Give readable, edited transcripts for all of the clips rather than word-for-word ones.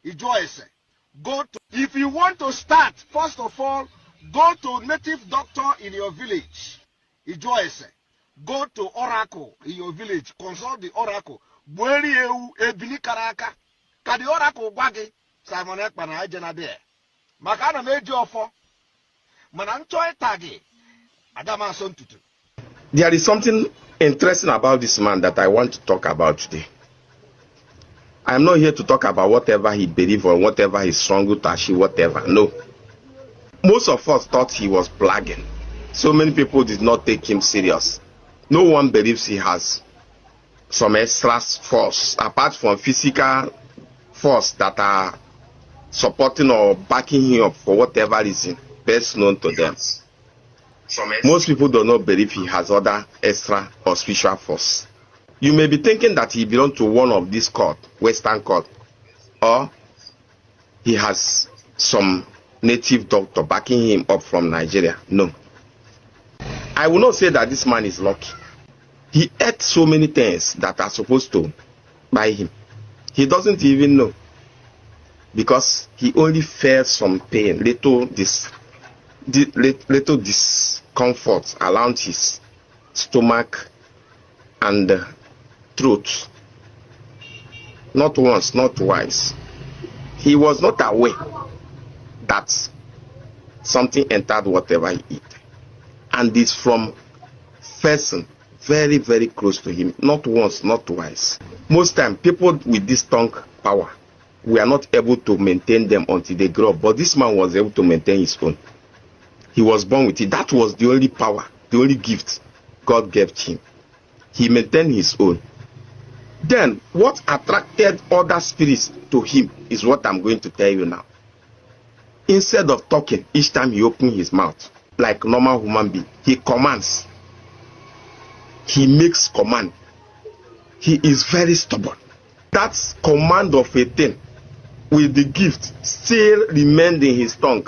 Ijoese. Go to, if you want to start, first of all, go to native doctor in your village. Ijoese. Go to oracle in your village. Consult the oracle. Bweri eu ebini karaka. Ka the oracle gwagi. Simon Ekman ajena there. Makana meji ofo. Mananchoy tagi. Adama son tutu. There is something interesting about this man that I want to talk about today. I am not here to talk about whatever he believes or whatever he struggled to achieve, whatever. No. Most of us thought he was blagging. So many people did not take him serious. No one believes he has some extra force, apart from physical force that are supporting or backing him up for whatever reason best known to them. Most people do not believe he has other extra or spiritual force. You may be thinking that he belongs to one of these court, Western court, or he has some native doctor backing him up from Nigeria. No. I will not say that this man is lucky. He ate so many things that are supposed to buy him. He doesn't even know, because he only felt some pain, little discomfort around his stomach and throat. Not once, not twice. He was not aware that something entered whatever he ate, and it's from person very, very close to him. Not once, not twice. Most time, people with this tongue power, we are not able to maintain them until they grow up. But this man was able to maintain his own. He was born with it. That was the only power, the only gift God gave him. He maintained his own. Then, what attracted other spirits to him is what I'm going to tell you now. Instead of talking, each time he opened his mouth, like normal human being, he commands. He makes command. He is very stubborn. That command of a thing with the gift still remained in his tongue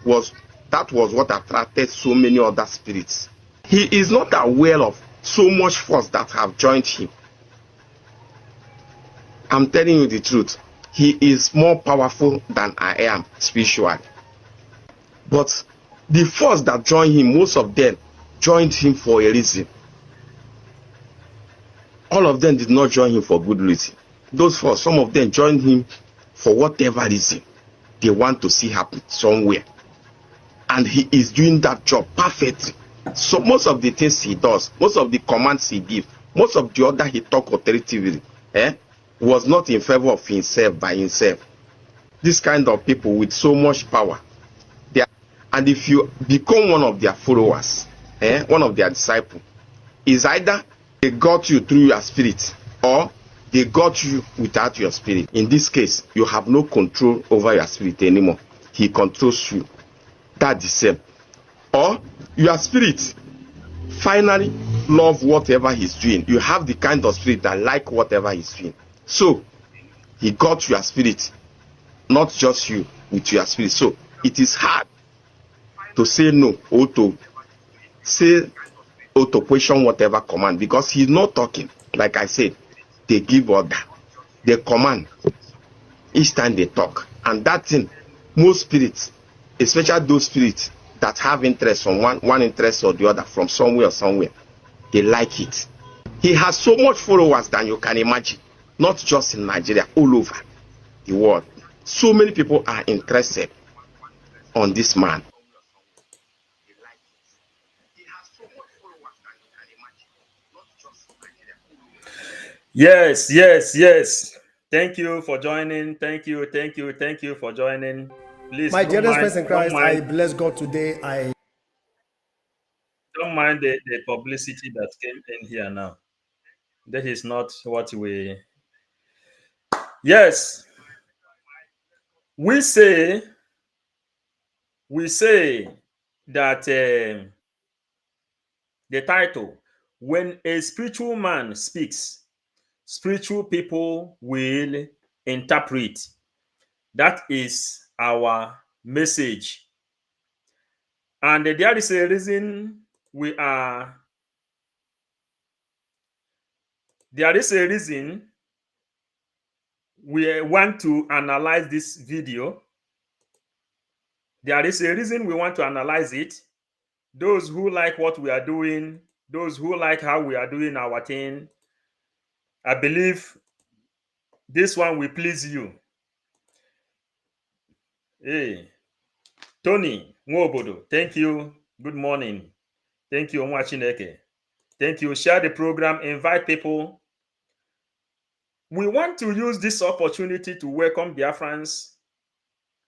was what attracted so many other spirits. He is not aware of so much force that have joined him. I'm telling you the truth. He is more powerful than I am spiritually. But the force that joined him, most of them joined him for a reason. All of them did not join him for good reason. Those force, some of them joined him for whatever reason they want to see happen somewhere. And he is doing that job perfectly. So most of the things he does, most of the commands he gives, most of the other he talk authoritatively, was not in favor of himself by himself. This kind of people with so much power, and if you become one of their followers, one of their disciples, is either they got you through your spirit or they got you without your spirit. In this case, you have no control over your spirit anymore. He controls you. That's the same. Or your spirit finally love whatever he's doing. You have the kind of spirit that like whatever he's doing. So he got your spirit, not just you with your spirit. So it is hard to say no or to say or to question whatever command, because he's not talking. Like I said, they give order, they command each time they talk. And that thing, most spirits, especially those spirits that have interest from one interest or the other from somewhere, they like it. He has so much followers than you can imagine, not just in Nigeria, all over the world. So many people are interested on this man. Yes, yes, yes. Thank you for joining. Thank you for joining. Please, My dearest mind, friends in Christ, I bless God today. don't mind the publicity that came in here now. That is not what we. Yes, we say that the title, when a spiritual man speaks, spiritual people will interpret. That is our message. And there is a reason we want to analyze this video. There is a reason we want to analyze it. Those who like what we are doing, those who like how we are doing our thing, I believe this one will please you. Hey, Tony Nwobodo, thank you. Good morning. Thank you, Onwa Chineke. Thank you. Share the program, invite people. We want to use this opportunity to welcome Biafrans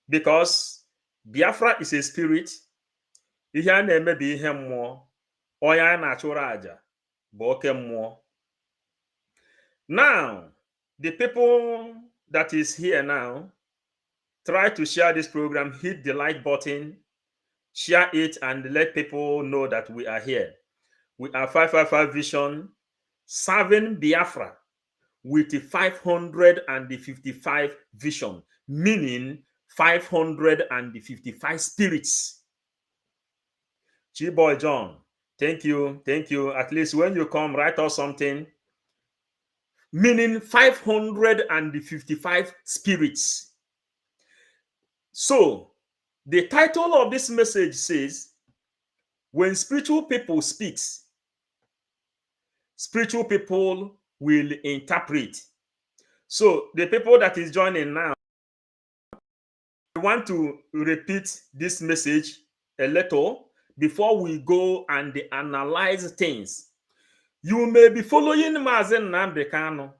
because Biafra is a spirit. Ihe a na-eme bụ ihe mmụọ. Onye a na-achụrụ aja bụ oke mmụọ. Now, the people that is here now, try to share this program, hit the like button, share it, and let people know that we are here. We are 555 Vision, serving Biafra with 555 vision, meaning 555 spirits. G-Boy John, thank you, thank you. At least when you come, write us something. Meaning 555 spirits. So, the title of this message says, when spiritual people speak, spiritual people will interpret. So, the people that is joining now, we want to repeat this message a little before we go and analyze things. You may be following Mazen Nnamdi Kanu.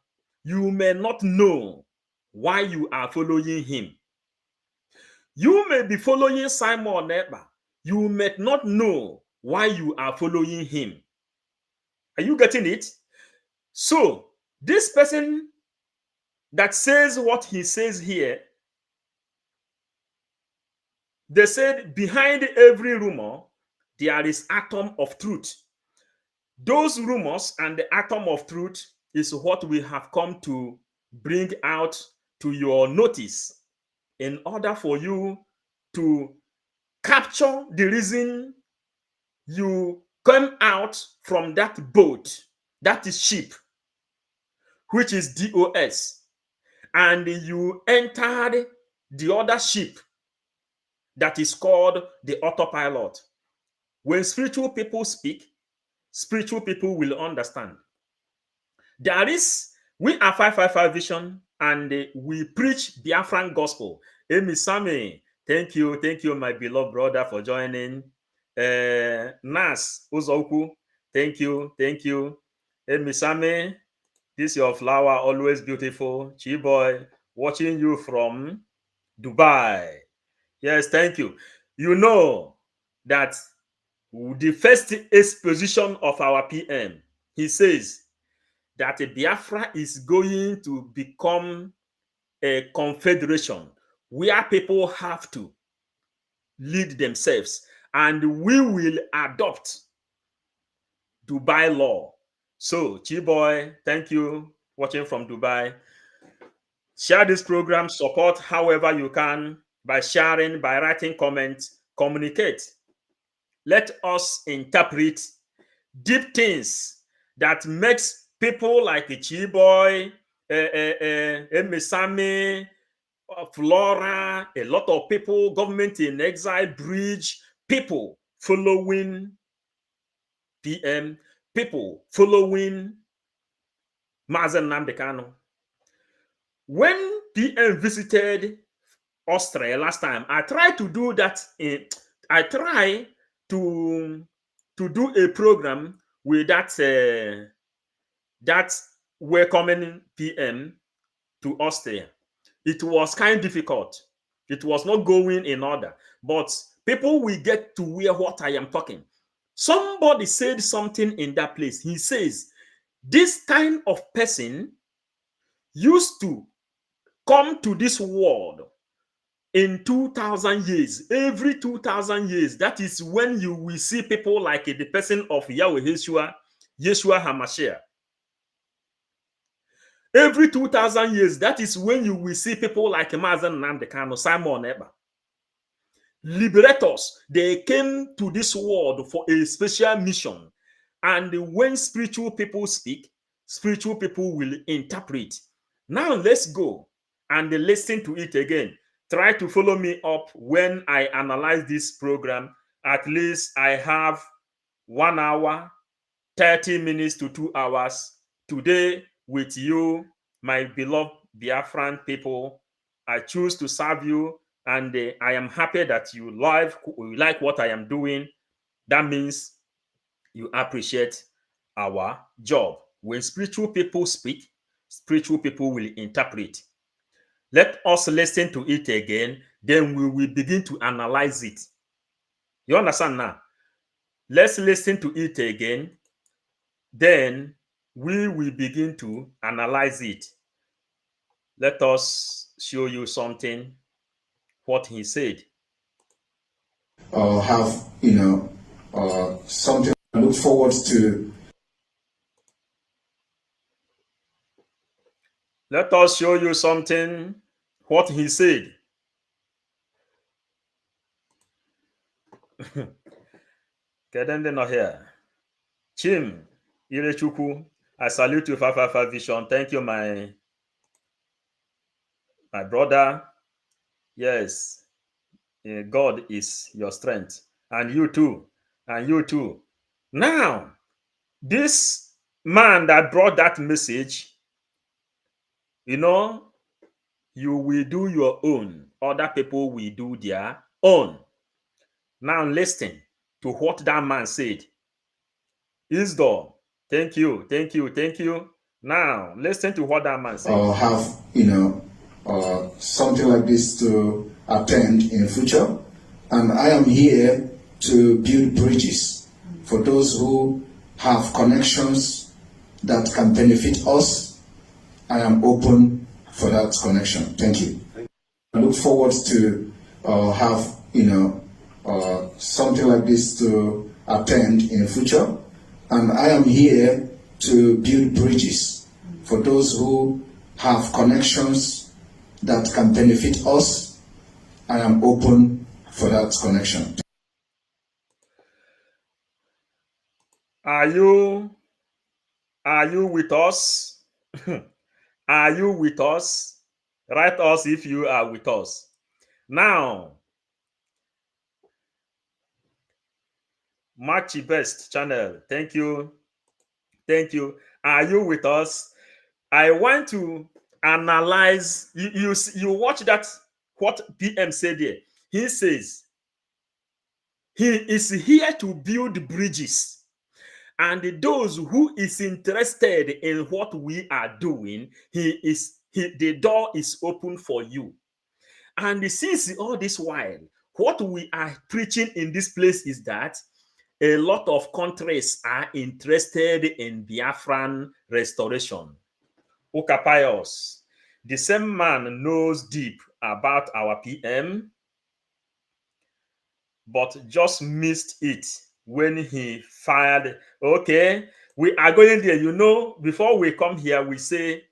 You may not know why you are following him. You may be following Simon Ekpa. You may not know why you are following him. Are you getting it? So, this person that says what he says here, they said behind every rumor, there is atom of truth. Those rumors and the atom of truth is what we have come to bring out to your notice in order for you to capture the reason you come out from that boat, that is ship, which is DOS, and you entered the other ship that is called the autopilot. When spiritual people speak, spiritual people will understand. We are 555 Vision, and we preach Biafran gospel. Amy Sami, thank you, my beloved brother, for joining. Nas Uzoku, thank you. Amy Sami, this your flower, always beautiful. Chi-boy, watching you from Dubai. Yes, thank you. You know that the first exposition of our PM, he says that Biafra is going to become a confederation where people have to lead themselves, and we will adopt Dubai law. So, Chi-boy, thank you, watching from Dubai. Share this program, support however you can, by sharing, by writing comments, communicate. Let us interpret deep things that makes people like Chi-boy, Emisame, Flora, a lot of people, government in exile, bridge, people following PM, people following Mazen Nnamdi Kanu. When PM visited Austria last time, I tried to do that. I tried to do a program with that welcoming PM to Austria. It was kind of difficult. It was not going in order, but people will get to hear what I am talking. Somebody said something in that place. He says, this kind of person used to come to this world in 2,000 years. Every 2,000 years, that is when you will see people like the person of Yahweh Yeshua HaMashiach. Every 2,000 years, that is when you will see people like Mazen Nnamdi Kanu, Simon Ekpa. Liberators, they came to this world for a special mission. And when spiritual people speak, spiritual people will interpret. Now let's go and listen to it again. Try to follow me up when I analyze this program. At least I have 1 hour, 30 minutes to 2 hours today with you, my beloved Biafran people. I choose to serve you, and I am happy that you like what I am doing. That means you appreciate our job. When spiritual people speak, spiritual people will interpret. Let us listen to it again, then we will begin to analyze it. You understand now? Let's listen to it again, then we will begin to analyze it. Let us show you something, what he said. Have, something I look forward to. Let us show you something, what he said. Kedende no here. Chim, Irechuku, I salute you, 555 Vision. Thank you, my brother. Yes, God is your strength. And you too. And you too. Now, this man that brought that message, you will do your own. Other people will do their own. Now listen to what that man said. Isdor, thank you, thank you, thank you. Now listen to what that man said. Have, something like this to attend in the future. And I am here to build bridges for those who have connections that can benefit us. I am open for that connection. Thank you. I look forward to have, something like this to attend in the future. And I am here to build bridges for those who have connections that can benefit us. I am open for that connection. Are you with us? Are you with us? Write us if you are with us. Now, Matchy Best channel. Thank you. Thank you. Are you with us? I want to analyze. You watch that, what PM said there. He says he is here to build bridges. And those who is interested in what we are doing, the door is open for you. And since all this while, what we are preaching in this place is that a lot of countries are interested in Biafran restoration. Okapayos, the same man knows deep about our PM, but just missed it when he fired. Okay, we are going there. Before we come here, we say,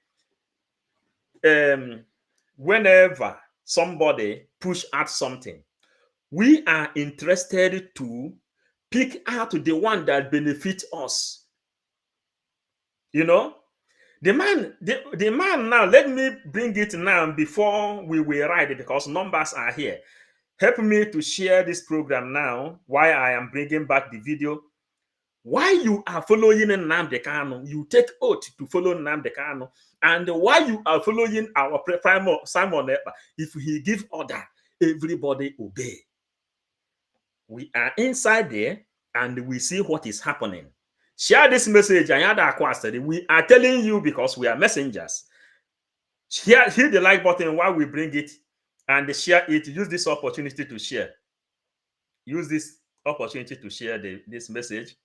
whenever somebody push out something, we are interested to pick out the one that benefits us. The man now, let me bring it now before we will write it, because numbers are here. Help me to share this program now while I am bringing back the video. Why you are following Nnamdi Kanu, you take oath to follow Nnamdi Kanu. And why you are following our Simon Ekpa, if he give order, everybody obey. We are inside there and we see what is happening. Share this message. We are telling you because we are messengers. Hit the like button while we bring it and share it. Use this opportunity to share. Use this opportunity to share this message.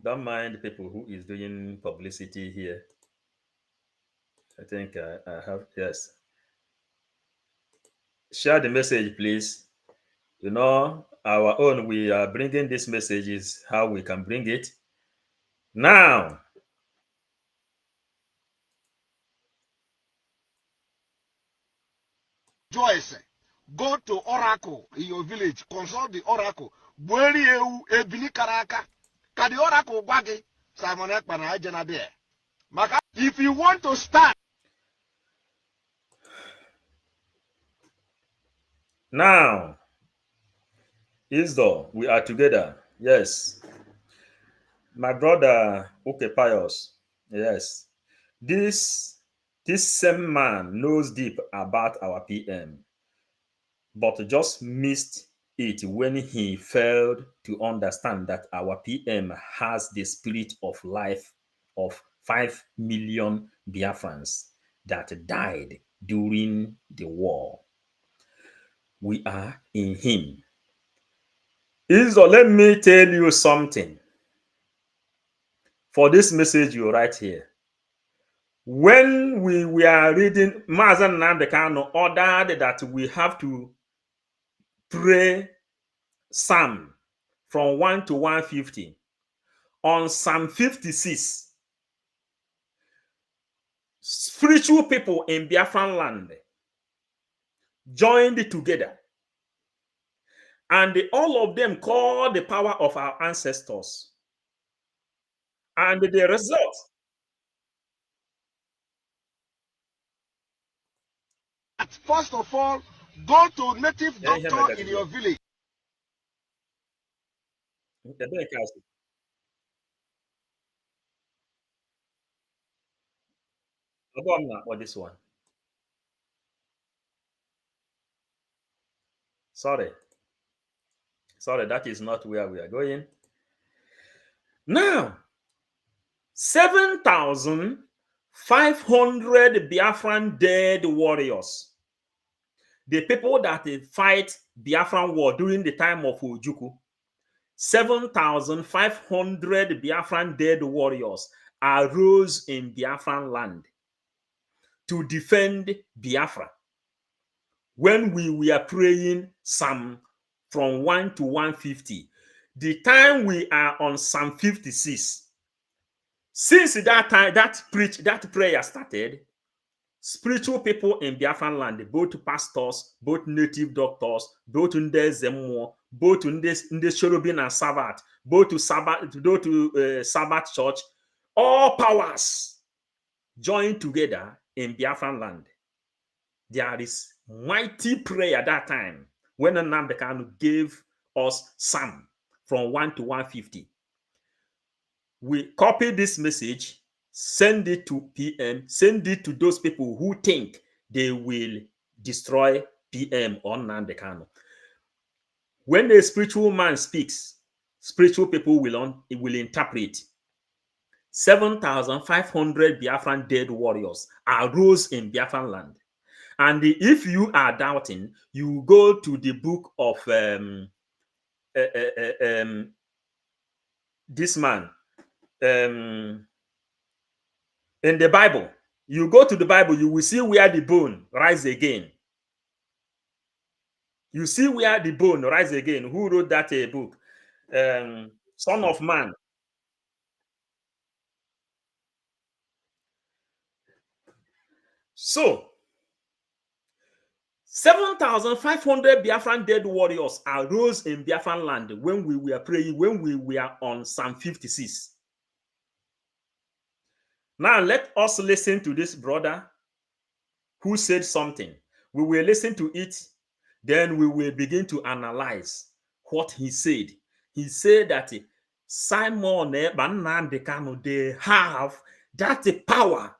Don't mind the people who is doing publicity here. I think I have, yes. Share the message, please. Our own, we are bringing this message is how we can bring it. Now, Joyce, go to Oracle in your village, consult the Oracle. Where you ebili karaka? Ka the Oracle gwagi Simon Ekpa na ajena there. If you want to start. Now, Isdo, we are together. Yes. My brother, okay, Pius. Yes. This same man knows deep about our PM, but just missed it when he failed to understand that our PM has the spirit of life of 5 million Biafrans that died during the war. We are in him. Isdo, let me tell you something. For this message you write here, when we were reading, Mazen Nandekano ordered that we have to pray Psalm from 1 to 150. On Psalm 56, spiritual people in Biafran land joined together, and all of them called the power of our ancestors. And the result, first of all, go to native doctor in your village. Or this one. Sorry, that is not where we are going. Now, 7,500 Biafran dead warriors, the people that fight Biafran war during the time of Ojukwu, 7,500 Biafran dead warriors arose in Biafran land to defend Biafra. When we were praying Psalm from 1 to 150, the time we are on Psalm 56, since that time, that prayer started, spiritual people in Biafran land, both pastors, both native doctors, both in the Zemo, both in the Cherubim and Sabbath, both to Sabbath church, all powers joined together in Biafran land. There is mighty prayer that time when Nnamdi Kanu gave us Psalm from 1 to 150. We copy this message, send it to PM, send it to those people who think they will destroy PM or Nnamdi Kanu. When a spiritual man speaks, spiritual people will interpret. 7,500 Biafran dead warriors arose in Biafran land. And if you are doubting, you go to the book of this man. In the Bible, you go to the Bible, you will see where the bone rise again. You see where the bone rise again. Who wrote that book? Son of Man. So, 7,500 Biafran dead warriors arose in Biafran land when we were praying, when we were on Psalm 56. Now, let us listen to this brother who said something. We will listen to it, then we will begin to analyze what he said. He said that Simon and Nnamdi Kanu, they have that power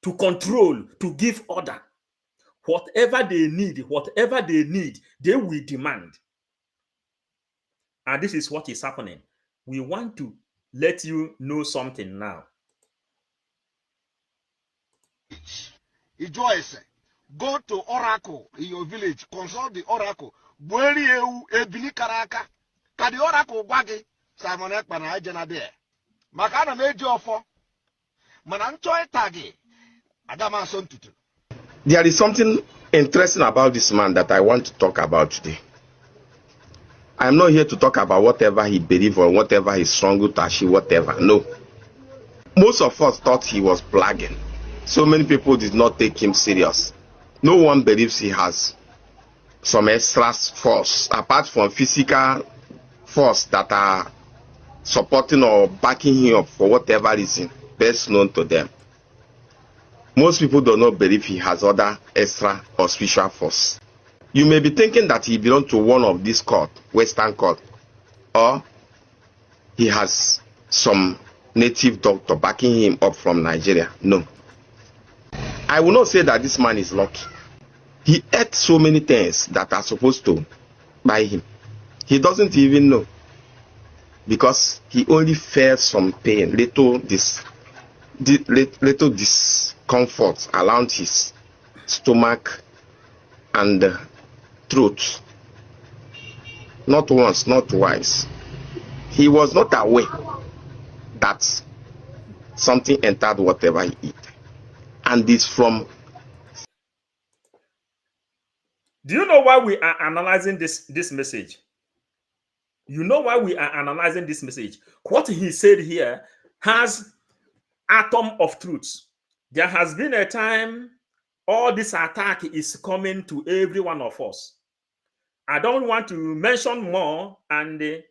to control, to give order. Whatever they need, they will demand. And this is what is happening. We want to let you know something now. Go to Oracle in your village, consult the Oracle. The Oracle gwagi Simon Ekpana Ajenade. Makana meji ofo. Mananchoy tagi. Adama son tutu. There is something interesting about this man that I want to talk about today. I am not here to talk about whatever he believes or whatever he struggled to achieve, whatever. No. Most of us thought he was blagging. So many people did not take him serious. No one believes he has some extra force, apart from physical force that are supporting or backing him up for whatever reason. best known to them. Most people do not believe he has other extra or spiritual force. You may be thinking that he belongs to one of these court, Western court, or he has some native doctor backing him up from Nigeria. No. I will not say that this man is lucky. He ate so many things that are supposed to buy him. He doesn't even know, because he only felt some pain, little discomfort around his stomach and throat. Not once, not twice. He was not aware that something entered whatever he ate. And it's from... Do you know why we are analyzing this message? You know why we are analyzing this message? What he said here has atom of truth. There has been a time all this attack is coming to every one of us. I don't want to mention more, and a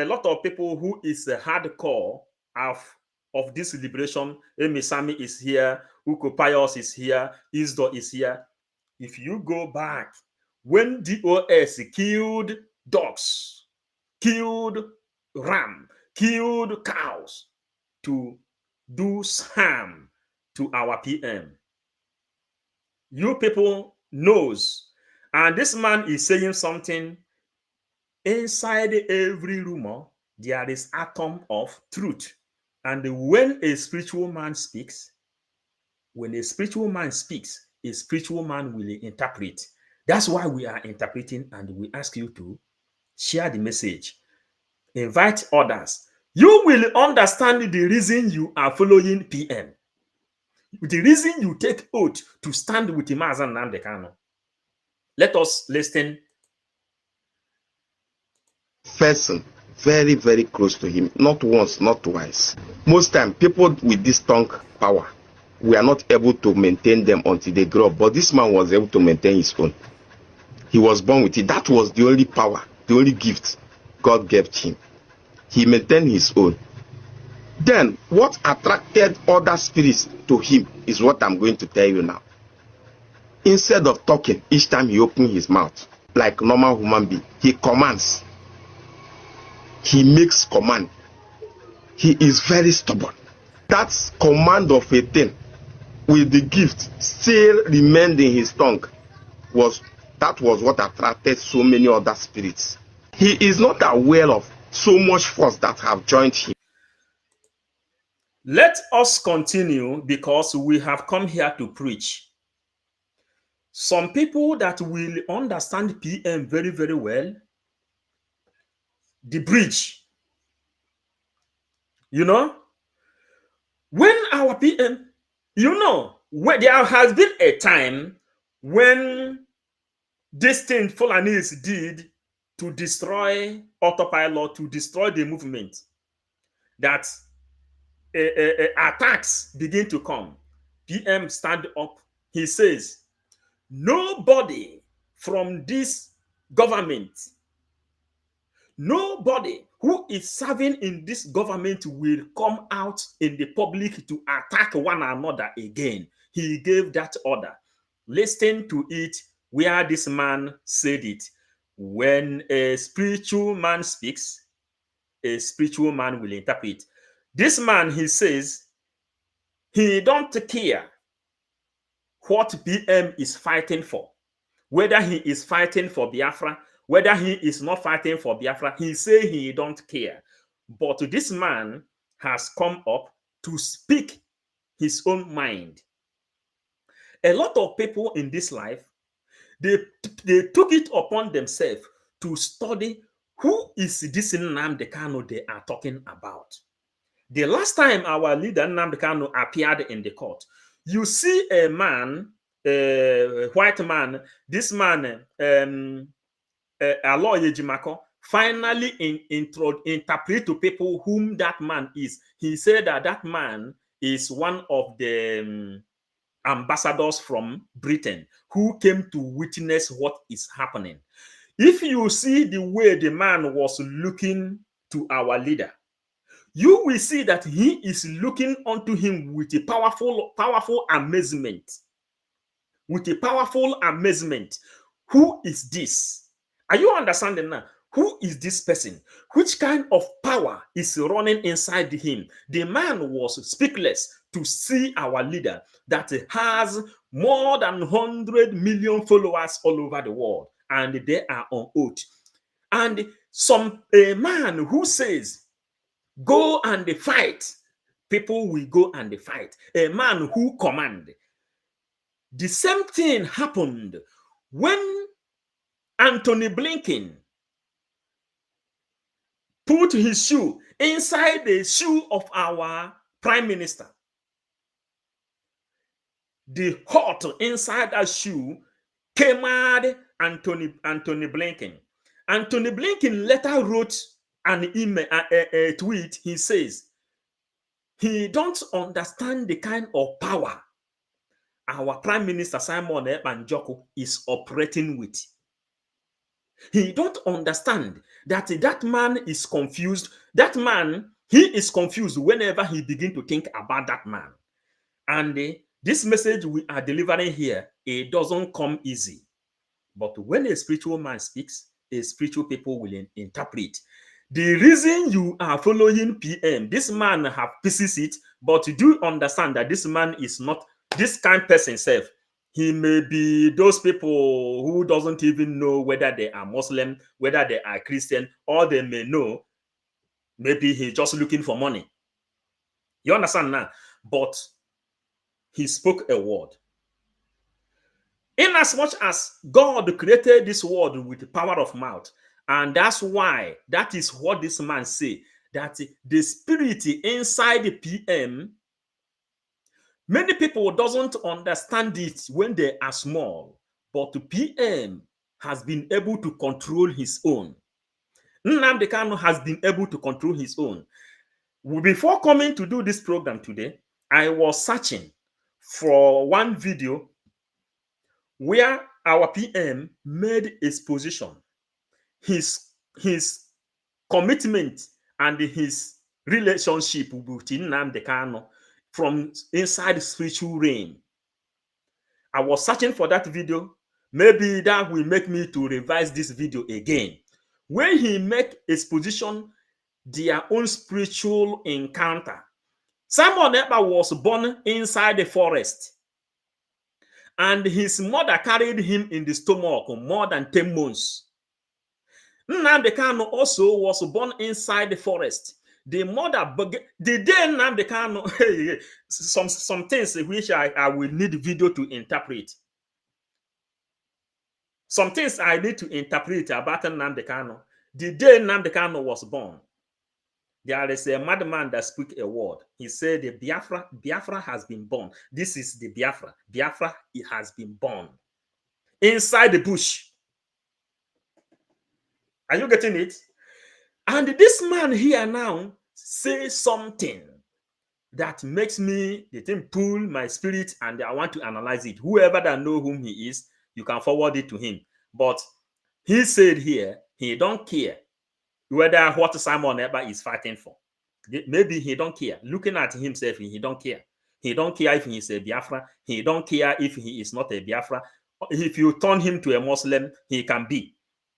lot of people who is hardcore of this liberation. Emisami is here, Uko Pius is here, Isdo is here. If you go back, when DOS killed dogs, killed ram, killed cows to do harm to our PM, you people knows, and this man is saying something. Inside every rumor, there is atom of truth. And when a spiritual man speaks, a spiritual man will interpret. That's why we are interpreting, and we ask you to share the message. Invite others. You will understand the reason you are following PM. The reason you take oath to stand with Mazen Nnamdi Kanu. Let us listen. Person very, very close to him, not once, not twice. Most time, people with this tongue power, we are not able to maintain them until they grow up. But this man was able to maintain his own. He was born with it. That was the only power, the only gift God gave him. He maintained his own. Then, what attracted other spirits to him is what I'm going to tell you now. Instead of talking, each time he opened his mouth, like normal human being, he commands. He makes command. He is very stubborn. That command of a thing with the gift still remained in his tongue was what attracted so many other spirits. He is not aware of so much force that have joined him. Let us continue, because we have come here to preach. Some people that will understand PM very, very well, the bridge. You know, when our PM, when there has been a time when this thing Fulanese did to destroy autopilot, to destroy the movement, that attacks begin to come. PM stand up. He says, nobody from this government, nobody who is serving in this government will come out in the public to attack one another again. He gave that order. Listen to it, where this man said it. When a spiritual man speaks, a spiritual man will interpret. This man, he says, he don't care what PM is fighting for, whether he is fighting for Biafra, whether he is not fighting for Biafra. He say he don't care. But this man has come up to speak his own mind. A lot of people in this life, they took it upon themselves to study who is this Nnamdi Kanu they are talking about. The last time our leader Nnamdi Kanu appeared in the court, you see a man, a white man, this man, Aloye Jimako, finally interpret to people whom that man is. He said that that man is one of the ambassadors from Britain who came to witness what is happening. If you see the way the man was looking to our leader, you will see that he is looking unto him with a powerful amazement. With a powerful amazement. Who is this? Are you understanding now? Who is this person? Which kind of power is running inside him? The man was speechless to see our leader that has more than 100 million followers all over the world, and they are on oath. And a man who says, go and fight, people will go and fight. A man who commands. The same thing happened when Anthony Blinken put his shoe inside the shoe of our prime minister. The hot inside that shoe came at Anthony Blinken. Anthony Blinken later wrote an email, a tweet. He says he don't understand the kind of power our prime minister Simon Ekpa is operating with. He don't understand that that man is confused. That man, he is confused whenever he begins to think about that man. And this message we are delivering here, it doesn't come easy. But when a spiritual man speaks, a spiritual people will interpret. The reason you are following PM, this man have pieces it, but do understand that this man is not this kind person self. He may be those people who doesn't even know whether they are Muslim, whether they are Christian, or they may know maybe he's just looking for money. You understand now? But he spoke a word. Inasmuch as God created this world with the power of mouth, and that's why, that is what this man say, that the spirit inside the PM, many people doesn't understand it when they are small, but the PM has been able to control his own. Nnamdi Kanu has been able to control his own. Before coming to do this program today, I was searching for one video where our PM made his position, his commitment, and his relationship with Nnamdi Kanu from inside the spiritual realm. I was searching for that video. Maybe that will make me to revise this video again. When he make his position, their own spiritual encounter. Simon Ekpa was born inside the forest, and his mother carried him in the stomach more than 10 months. Nnamdi Kanu also was born inside the forest. The mother, the day Nnamdi Kanu, some things which I will need video to interpret. Some things I need to interpret about Nnamdi Kanu. The day Nnamdi Kanu was born, there is a madman that spoke a word. He said, the Biafra has been born. This is the Biafra. Biafra, it has been born. Inside the bush. Are you getting it? And this man here now says something that makes me, the thing pull my spirit, and I want to analyze it. Whoever that know whom he is, you can forward it to him. But he said here, he don't care whether what Simon Ekpa is fighting for. Maybe he don't care. Looking at himself, he don't care. He don't care if he is a Biafra. He don't care if he is not a Biafra. If you turn him to a Muslim, he can be.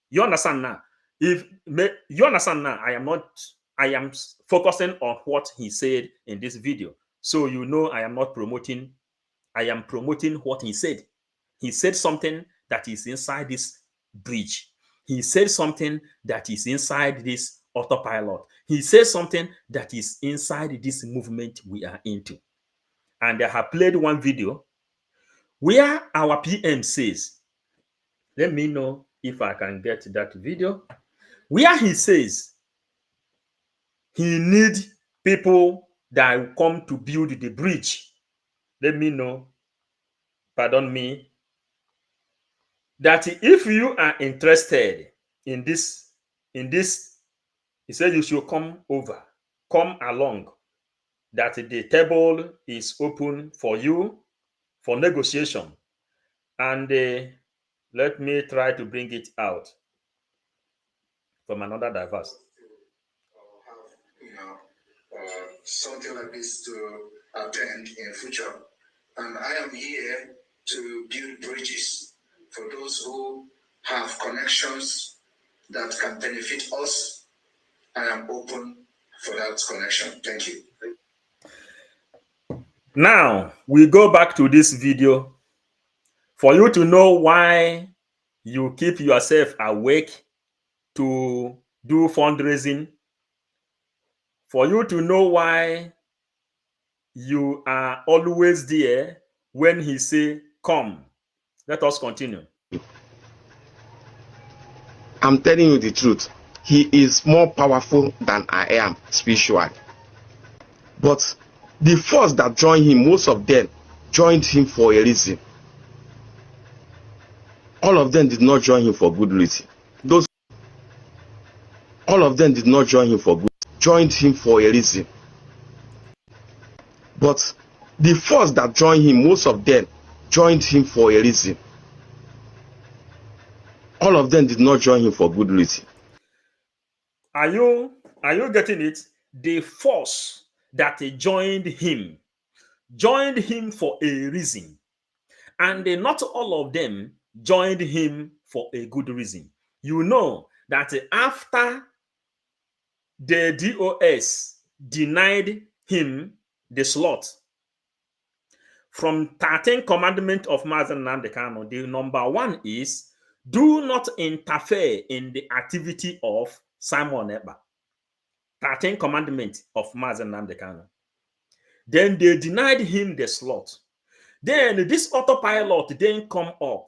You understand now? You understand now, I am focusing on what he said in this video. So you know I am promoting what he said. He said something that is inside this bridge. He said something that is inside this autopilot. He says something that is inside this movement we are into. And I have played one video where our PM says, let me know if I can get that video, where he says he needs people that will come to build the bridge. Let me know, pardon me, that if you are interested in this, he said you should come along, that the table is open for you for negotiation. And let me try to bring it out from another device. something like this to attend in future. And I am here to build bridges for those who have connections that can benefit us. I am open for that connection. Thank you. Now, we go back to this video for you to know why you keep yourself awake to do fundraising, for you to know why you are always there when he say, come. Let us continue. I'm telling you the truth. He is more powerful than I am spiritually. But the force that joined him, most of them joined him for a reason. All of them did not join him for good reason. All of them did not join him for good. Joined him for a reason. But the force that joined him, most of them joined him for a reason. All of them did not join him for good reason. Are you getting it? The force that joined him for a reason. And not all of them joined him for a good reason. You know that after the DOS denied him the slot, from 13 commandments of Mazen Nnamdi Kanu, the number one is do not interfere in the activity of Simon Ekpa. 13 commandments of Mazen Nnamdi Kanu. Then they denied him the slot. Then this autopilot then come up.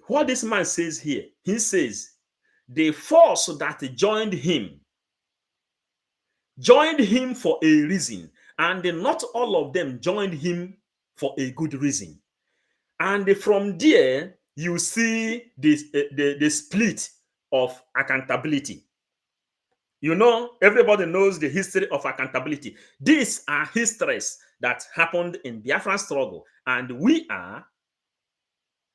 What this man says here, he says, the force that joined him for a reason, and not all of them joined him for a good reason. And from there, you see the split of accountability. You know, everybody knows the history of accountability. These are histories that happened in Biafran struggle, and we are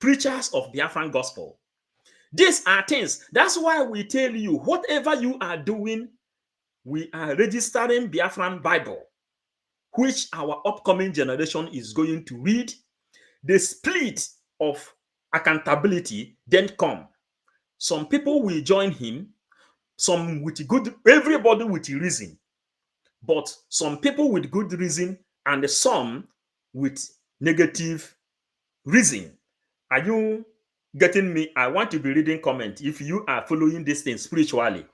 preachers of Biafran gospel. These are things. That's why we tell you, whatever you are doing, we are registering Biafran Bible, which our upcoming generation is going to read. The split of accountability then come. Some people will join him, some with good, everybody with reason, but some people with good reason and some with negative reason. Are you getting me? I want to be reading comment if you are following this thing spiritually.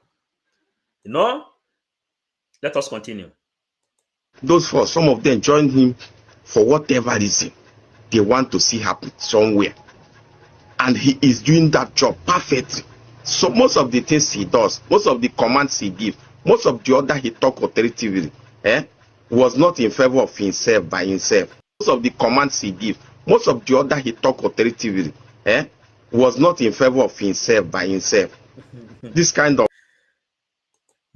You know? Let us continue. Those four, some of them joined him for whatever reason they want to see happen somewhere. And he is doing that job perfectly. So most of the things he does, most of the commands he gives, most of the other he talk authoritatively, was not in favor of himself by himself. Most of the commands he gives, most of the other he talk authoritatively, was not in favor of himself by himself. This kind of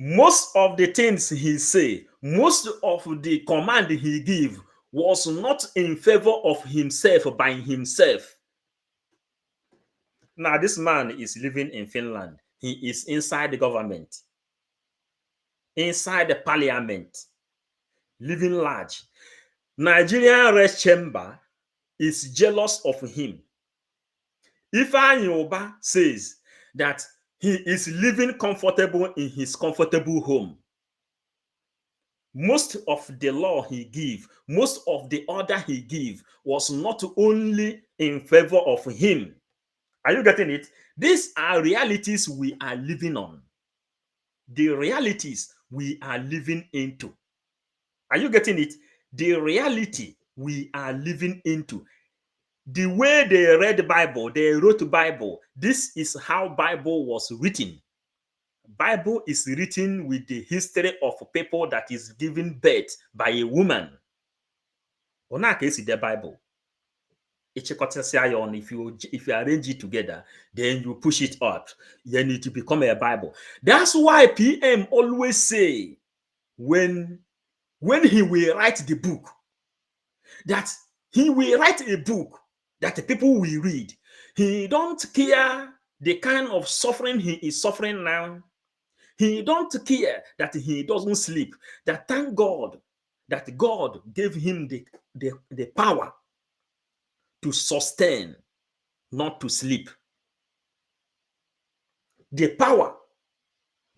most of the things he say, most of the command he give was not in favor of himself by himself. Now, this man is living in Finland. He is inside the government, inside the parliament, living large. Nigerian Red Chamber is jealous of him. Ifeanyi Uba says that he is living comfortable in his comfortable home. Most of the law he gave, most of the order he gave was not only in favor of him. Are you getting it? These are realities we are living on. The realities we are living into. Are you getting it? The reality we are living into. The way they read the Bible, they wrote the Bible. This is how Bible was written. Bible is written with the history of people that is given birth by a woman. If the Bible. If you arrange it together, then you push it up, then it will become a Bible. That's why PM always say when he will write the book, that he will write a book that the people will read. He don't care the kind of suffering he is suffering now. He don't care that he doesn't sleep. That thank God that God gave him the power to sustain, not to sleep. The power.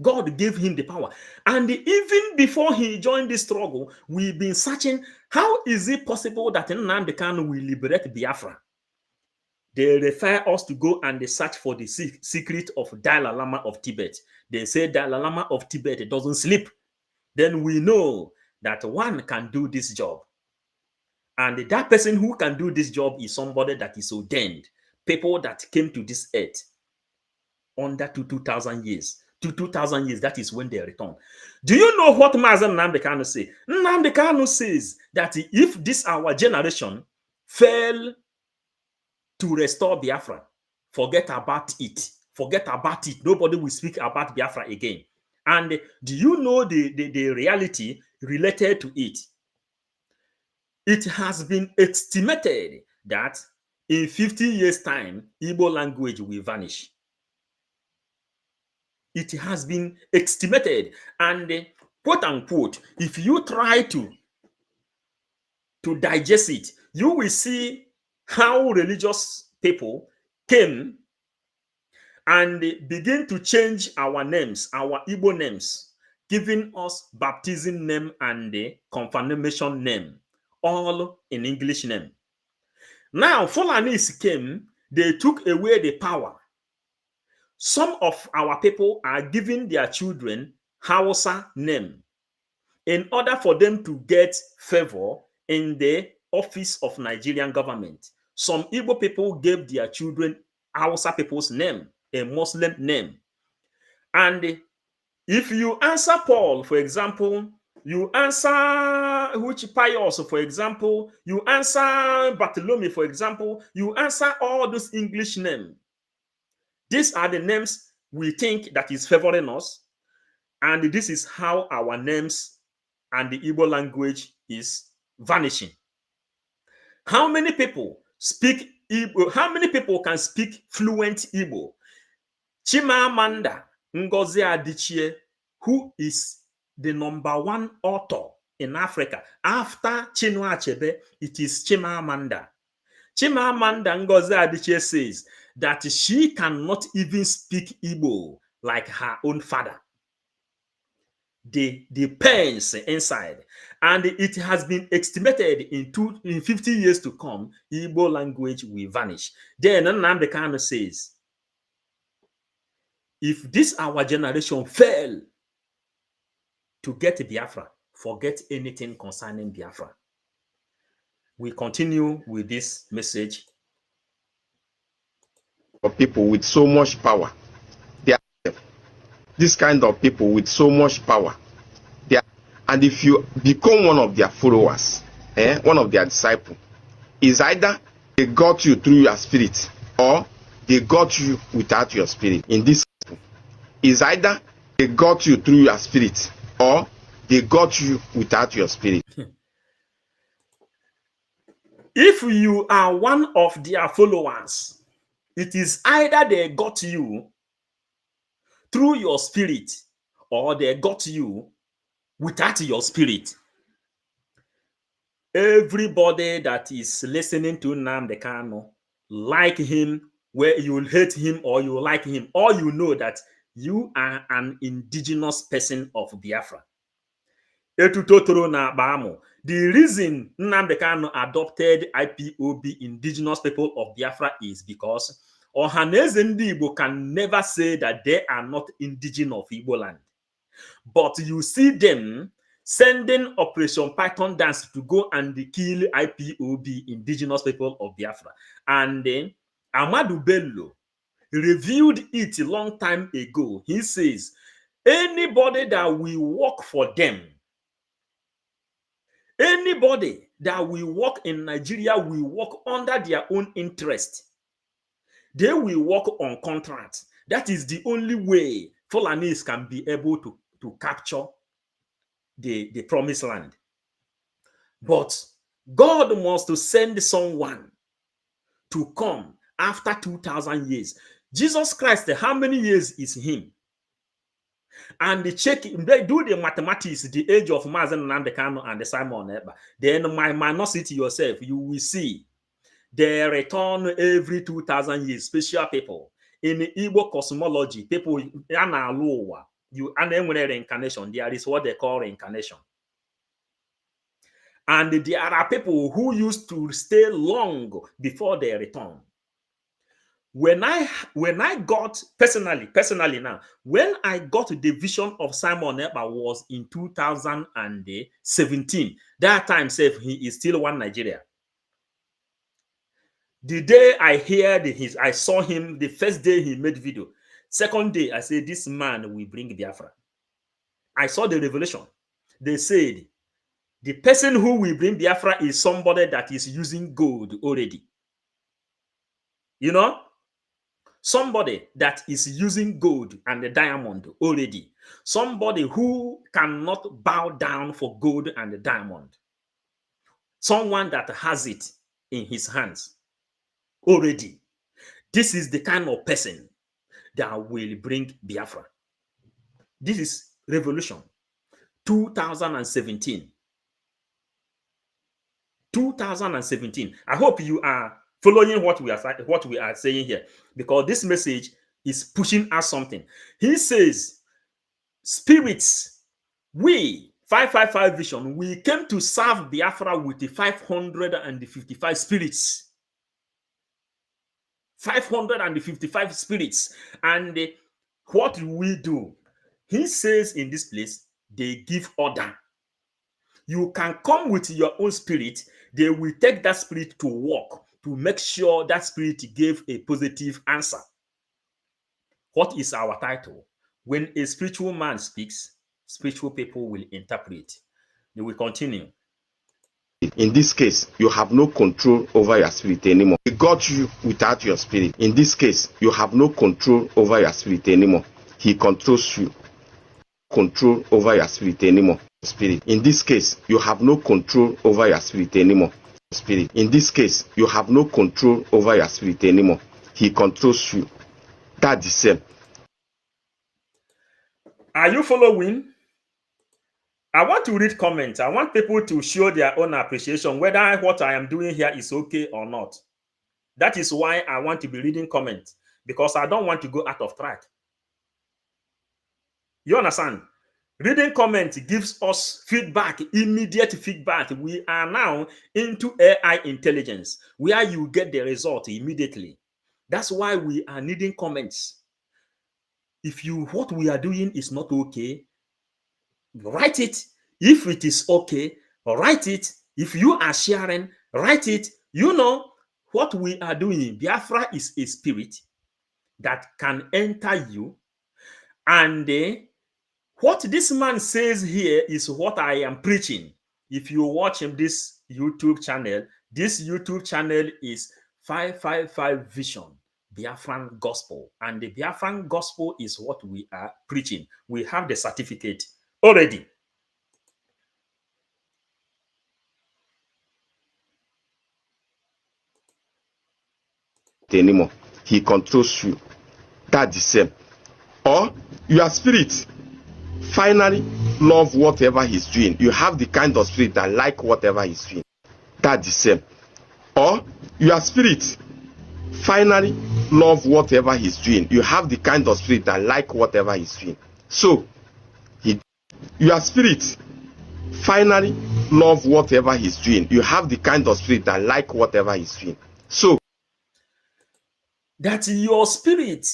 God gave him the power. And even before he joined this struggle, we've been searching, how is it possible that Nnamdi Kanu will liberate Biafra? They refer us to go and they search for the secret of Dalai Lama of Tibet. They say Dalai Lama of Tibet doesn't sleep. Then we know that one can do this job. And that person who can do this job is somebody that is ordained. People that came to this earth under 2,000 years. 2,000 years, that is when they return. Do you know what Mazen Nnamdi Kanu says? Nnamdi Kanu says that if this our generation fail to restore Biafra, forget about it. Forget about it. Nobody will speak about Biafra again. And do you know the reality related to it? It has been estimated that in 50 years' time, Igbo language will vanish. It has been estimated, and quote unquote, if you try to digest it, you will see how religious people came and begin to change our names, our Igbo names, giving us baptism name and the confirmation name, all in English name. Now, Fulanis came, they took away the power. Some of our people are giving their children Hausa name in order for them to get favor in the office of Nigerian government. Some Igbo people gave their children Hausa people's name, a Muslim name. And if you answer Paul, for example, you answer which Pius, for example, you answer Bartholomew, for example, you answer all those English names. These are the names we think that is favoring us. And this is how our names and the Igbo language is vanishing. How many people speak Igbo? How many people can speak fluent Igbo? Chimamanda Ngozi Adichie, who is the #1 author in Africa. After Chinua Achebe, it is Chimamanda. Chimamanda Ngozi Adichie says that she cannot even speak Igbo like her own father. The pains inside, and it has been estimated in 50 years to come, Igbo language will vanish. Then Nnamdi Kanu says, if this our generation fail to get Biafra, forget anything concerning Biafra. We continue with this message. For people with so much power, they are this kind of people with so much power. They are, and if you become one of their followers, one of their disciples, is either they got you through your spirit or they got you without your spirit. In this is either they got you through your spirit or they got you without your spirit. If you are one of their followers, it is either they got you through your spirit or they got you without your spirit. Everybody that is listening to Nnamdi Kanu, like him, where you will hate him or you like him, or you know that you are an indigenous person of Biafra. The reason Nnamdi Kanu adopted IPOB, indigenous people of Biafra, is because Ohaneze Ndi Igbo can never say that they are not indigenous of Igbo land. But you see them sending Operation Python Dance to go and kill IPOB, indigenous people of Biafra. And then Amadu Bello reviewed it a long time ago. He says, anybody that will work for them, anybody that will work in Nigeria will work under their own interest. They will work on contract. That is the only way Fulanis can be able to capture the promised land. But God wants to send someone to come after 2,000 years. Jesus Christ, how many years is him? and check, they do the mathematics, the age of Mazen Nandekano and the Simon Eba, then my minority yourself, you will see they return every 2,000 years. Special people in Igbo cosmology, people you and then when reincarnation, there is what they call reincarnation. And there are people who used to stay long before they return. When I got personally now, when I got the vision of Simon Ekpa was in 2017. That time safe, he is still one Nigeria. The day I saw him, the first day he made video. Second day, I said, this man will bring Biafra. I saw the revelation. They said, the person who will bring Biafra is somebody that is using gold already. You know? Somebody that is using gold and the diamond already. Somebody who cannot bow down for gold and the diamond. Someone that has it in his hands already. This is the kind of person that will bring Biafra. This is revolution. 2017. 2017. I hope you are following what we are saying here, because this message is pushing us something. He says, spirits, we 555 vision, we came to serve Biafra with the 555 spirits. 555 spirits. And what do we do? He says in this place, they give order. You can come with your own spirit. They will take that spirit to work to make sure that spirit gave a positive answer. What is our title? When a spiritual man speaks, spiritual people will interpret. They will continue. In this case, you have no control over your spirit anymore. He got you without your spirit. In this case, you have no control over your spirit anymore. He controls you. Control over your spirit anymore. Spirit. In this case, you have no control over your spirit anymore. Spirit. In this case, you have no control over your spirit anymore. He controls you. That's the same. Are you following? I want to read comments. I want people to show their own appreciation, whether what I am doing here is okay or not. That is why I want to be reading comments, because I don't want to go out of track. You understand? Reading comments gives us feedback, immediate feedback. We are now into AI intelligence, where you get the result immediately. That's why we are needing comments. If what we are doing is not okay, write it. If it is okay, write it. If you are sharing, write it. You know what we are doing. Biafra is a spirit that can enter you. And what this man says here is what I am preaching. If you watch him, this YouTube channel is 555 Vision, Biafran Gospel. And the Biafran Gospel is what we are preaching. We have the certificate already. Anymore. He controls you. That's the same. Or your spirit finally love whatever he's doing. You have the kind of spirit that like whatever he's doing. That's the same. Or your spirit finally love whatever he's doing. You have the kind of spirit that like whatever he's doing. So your spirit finally love whatever he's doing. You have the kind of spirit that like whatever he's doing. So that your spirit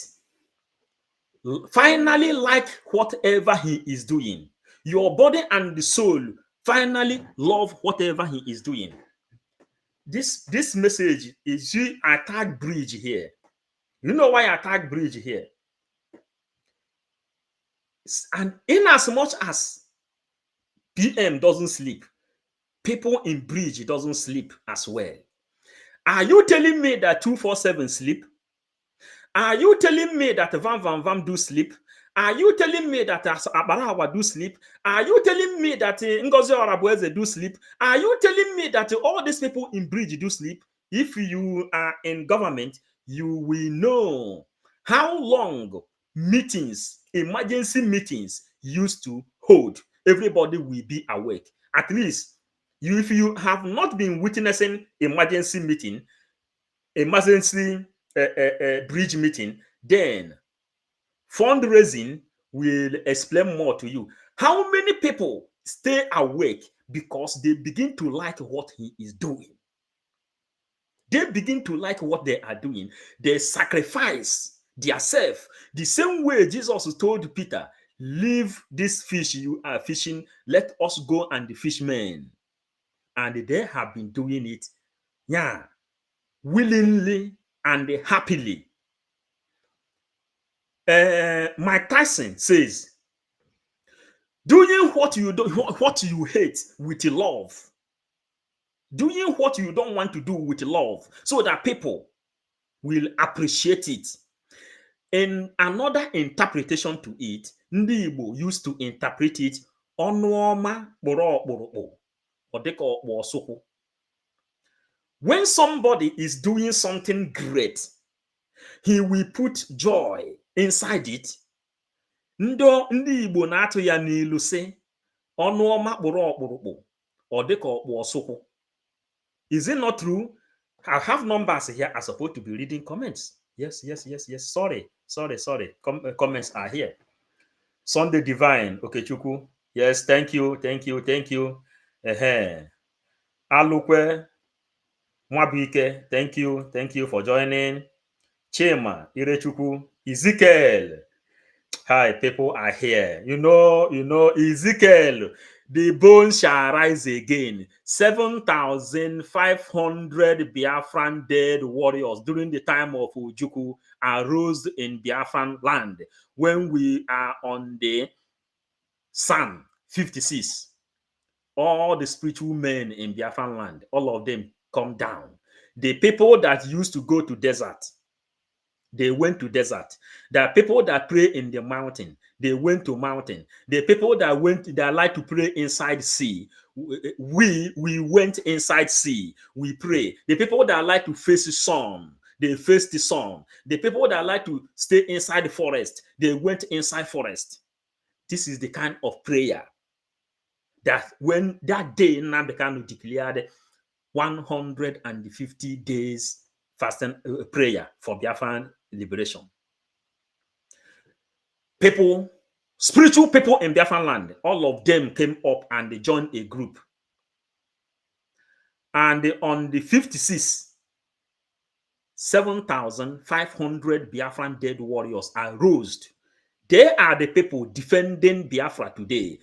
finally like whatever he is doing. Your body and the soul finally love whatever he is doing. This message is you attack bridge here. You know why I attack bridge here? And in as much as PM doesn't sleep, people in bridge doesn't sleep as well. Are you telling me that 247 sleep? Are you telling me that Vam do sleep? Are you telling me that Abarawa do sleep? Are you telling me that Ngozi Orabueze do sleep? Are you telling me that all these people in bridge do sleep? If you are in government, you will know how long meetings, emergency meetings used to hold, everybody will be awake. At least, if you have not been witnessing emergency meeting, emergency bridge meeting, then fundraising will explain more to you. How many people stay awake because they begin to like what he is doing? They begin to like what they are doing. They sacrifice themselves. The same way Jesus told Peter, leave this fish you are fishing, let us go and the fishermen. And they have been doing it, yeah, willingly and happily. Mike Tyson says, doing what you do, what you hate with love, doing what you don't want to do with love, so that people will appreciate it. In another interpretation to it, ndị Igbo used to interpret it ọnụ ọma kpụrụ ọkpụrụkpụ, ọ dịka ọkpụ ọsụkwụ. When somebody is doing something great, he will put joy inside it. Ndị Igbo na-atụ ya n'ilu sị ọnụ ọma kpụrụ ọkpụrụkpụ, ọ dịka ọkpụ ọsụkwụ. Is it not true? I have numbers here. I'm supposed to be reading comments. Yes. Sorry. Comments are here. Sunday Divine. Okay, Chuku. Yes, thank you. Alukwe Mwabike. Thank you for joining. Chema Irechukwu. Ezekiel. Hi, people are here. You know, Ezekiel. The bones shall rise again. 7,500 Biafran dead warriors during the time of Ojukwu arose in Biafran land when we are on the Psalm 56. All the spiritual men in Biafran land, all of them come down. The people that used to go to desert, they went to desert. There are people that pray in the mountain. They went to mountain. The people that like to pray inside sea. We went inside sea. We pray. The people that like to face the sun, they faced the sun. The people that like to stay inside the forest, they went inside forest. This is the kind of prayer that when that day Nnamdi declared 150 days fasting prayer for Biafran liberation. People, spiritual people in Biafran land, all of them came up and they joined a group. And on the 56, 7,500 Biafran dead warriors arose. They are the people defending Biafra today.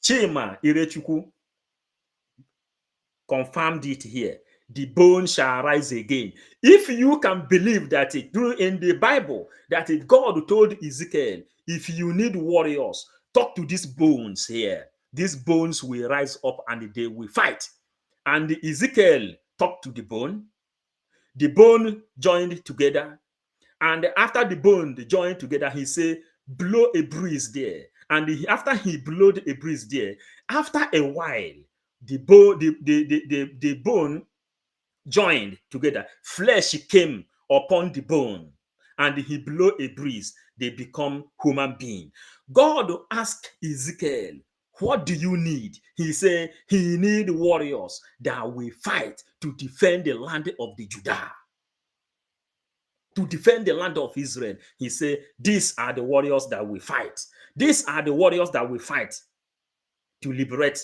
Chima Irechukwu confirmed it here. The bone shall rise again. If you can believe that in the Bible, that God told Ezekiel, if you need warriors, talk to these bones here. These bones will rise up and they will fight. And Ezekiel talked to the bone. The bone joined together. And after the bone joined together, he said, blow a breeze there. And after he blew a breeze there, after a while, the bone joined together. Flesh came upon the bone, and he blew a breeze. They become human being. God asked Ezekiel, what do you need? He said he need warriors that will fight to defend the land of the Judah, to defend the land of Israel. He said, these are the warriors that will fight. These are the warriors that will fight to liberate.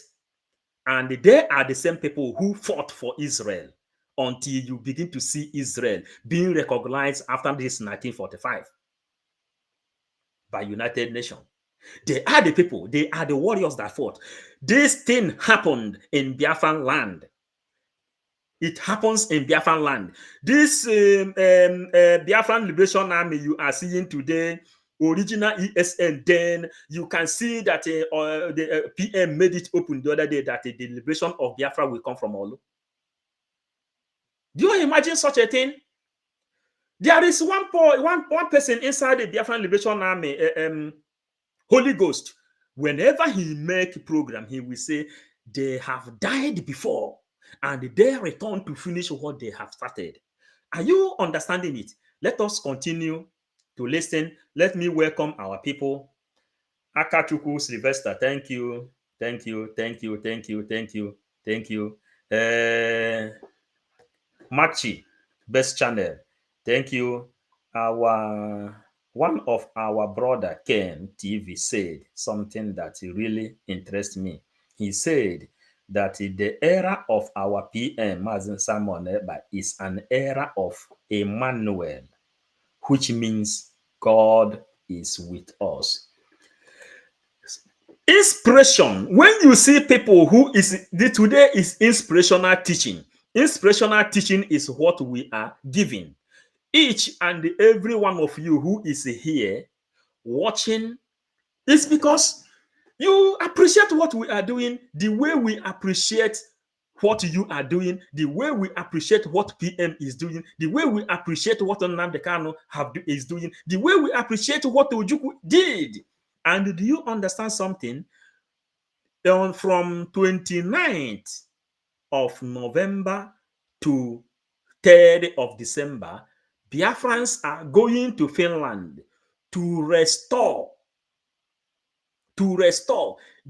And they are the same people who fought for Israel until you begin to see Israel being recognized after this 1945 by United Nations. They are the people, they are the warriors that fought. This thing happened in Biafran land. It happens in Biafran land. This Biafran Liberation Army you are seeing today, original ESN, then you can see that the PM made it open the other day that the liberation of Biafra will come from Olu. Do you imagine such a thing? There is one person inside the Biafran Liberation Army, Holy Ghost. Whenever he make a program, he will say, they have died before and they return to finish what they have started. Are you understanding it? Let us continue to listen. Let me welcome our people. Akachuku Sylvester, thank you. Thank you. Thank you. Thank you. Thank you. Thank you. Machi, best channel. Thank you. One of our brother Ken TV said something that really interests me. He said that the era of our PM Mazen Simon Eba is an era of Emmanuel, which means God is with us. Inspiration. When you see people who is today is inspirational teaching. Inspirational teaching is what we are giving. Each and every one of you who is here watching is because you appreciate what we are doing, the way we appreciate what you are doing, the way we appreciate what PM is doing, the way we appreciate what Nnamdi Kanu is doing, the way we appreciate what Ojukwu did. And do you understand something? From 29th of November to 3rd of December, Biafrans are going to Finland to restore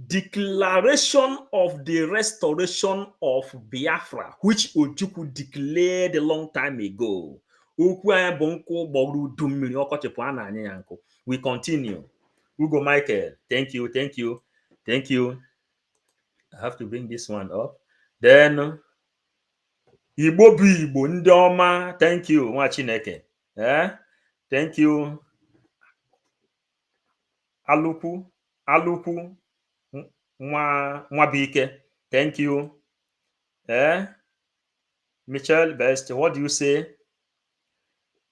declaration of the restoration of Biafra, which Ojukwu declared a long time ago. We continue. Ugo Michael, thank you, thank you, thank you. I have to bring this one up. Then Igbo bụ Igbo ndị ọma, thank you, nwa Chineke. Thank you. Alukwu Nwabike, thank you. Michelle Best, what do you say?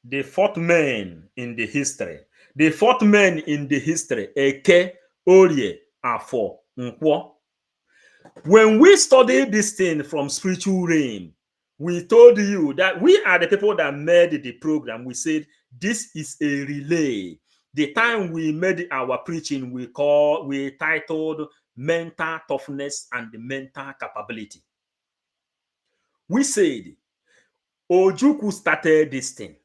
The fourth man in the history. The fourth man in the history, Eke, Orie, Afo, Nkwo. When we study this thing from spiritual realm, we told you that we are the people that made the program. We said this is a relay. The time we made our preaching, we titled mental toughness and mental capability. We said Ojukwu started this thing.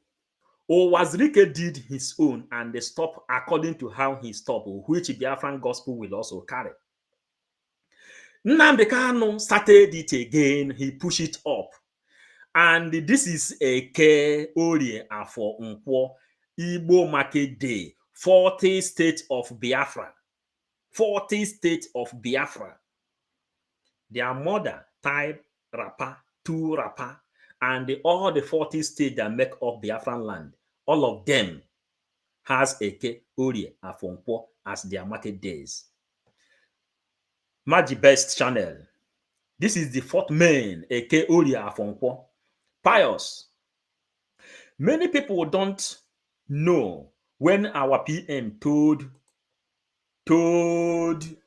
Owazirike did his own and they stopped according to how he stopped, which Biafran gospel will also carry. Nnamdi Kanu started it again. He pushed it up. And this is Eke Orie Afo Nkwo Igbo Market Day, 40 states of Biafra. 40 states of Biafra. Their mother, type rapper, 2 rapper, and all the 40 states that make up Biafran land, all of them has Eke Orie Afo Nkwo as their market days. Maji Best channel. This is the fourth man, Eke Orie Afo Nkwo. Pious. Many people don't know when our PM told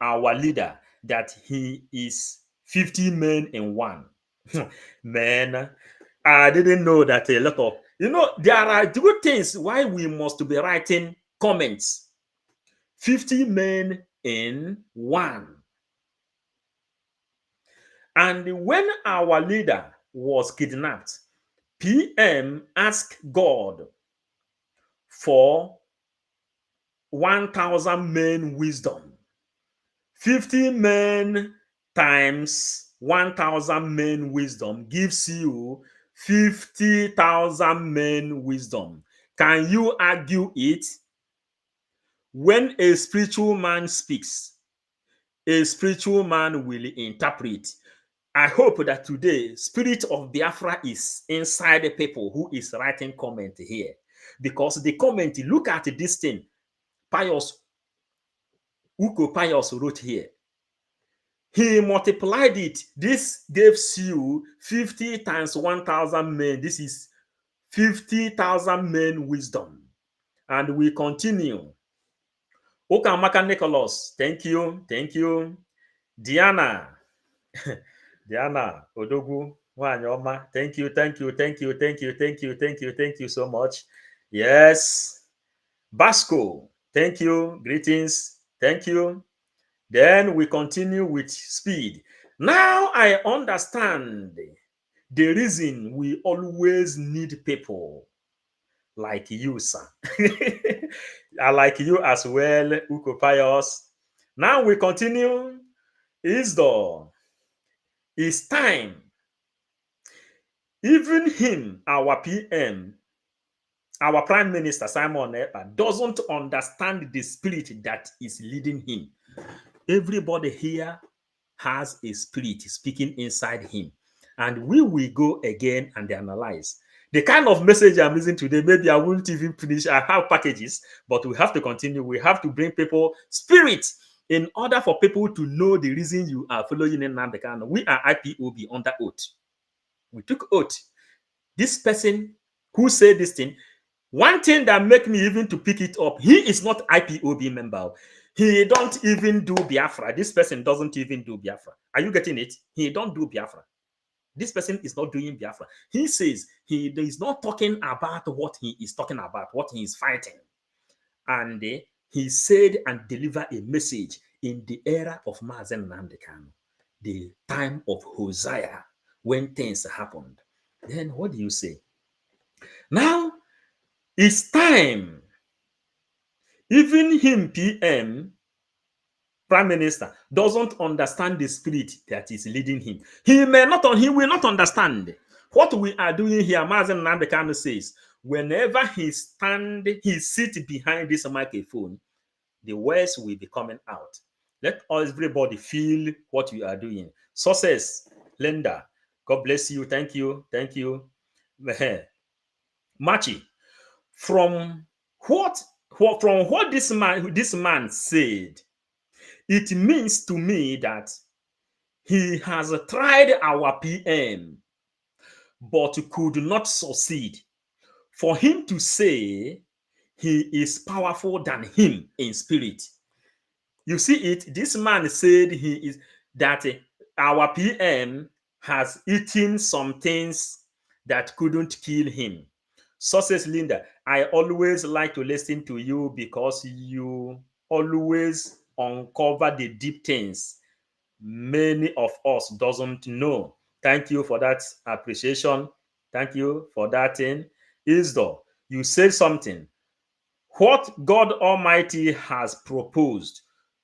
our leader that he is 50 men in one. Man, I didn't know that a lot of, there are good things why we must be writing comments. 50 men in one. And when our leader was kidnapped, PM asked God for 1,000 men wisdom. 50 men times 1,000 men wisdom gives you 50,000 men wisdom. Can you argue it? When a spiritual man speaks, a spiritual man will interpret. I hope that today, Spirit of Biafra is inside the people who is writing comment here. Because the comment, look at this thing. Uko Pius wrote here. He multiplied it. This gives you 50 times 1,000 men. This is 50,000 men wisdom. And we continue. Okamaka Nicholas, thank you. Thank you. Diana Odogwu, Wanyoma, thank you, thank you, thank you, thank you, thank you, thank you, thank you so much. Yes. Basco, thank you, greetings, thank you. Then we continue with speed. Now I understand the reason we always need people like you, sir. I like you as well, Uko Pius. Now we continue. It's time. Even him, our PM, our Prime Minister Simon Ekpa, doesn't understand the spirit that is leading him. Everybody here has a spirit speaking inside him. And we will go again and analyze. The kind of message I'm using today, maybe I won't even finish. I have packages, but we have to continue. We have to bring people spirit in order for people to know the reason you are following Nnamdi Kanu. We are IPOB under oath. We took oath. This person who said this thing, one thing that make me even to pick it up, he is not IPOB member. He don't even do Biafra. This person doesn't even do Biafra. Are you getting it? He don't do Biafra. This person is not doing Biafra. He says he is not talking about what he is talking about, what he is fighting. And he said and delivered a message in the era of Mazen Nnamdi Kanu, the time of Hosea, when things happened. Then what do you say? Now, it's time. Even him, PM, Prime Minister, doesn't understand the spirit that is leading him. He will not understand what we are doing here. Mazen Nnamdi Kanu says, whenever he sits behind this microphone, the words will be coming out. Let everybody feel what you are doing. Success, Linda, God bless you. Thank you. Thank you. Machi, from what this man said, it means to me that he has tried our PM, but could not succeed. For him to say he is powerful than him in spirit. You see it? This man said that our PM has eaten some things that couldn't kill him. Success, Linda, I always like to listen to you because you always uncover the deep things many of us doesn't know. Thank you for that appreciation. Thank you for that thing. Isdo, you said something. What God Almighty has proposed,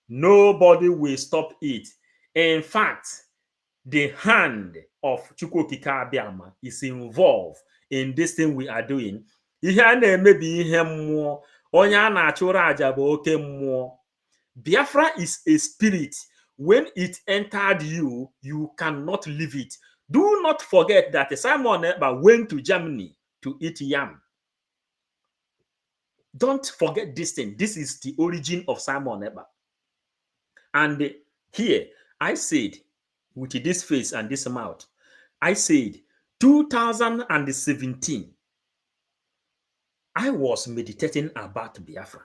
nobody will stop it. In fact, the hand of Chukwukike Abiama is involved in this thing we are doing. Ihe a na-emebi ihe mmụọ, onye a na-achụrụ aja bụ oke mmụọ. Biafra is a spirit. When it entered you, you cannot leave it. Do not forget that Simon Ekpa went to Germany to eat yam. Don't forget this thing. This is the origin of Simon Ekpa. And here, I said, with this face and this mouth, I said, 2017, I was meditating about Biafra.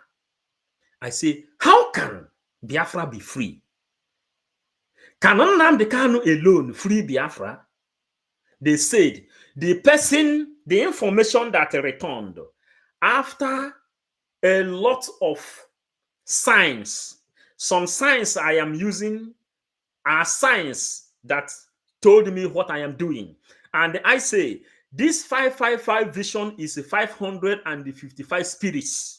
I say, how can Biafra be free? Can Nnamdi Kanu alone free Biafra? They said, the information that returned after a lot of signs, some signs I am using are signs that told me what I am doing. And I say, this 555 vision is 555 spirits.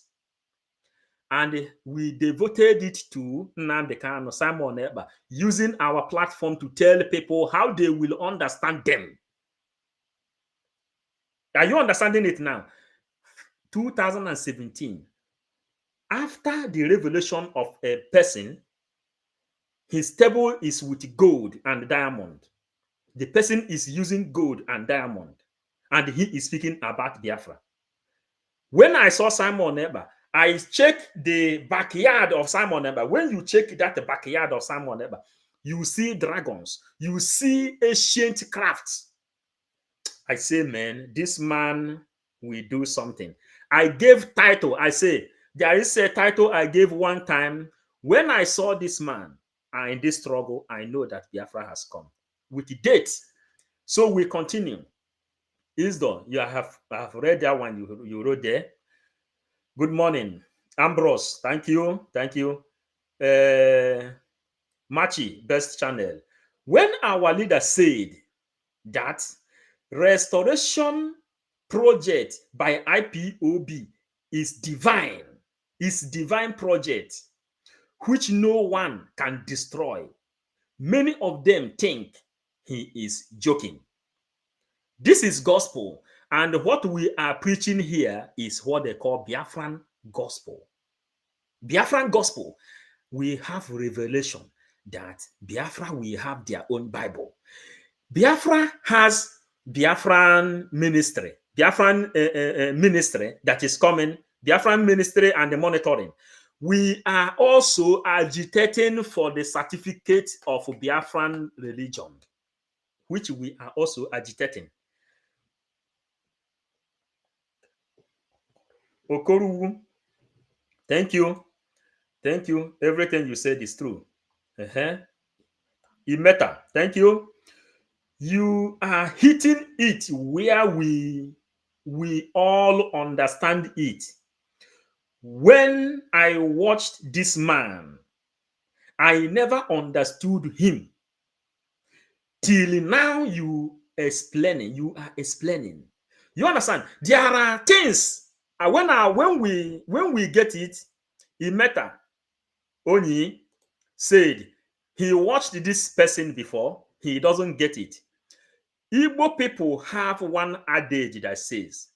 And we devoted it to Nnamdi Kanu, Simon Ekpa, using our platform to tell people how they will understand them. Are you understanding it now? 2017, after the revelation of a person, his table is with gold and diamond. The person is using gold and diamond, and he is speaking about Biafra. When I saw Simon Ekpa, I checked the backyard of Simon Ekpa. When you check that backyard of Simon Ekpa, you see dragons, you see ancient crafts. I say, man, this man will do something. I gave title. I say, there is a title I gave one time. When I saw this man in this struggle, I know that Biafra has come with the dates. So we continue. Isdon, you have read that one you wrote there. Good morning, Ambrose. Thank you. Thank you. Machi, best channel. When our leader said that restoration project by IPOB is divine. It's divine project which no one can destroy. Many of them think he is joking. This is gospel, and what we are preaching here is what they call Biafran gospel. Biafran gospel, we have revelation that Biafra will have their own Bible. Biafra has Biafran ministry, Biafran ministry that is coming, Biafran ministry and the monitoring. We are also agitating for the certificate of Biafran religion, which we are also agitating. Okoru, thank you. Thank you. Everything you said is true. Imeta, thank you. You are hitting it where we all understand it. When I watched this man, I never understood him. Till now you are explaining. You understand? There are things when we get it, Imeta Onyi said he watched this person before, he doesn't get it. Igbo people have one adage that says,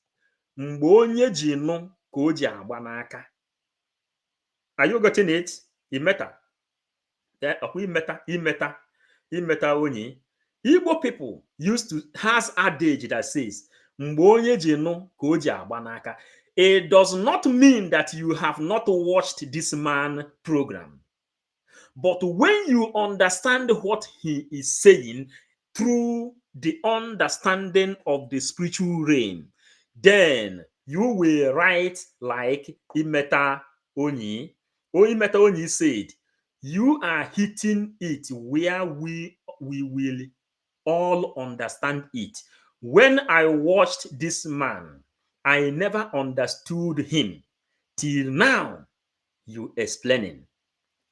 mgbe onye ji nụ ka o ji agba n'aka. Are you getting it? Imeta Onyi. Igbo people has adage that says, mgbe onye ji nụ ka o ji agba n'aka. It does not mean that you have not watched this man program. But when you understand what he is saying through the understanding of the spiritual realm, then you will write like Imeta Onyi. Imeta Onyi said, you are hitting it where we will all understand it. When I watched this man, I never understood him. Till now, you explaining.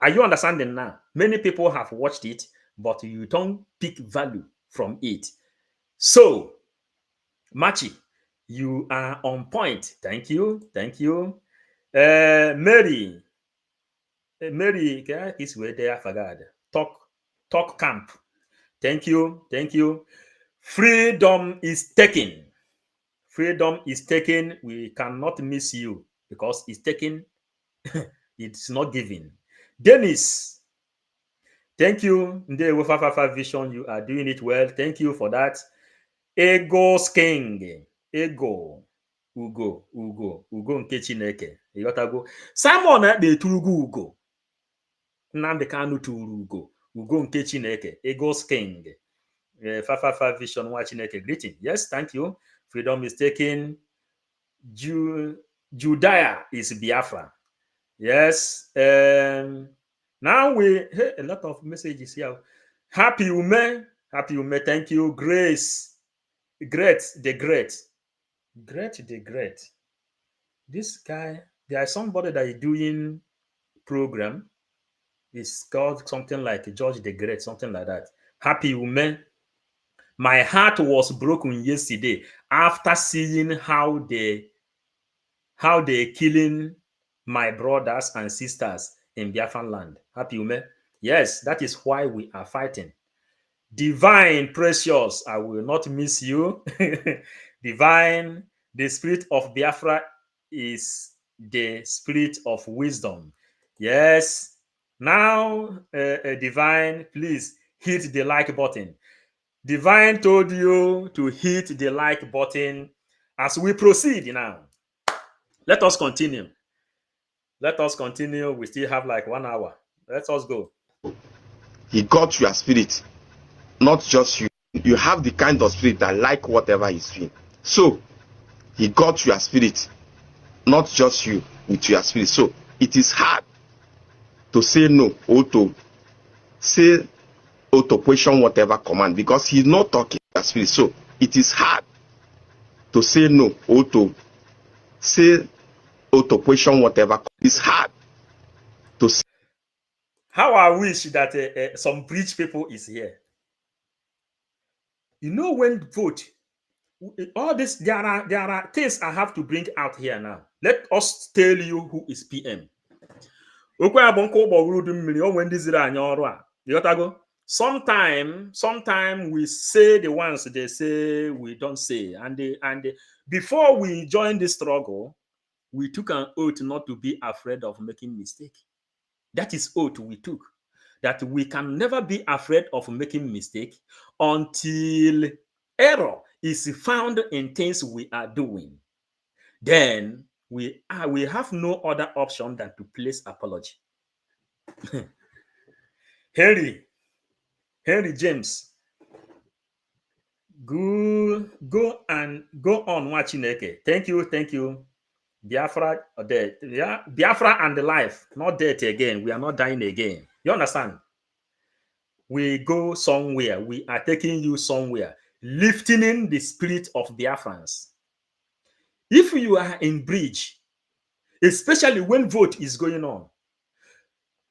Are you understanding now? Many people have watched it, but you don't pick value from it. So, Machi, you are on point. Thank you. Mary, is where they are forgot. Talk camp. Thank you. Freedom is taken. We cannot miss you because it's taken. It's not given. Dennis, thank you. Ndewo Fafafa Vision, you are doing it well. Thank you for that. Ego's King. Ego. Ugo nke Chineke. Ịghọtago. Simon na-eturugo Ugo. Nnamdi Kanu turu Ugo nke Chineke. Ego's King. Fafafa Vision nwa Chineke. Greeting. Yes, thank you. Freedom is taken. Judea is Biafra. Yes. Now a lot of messages here. Happy Ume. Thank you. Grace. Great. This guy, there is somebody that is doing program. It's called something like George the Great, something like that. Happy Ume. My heart was broken yesterday after seeing how they killing my brothers and sisters in Biafran land. Happy Ume. Yes, that is why we are fighting. Divine, precious, I will not miss you. Divine, the spirit of Biafra is the spirit of wisdom. Yes. Now, Divine, please hit the like button. Divine told you to hit the like button as we proceed now. Let us continue. We still have like 1 hour. Let us go. He got your spirit, not just you. You have the kind of spirit that like whatever he's doing. So, he got your spirit, not just you with your spirit. So, it is hard to say no or to say or to question whatever command because he's not talking your spirit. So, it is hard to say no or to say or to question whatever. It's hard to say. How I wish that some bridge people is here. You know when vote all this, there are things I have to bring out here now. Let us tell you who is PM. Sometime we say the ones they say we don't say, and before we join this struggle, we took an oath not to be afraid of making mistake. That is oath we took, that we can never be afraid of making mistake until error is found in things we are doing. Then we have no other option than to place apology. Henry James, go on watching. Thank you. Biafra dead. Yeah, Biafra and the life, not dead again. We are not dying again. You understand? We go somewhere. We are taking you somewhere, lifting the spirit of Biafrans. If you are in bridge, especially when vote is going on,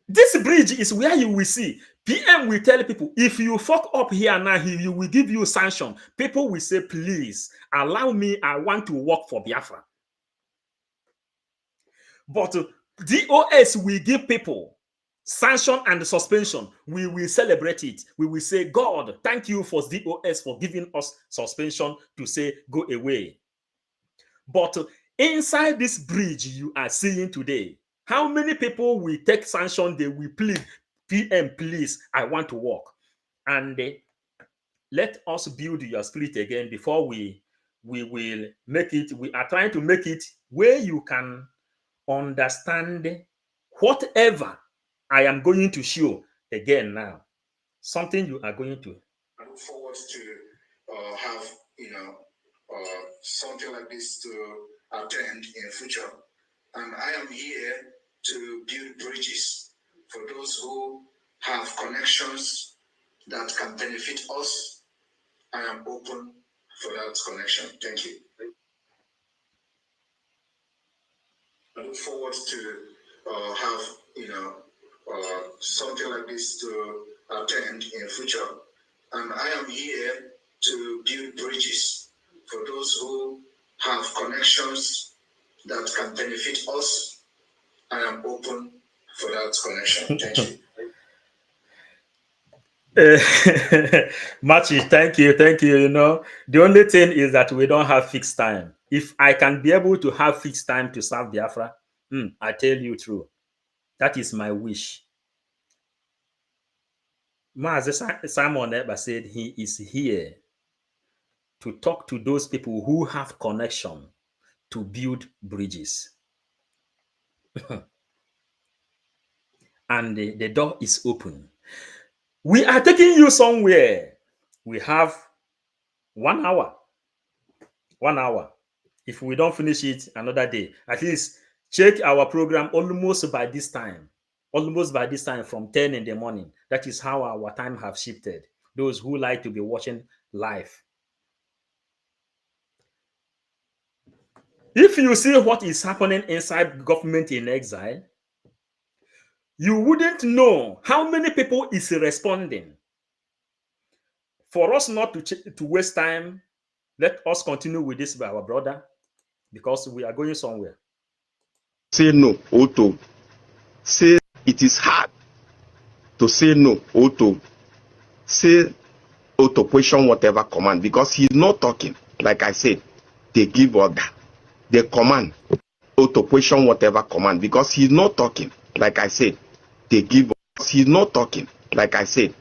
this bridge is where you will see PM will tell people, if you fuck up here now, he will give you sanction. People will say, please allow me, I want to work for Biafra. But DOS will give people sanction and suspension. We will celebrate it. We will say, God, thank you for DOS for giving us suspension to say, go away. But inside this bridge you are seeing today, how many people will take sanction? They will plead, PM, please, I want to work. And let us build your spirit again before we will make it. We are trying to make it where you can understand whatever I am going to show again now. Something you are going to. I look forward to have, something like this to attend in the future. And I am here to build bridges for those who have connections that can benefit us. I am open for that connection. Thank you. I look forward to have, something like this to attend in the future. And I am here to build bridges for those who have connections that can benefit us. I am open for that connection. Thank you. Machi, thank you. The only thing is that we don't have fixed time. If I can be able to have fixed time to serve Biafra, I tell you true, that is my wish. Simon Eber said he is here to talk to those people who have connection to build bridges. And the door is open. We are taking you somewhere. We have 1 hour. 1 hour. If we don't finish it another day, at least check our program almost by this time from 10 in the morning. That is how our time have shifted. Those who like to be watching live. If you see what is happening inside government in exile, you wouldn't know how many people is responding. For us not to waste time, let us continue with this by our brother, because we are going somewhere. Say no, or to say it is hard to say no, or to say or to question whatever command, because he's not talking. Like I said, they give order, they command, or to question whatever command, because he's not talking. Like I said, they give. He's not talking. Like I said,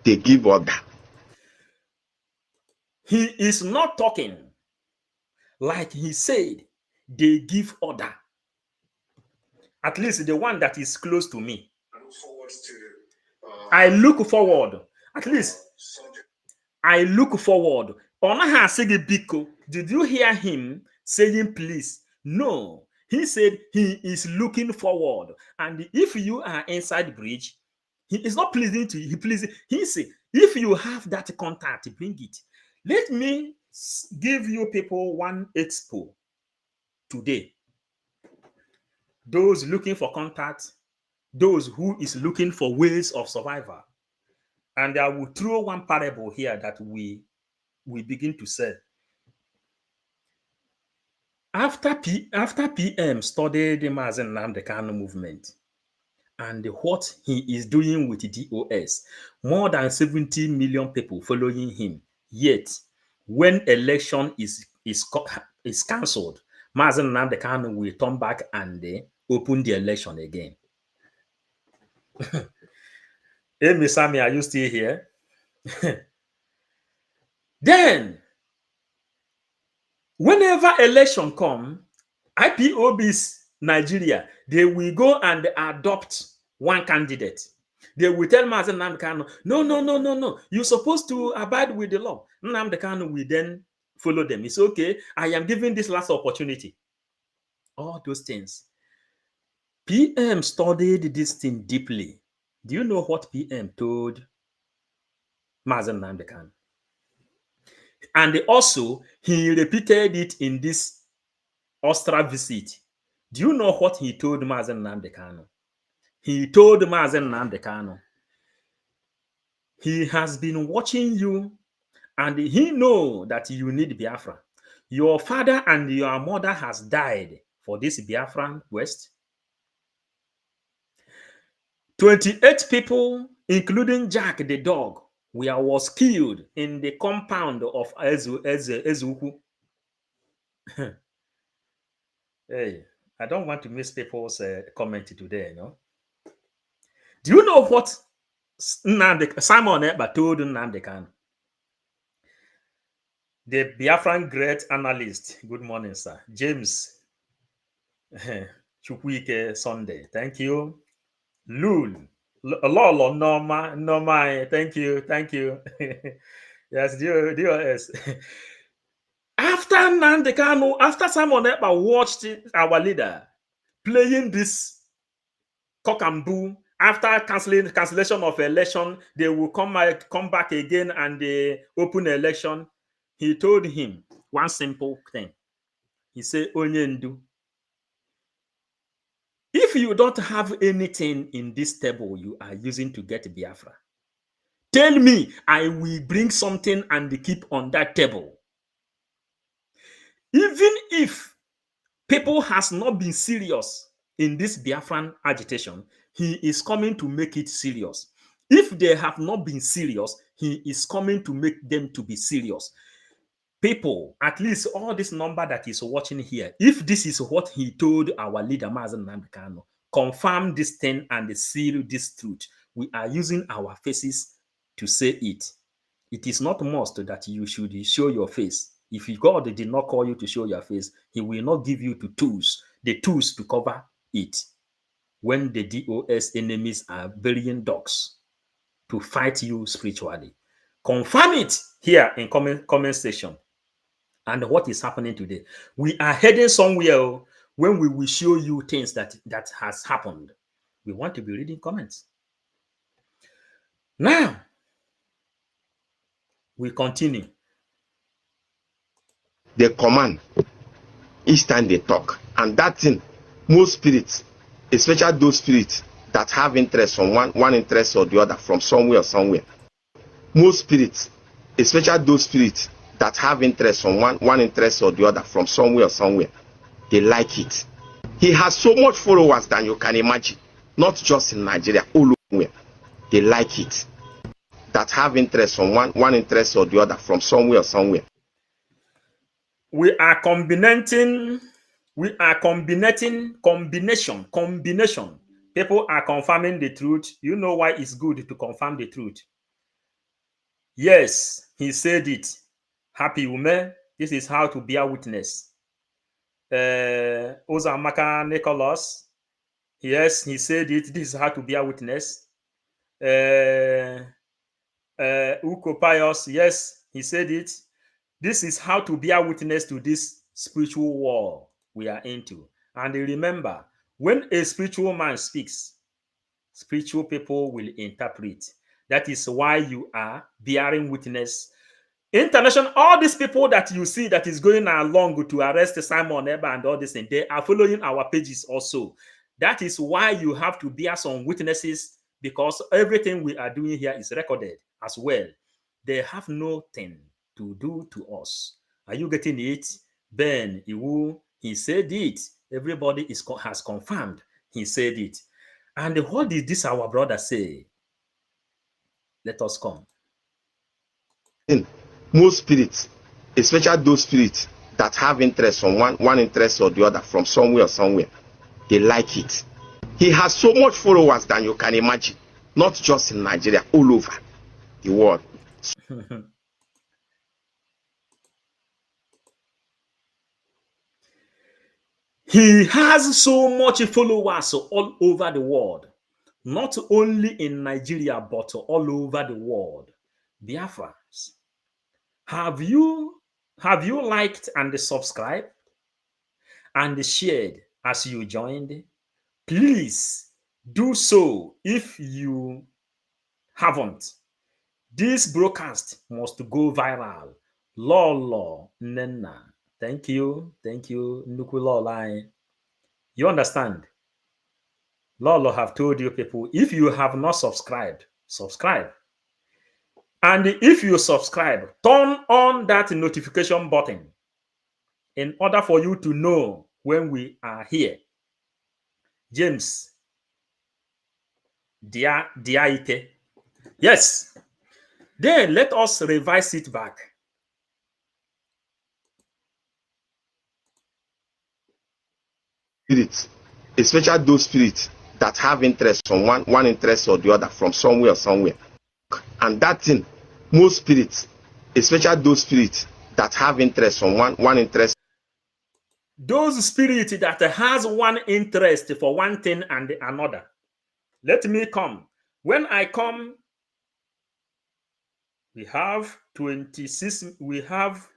they give order. He is not talking. Like he said, they give order. At least the one that is close to me. I look forward. At least I look forward. Did you hear him saying please? No. He said he is looking forward. And if you are inside the bridge, he is not pleasing to you. He said, if you have that contact, bring it. Let me give you people one expo today. Those looking for contact, those who is looking for ways of survival. And I will throw one parable here that we begin to say. After PM studied the Mazen Nnamdi Kanu movement and what he is doing with DOS, more than 70 million people following him. Yet, when election is cancelled, Mazen Nnamdi Kanu will turn back and open the election again. Amy Sami, are you still here? Then, whenever election come, IPOB's Nigeria, they will go and adopt one candidate. They will tell Mazen Nnamdi Kanu, no. You're supposed to abide with the law. Nnamdi Kanu will then follow them. It's okay. I am giving this last opportunity. All those things. PM studied this thing deeply. Do you know what PM told Mazen Nnamdi Kanu? And also, he repeated it in this Austria visit. Do you know what he told Mazen Nnamdi Kanu? He told Mazen Nnamdi Kanu, he has been watching you and he knows that you need Biafra. Your father and your mother has died for this Biafran West. 28 people, including Jack the dog, was killed in the compound of Ezuku. Hey, I don't want to miss people's comment today, Do you know what Simon Ekpa told Nnamdi Kanu? The Biafran great analyst, good morning, sir, James Chukwuike Sunday, thank you. Lul, Lolo, Norma, thank you. Yes, DOS. After Nnamdi Kanu, after Simon Ekpa watched our leader playing this cock and bull, after cancellation of election, they will come back again and they open election. He told him one simple thing. He said, Onyendu, if you don't have anything in this table you are using to get Biafra, tell me, I will bring something and keep on that table. Even if people has not been serious in this Biafran agitation, he is coming to make it serious. If they have not been serious, he is coming to make them to be serious. People, at least all this number that is watching here, if this is what he told our leader, Mazen Nnamdi Kanu, confirm this thing and seal this truth. We are using our faces to say it. It is not must that you should show your face. If God did not call you to show your face, he will not give you the tools to cover it. When the DOS enemies are burying dogs to fight you spiritually. Confirm it here in comment section. And what is happening today? We are heading somewhere when we will show you things that has happened. We want to be reading comments. Now, we continue. They command each time they talk. And that thing, most spirits, especially those spirits that have interest from one interest or the other, from somewhere or somewhere. Most spirits, especially those spirits that have interest from one interest or the other, from somewhere or somewhere, they like it. He has so much followers than you can imagine, not just in Nigeria, all over. They like it. That have interest from one interest or the other, from somewhere or somewhere. We are combination. People are confirming the truth. You know why it's good to confirm the truth. Yes, he said it. Happy Ume, this is how to bear witness. Ozamaka Nicholas, yes, he said it. This is how to bear witness. Uko Pius, yes, he said it. This is how to bear witness to this spiritual war we are into. And remember, when a spiritual man speaks, spiritual people will interpret. That is why you are bearing witness. International, all these people that you see that is going along to arrest Simon Ekpa and all this thing, they are following our pages also. That is why you have to bear some witnesses, because everything we are doing here is recorded as well. They have nothing to do to us. Are you getting it? Ben, Iwu, He said it. Everybody has confirmed. He said it. And what did this our brother say? Let us come. Most spirits, especially those spirits that have interest from one interest or the other from somewhere, they like it. He has so much followers than you can imagine, not just in Nigeria, all over the world. He has so much followers all over the world, not only in Nigeria, but all over the world. Biafrans, have you liked and subscribed and shared as you joined? Please do so if you haven't. This broadcast must go viral. Lolo Nena. Thank you. Thank you, Nukulolai. You understand? Lolo have told you people, if you have not subscribed, subscribe. And if you subscribe, turn on that notification button in order for you to know when we are here. James Diaite. Yes. Then let us revise it back. Spirits, especially those spirits that have interest from one interest or the other from somewhere. And that thing, most spirits, especially those spirits that have interest from one interest. Those spirits that has one interest for one thing and another. Let me come. When I come, we have 26, we have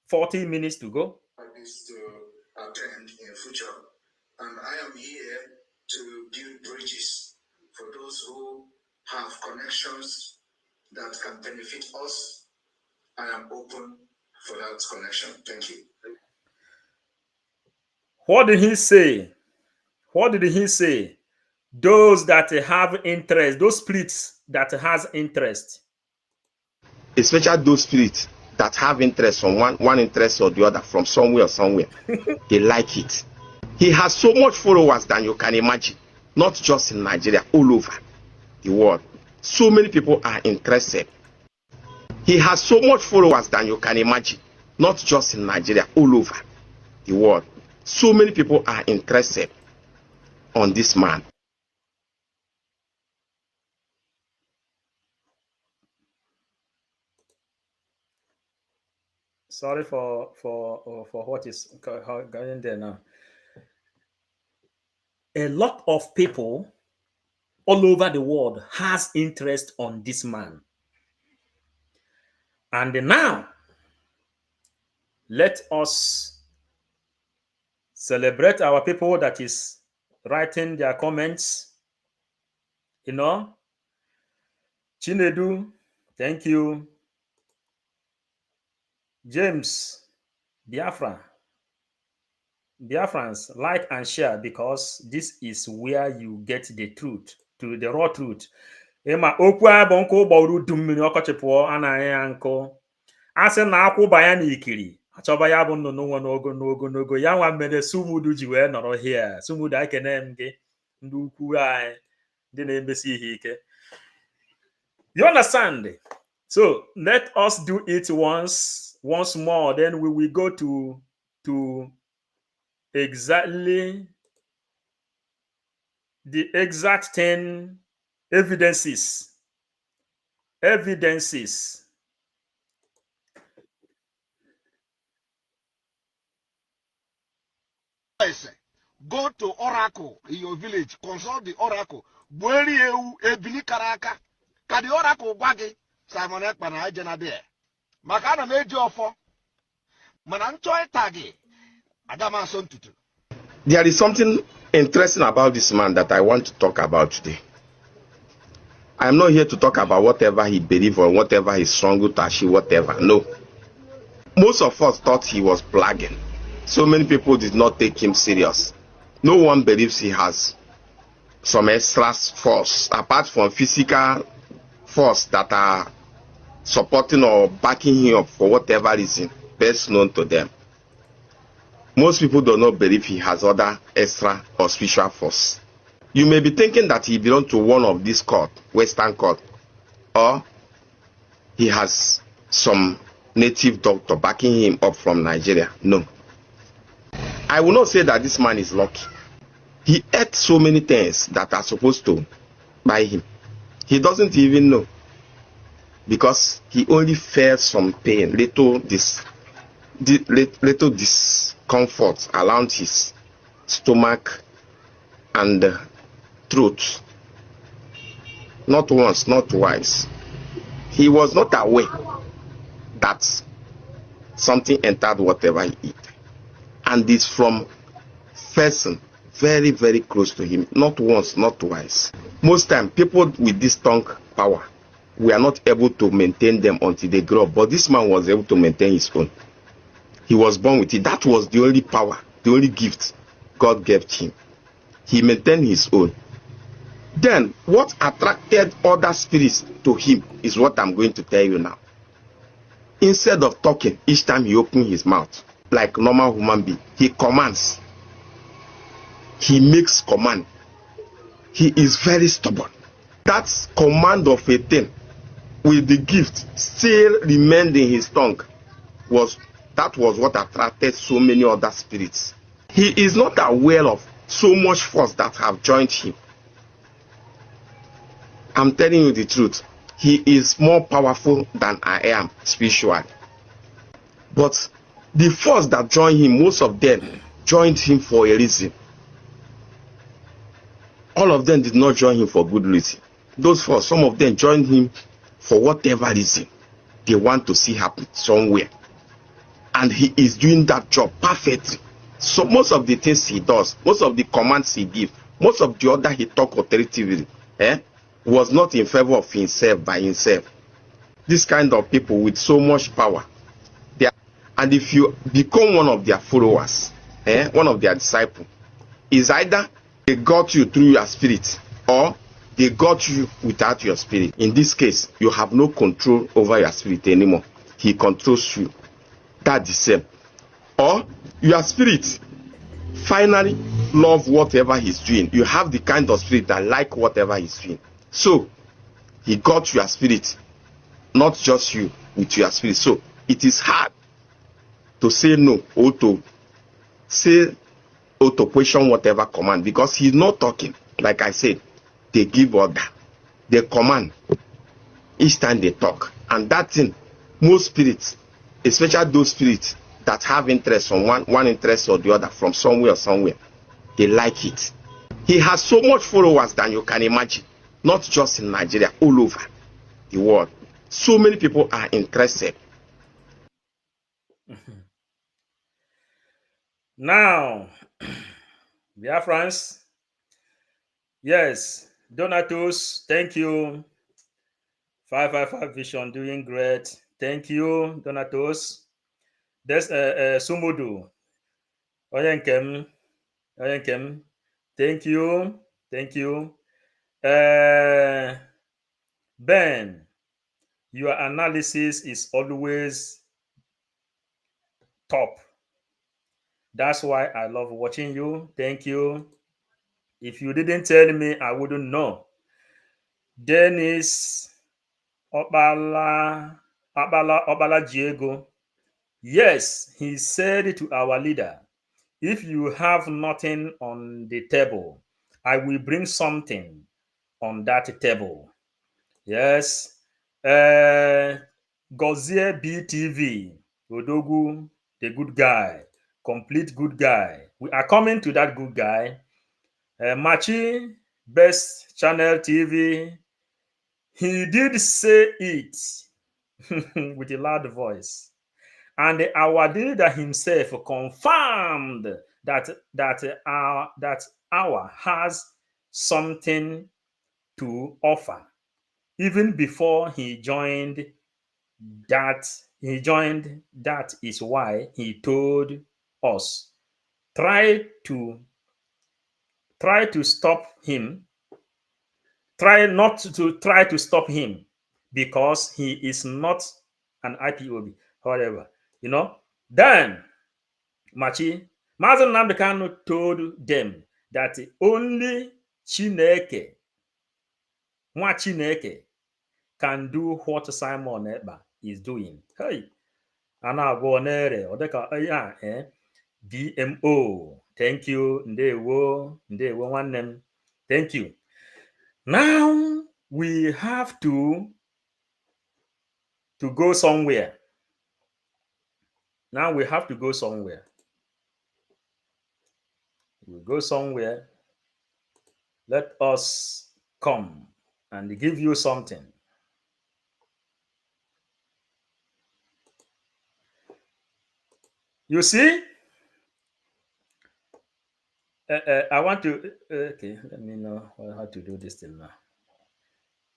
40 minutes to go. Is to attend in future, and I am here to build bridges for those who have connections that can benefit us. I am open for that connection. Thank you. What did he say? What did he say? Those that have interest, those spirits that has interest. Especially those spirits that have interest from one interest or the other from somewhere. They like it. He has so much followers than you can imagine, not just in Nigeria, all over the world. So many people are interested. He has so much followers than you can imagine, not just in Nigeria, all over the world. So many people are interested on this man. Sorry for what is going there now. A lot of people all over the world has interest on this man. And now, let us celebrate our people that is writing their comments. You know, Chinedu, thank you. James, Biafran. Biafrans, like and share because this is where you get the truth, to the raw truth. Ema okwu abụ nkụ gbọrọ udu mmiri ọkọchị pụọ anaghị ya nkụ. Asị na akwụba ya n'ikiri achọba ya bụ nnụnụ nwe n'ogonogo ya nwa mere Sumudu ji wee nọrọ here. Sumudu ekene m gị ndị ukwu anyị ndị na-emesi ihe ike. You understand? So let us do it once more, then we will go to exactly the exact 10 evidences. Go to Oracle in your village, consult the Oracle. Bueri eu ebili karaka. Ka the Oracle gwagi Simon Ekpan ajena there. Makana meji ofo. Mana nchoi tagi. Adama son tutu. There is something interesting about this man that I want to talk about today. I am not here to talk about whatever he believes or whatever he struggled to achieve, whatever. No. Most of us thought he was blagging. So many people did not take him serious. No one believes he has some extra force apart from physical force that are supporting or backing him up for whatever reason best known to them. Most people do not believe he has other extra or spiritual force. You may be thinking that he belongs to one of these court, Western court, or he has some native doctor backing him up from Nigeria. No. I will not say that this man is lucky. He ate so many things that are supposed to buy him. He doesn't even know, because he only felt some pain, little discomfort around his stomach and throat. Not once, not twice. He was not aware that something entered whatever he ate, and it's from person very, very close to him. Not once, not twice. Most time, people with this tongue power, we are not able to maintain them until they grow up. But this man was able to maintain his own. He was born with it. That was the only power, the only gift God gave him. He maintained his own. Then, what attracted other spirits to him is what I'm going to tell you now. Instead of talking, each time he opened his mouth, like normal human being, he commands. He makes command. He is very stubborn. That command of a thing with the gift still remained in his tongue was what attracted so many other spirits. He is not aware of so much force that have joined him. I'm telling you the truth. He is more powerful than I am spiritually. But the force that joined him, most of them joined him for a reason. All of them did not join him for good reason. Those force, some of them joined him for whatever reason they want to see happen somewhere. And he is doing that job perfectly. So most of the things he does, most of the commands he gives, most of the other he talk authoritatively, was not in favor of himself by himself. This kind of people with so much power, and if you become one of their followers, one of their disciples, is either they got you through your spirit or they got you without your spirit. In this case, you have no control over your spirit anymore. He controls you. That's the same. Or your spirit finally love whatever he's doing. You have the kind of spirit that like whatever he's doing. So he got your spirit, not just you with your spirit. So it is hard to say no or to say or to question whatever command, because he's not talking. Like I said, they give order, they command each time they talk. And that thing, most spirits, especially those spirits that have interest from one interest or the other from somewhere, they like it. He has so much followers than you can imagine. Not just in Nigeria, all over the world. So many people are interested. Now, Biafrans, yes, Donatus, thank you. 555 Vision, doing great. Thank you, Donatus. There's Sumudu. Oyenkem. Thank you. Ben, your analysis is always top. That's why I love watching you. Thank you. If you didn't tell me, I wouldn't know. Dennis Obala Diego. Yes, he said to our leader, if you have nothing on the table, I will bring something on that table. Yes. Gozie BTV, Odogu, the good guy, complete good guy. We are coming to that good guy. Machi, Best Channel TV, he did say it with a loud voice. And our leader himself confirmed that our has something to offer. Even before he joined, that is why he told us, try to stop him. Try not to try to stop him, because he is not an IPOB. However, then Machi Mazen Namdekano told them that only Chineke, Mwa Chineke, can do what Simon Eba is doing. Hey, Ana Bonere, Odeka, BMO. Thank you, Ndewo, one name. Thank you. Now we have to go somewhere. Now we have to go somewhere. We go somewhere. Let us come and give you something. You see, I want to. Okay, let me know how to do this thing now.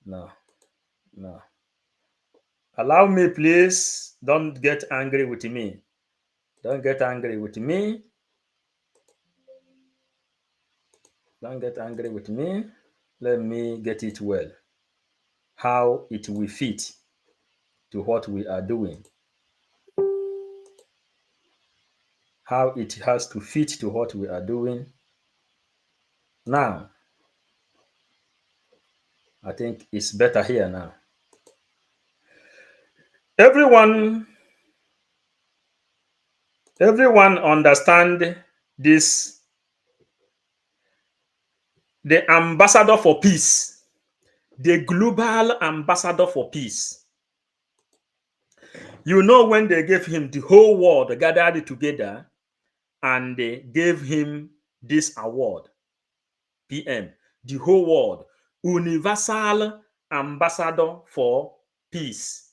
No. Allow me, please. Don't get angry with me. Don't get angry with me. Don't get angry with me. Let me get it well. How it will fit to what we are doing. How it has to fit to what we are doing. Now, I think it's better here now. Everyone understand this. The ambassador for peace, the global ambassador for peace. You know, when they gave him, the whole world gathered together and they gave him this award, PM, the whole world, universal ambassador for peace.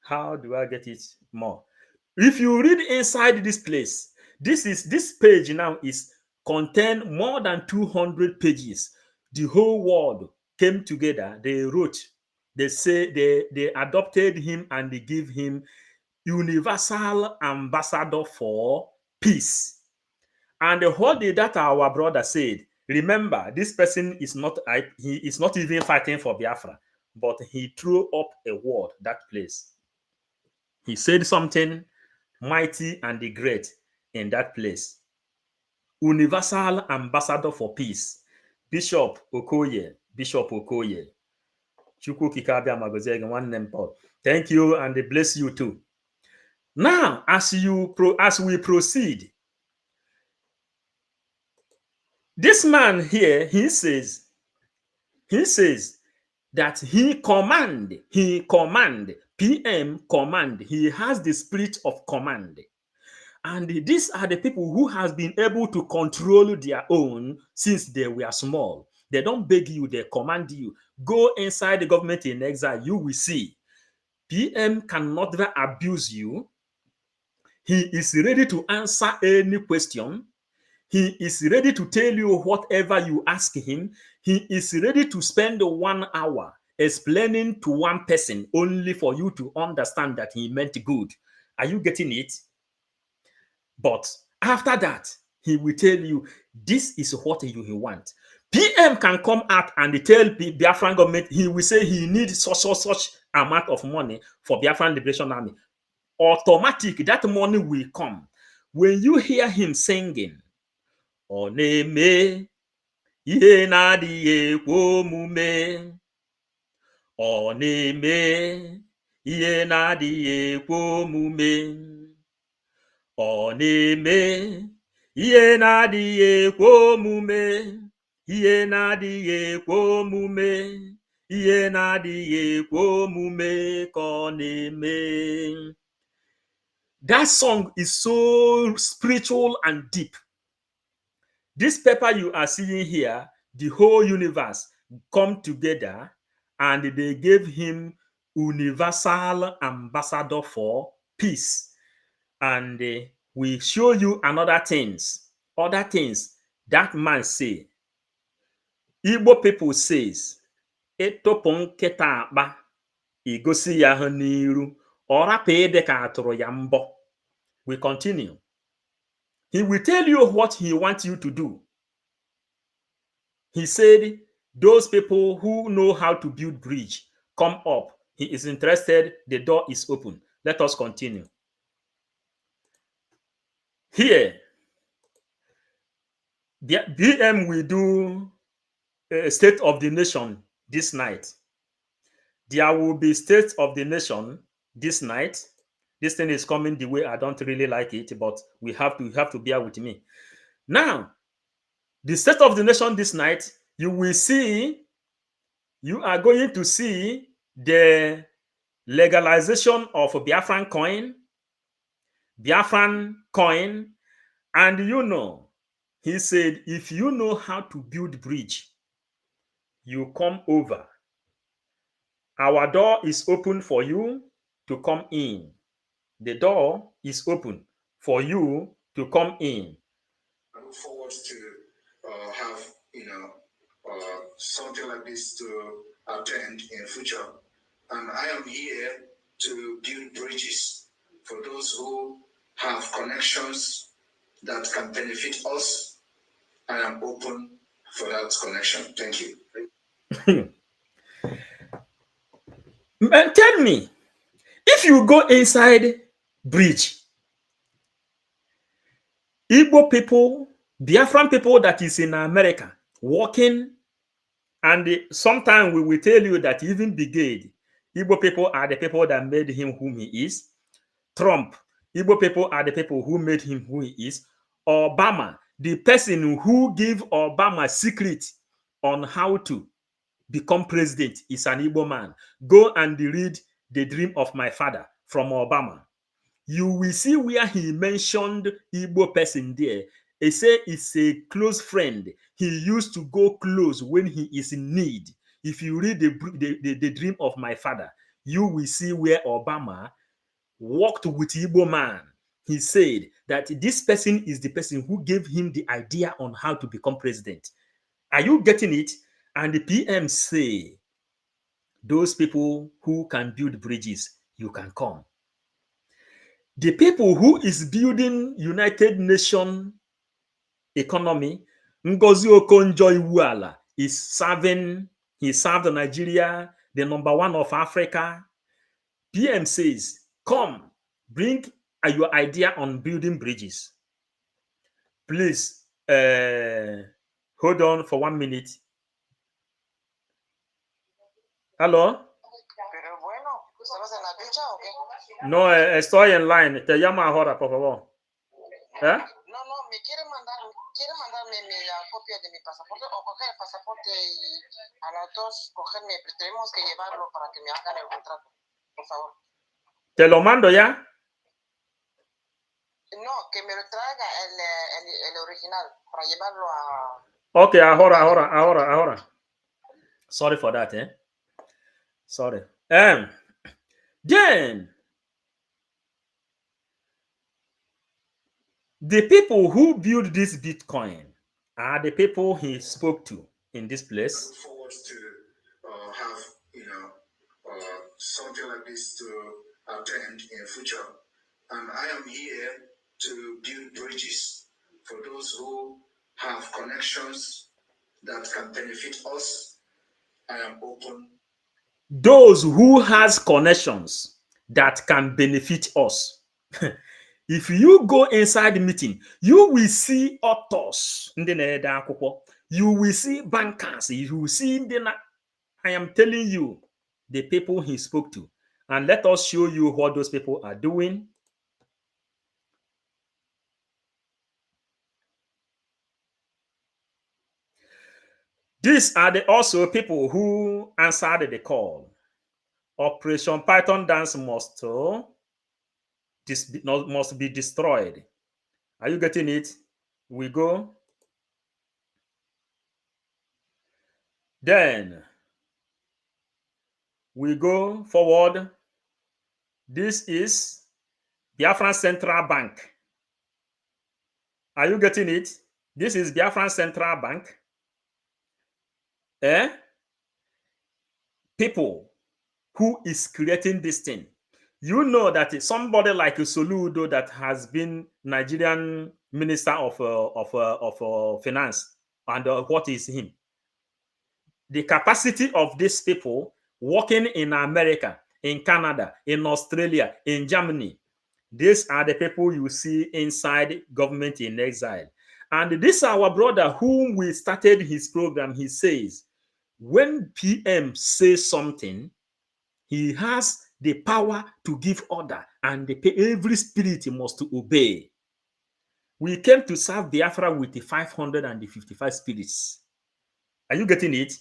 How do I get it more? If you read inside this place, this page now is contain more than 200 pages. The whole world came together. They wrote. They say they adopted him and they give him universal ambassador for peace. And what did that our brother said? Remember, this person is not he is not even fighting for Biafra, but he threw up a word that place. He said something mighty and great in that place. Universal ambassador for peace. Bishop Okoye. Chukwu Kikabia Magozege, one name Paul. Thank you and bless you too. Now, as we proceed, this man here, he says that he command, PM command. He has the spirit of command. And these are the people who has been able to control their own since they were small. They don't beg you, they command you. Go inside the government in exile, you will see. PM cannot abuse you. He is ready to answer any question. He is ready to tell you whatever you ask him. He is ready to spend 1 hour explaining to one person only for you to understand that he meant good. Are you getting it? But after that, he will tell you, this is what you want. PM can come out and tell the Biafran government, he will say he needs such amount of money for Biafran Liberation Army. Automatic, that money will come. When you hear him singing, Oneme, ihe na-adịghị ekwe omume. Oneme, ihe na-adịghị ekwe omume. Oneme, ihe na-adịghị ekwe omume. Ihe na-adịghị ekwe omume. Ihe na-adịghị ekwe omume ka ọ na-eme. That song is so spiritual and deep. This paper you are seeing here, the whole universe come together and they gave him universal ambassador for peace. And we show you other things that man say. Igbo people says, etopo nkịta akpa igosi ya ha n'iru, ọ rapụ ede ka atụrụ ya mbọ. We continue. He will tell you what he wants you to do. He said, those people who know how to build bridge, come up. He is interested. The door is open. Let us continue. Here, BM will do a State of the Nation this night. There will be State of the Nation this night. This thing is coming the way I don't really like it, but we have to bear with me. Now, the State of the Nation this night, you are going to see the legalization of Biafran coin, and he said, if you know how to build bridge, you come over. Our door is open for you to come in. The door is open for you to come in. I look forward to have something like this to attend in future, and I am here to build bridges for those who have connections that can benefit us. I am open for that connection. Thank you. And tell me, if you go inside bridge, Igbo people, Biafran people that is in America working, and sometimes we will tell you that even brigade, Igbo people are the people that made him whom he is. Trump, Igbo people are the people who made him who he is. Obama, the person who gave Obama secret on how to become president is an Igbo man. Go and read The Dream of My Father from Obama. You will see where he mentioned Igbo person there. He say it's a close friend. He used to go close when he is in need. If you read the Dream of My Father, you will see where Obama worked with Igbo man. He said that this person is the person who gave him the idea on how to become president. Are you getting it? And the PM say, those people who can build bridges, you can come. The people who is building United Nations economy, Ngozi Okonjo-Iweala, he served Nigeria, the #1 of Africa. PM says, come, bring your idea on building bridges. Please, hold on for 1 minute. Hello? ¿Estabas en la ducha o qué? No, estoy en line. Te llamo ahora, por favor. ¿Eh? No, me quiere mandarme la copia de mi pasaporte o coger el pasaporte y a las dos cogerme. Tenemos que llevarlo para que me hagan el contrato, por favor. ¿Te lo mando ya? No, que me lo traiga el original para llevarlo a... Ok, ahora. Sorry for that, eh? Sorry. Then, the people who build this Bitcoin are the people he spoke to in this place. I look forward to have something like this to attend in future, and I am here to build bridges for those who have connections that can benefit us. I am open. Those who has connections that can benefit us. If you go inside the meeting, you will see authors. You will see bankers. You will see I am telling you, the people he spoke to. And let us show you what those people are doing. These are also people who answered the call. Operation Python Dance must be destroyed. Are you getting it? We go. Then we go forward. This is Biafran Central Bank. Are you getting it? This is Biafran Central Bank. People who is creating this thing. You know that somebody like Soludo that has been Nigerian Minister of Finance, and what is him? The capacity of these people working in America, in Canada, in Australia, in Germany. These are the people you see inside government in exile. And this our brother whom we started his program, he says, when PM says something, he has the power to give order, and every spirit must obey. We came to serve Biafra with the 555 spirits. Are you getting it?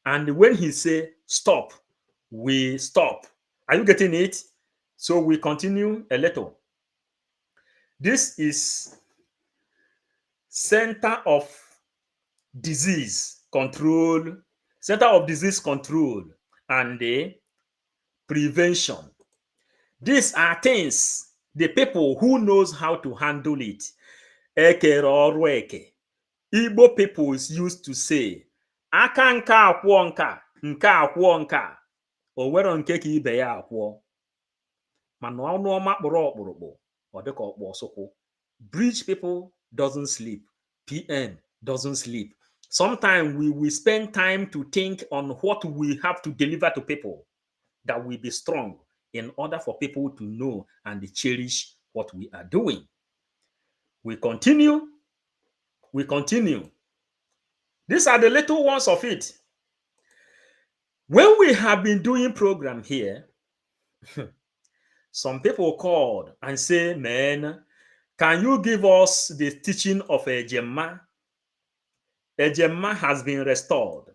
And when he say stop, we stop. Are you getting it? So we continue a little. This is Center of Disease Control, Center of Disease Control and the Prevention. These are things, the people who knows how to handle it. Ekere ọrụ eke. Igbo people used to say, aka nke akwụọ nka, nke akwụọ nka, o nwere nke ka ibe ya akwụọ. Mana ọnụ ọma kpụrụ ọkpụrụkpụ, ọ dịka ọkpụ ọsụkwụ. Bridge people doesn't sleep. PM doesn't sleep. Sometimes we will spend time to think on what we have to deliver to people that will be strong in order for people to know and cherish what we are doing. We continue. We continue. These are the little ones of it. When we have been doing program here, some people called and say, man, can you give us the teaching of Ejema? Ejema has been restored.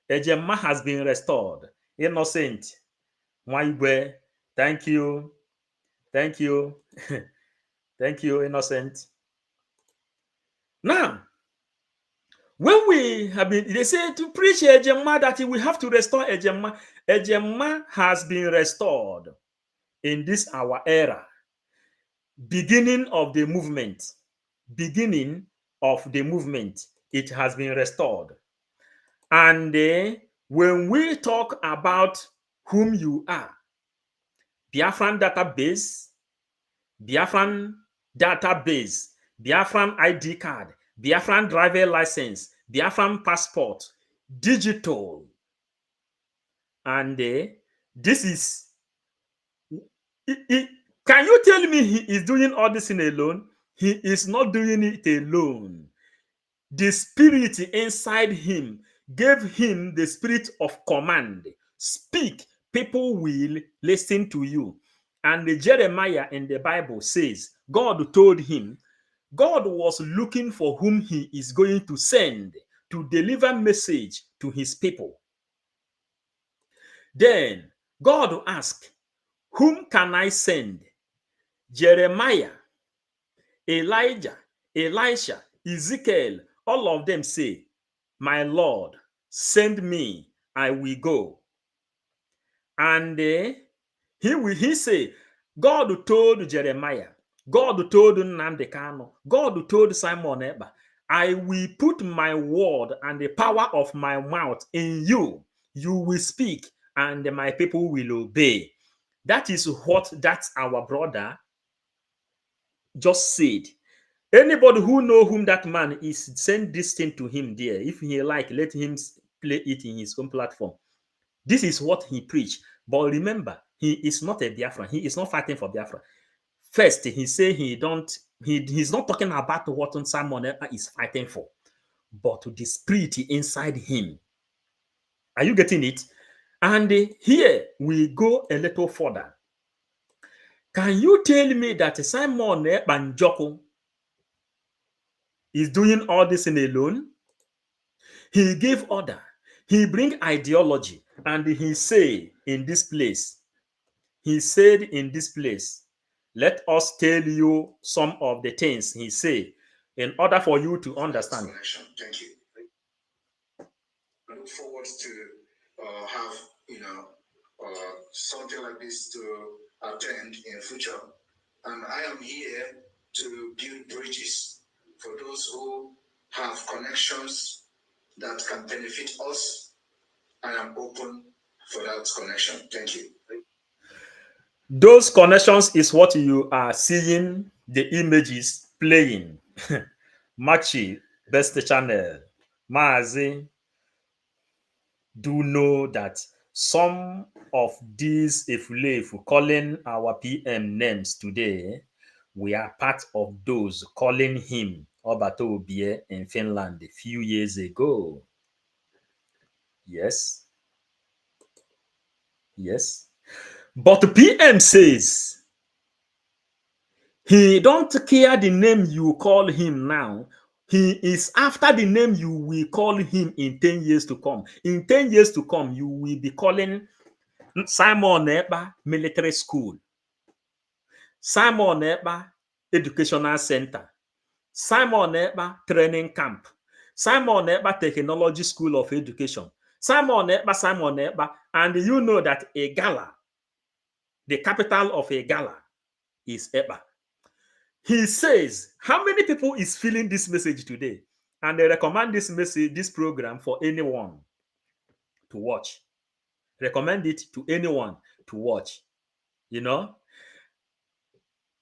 Ejema has been restored. Innocent. Mwaiwe. Thank you. Thank you. Thank you, Innocent. Now, when we have been, they say to preach Ejema that we have to restore Ejema. Ejema has been restored in this our era. Beginning of the movement. Beginning of the movement. It has been restored. And when we talk about whom you are, Biafran database, Biafran database, Biafran ID card, Biafran driver license, Biafran passport, digital. And this is, can you tell me he is doing all this in alone? He is not doing it alone. The spirit inside him gave him the spirit of command. Speak, people will listen to you. And Jeremiah in the Bible says, God told him, God was looking for whom he is going to send to deliver message to his people. Then God asked, whom can I send? Jeremiah, Elijah, Elisha, Ezekiel, all of them say, my Lord, send me, I will go. And he say, God told Jeremiah, God told Nnamdi Kanu, God told Simon Eba, I will put my word and the power of my mouth in you. You will speak and my people will obey. That is what that's our brother just said. Anybody who know whom that man is, send this thing to him there. If he like, let him play it in his own platform. This is what he preached. But remember, he is not a Biafran. He is not fighting for Biafra. First, he say he's not talking about what Simon is fighting for, but the spirit inside him. Are you getting it? And here we go a little further. Can you tell me that Simon Banjoko is doing all this in alone? He gave order. He bring ideology. And he say in this place, he said in this place, let us tell you some of the things he said in order for you to understand. Thank you. I look forward to have, something like this to attend in future. And I am here to build bridges for those who have connections that can benefit us. I am open for that connection. Thank you. Those connections is what you are seeing, the images playing. Machi, best channel. Maazi, do know that some of these Efulefu calling our PM names today, we are part of those calling him Obatobie in Finland a few years ago. Yes. Yes. But the PM says he don't care the name you call him now. He is after the name you will call him in 10 years to come. In 10 years to come, you will be calling Simon Ekpa Military School, Simon Ekpa Educational Center, Simon Ekpa Training Camp, Simon Ekpa Technology School of Education, Simon Ekpa, and you know that Igala, the capital of Igala, is Ekpa. He says, how many people is feeling this message today? And they recommend this message, this program for anyone to watch. Recommend it to anyone to watch. You know?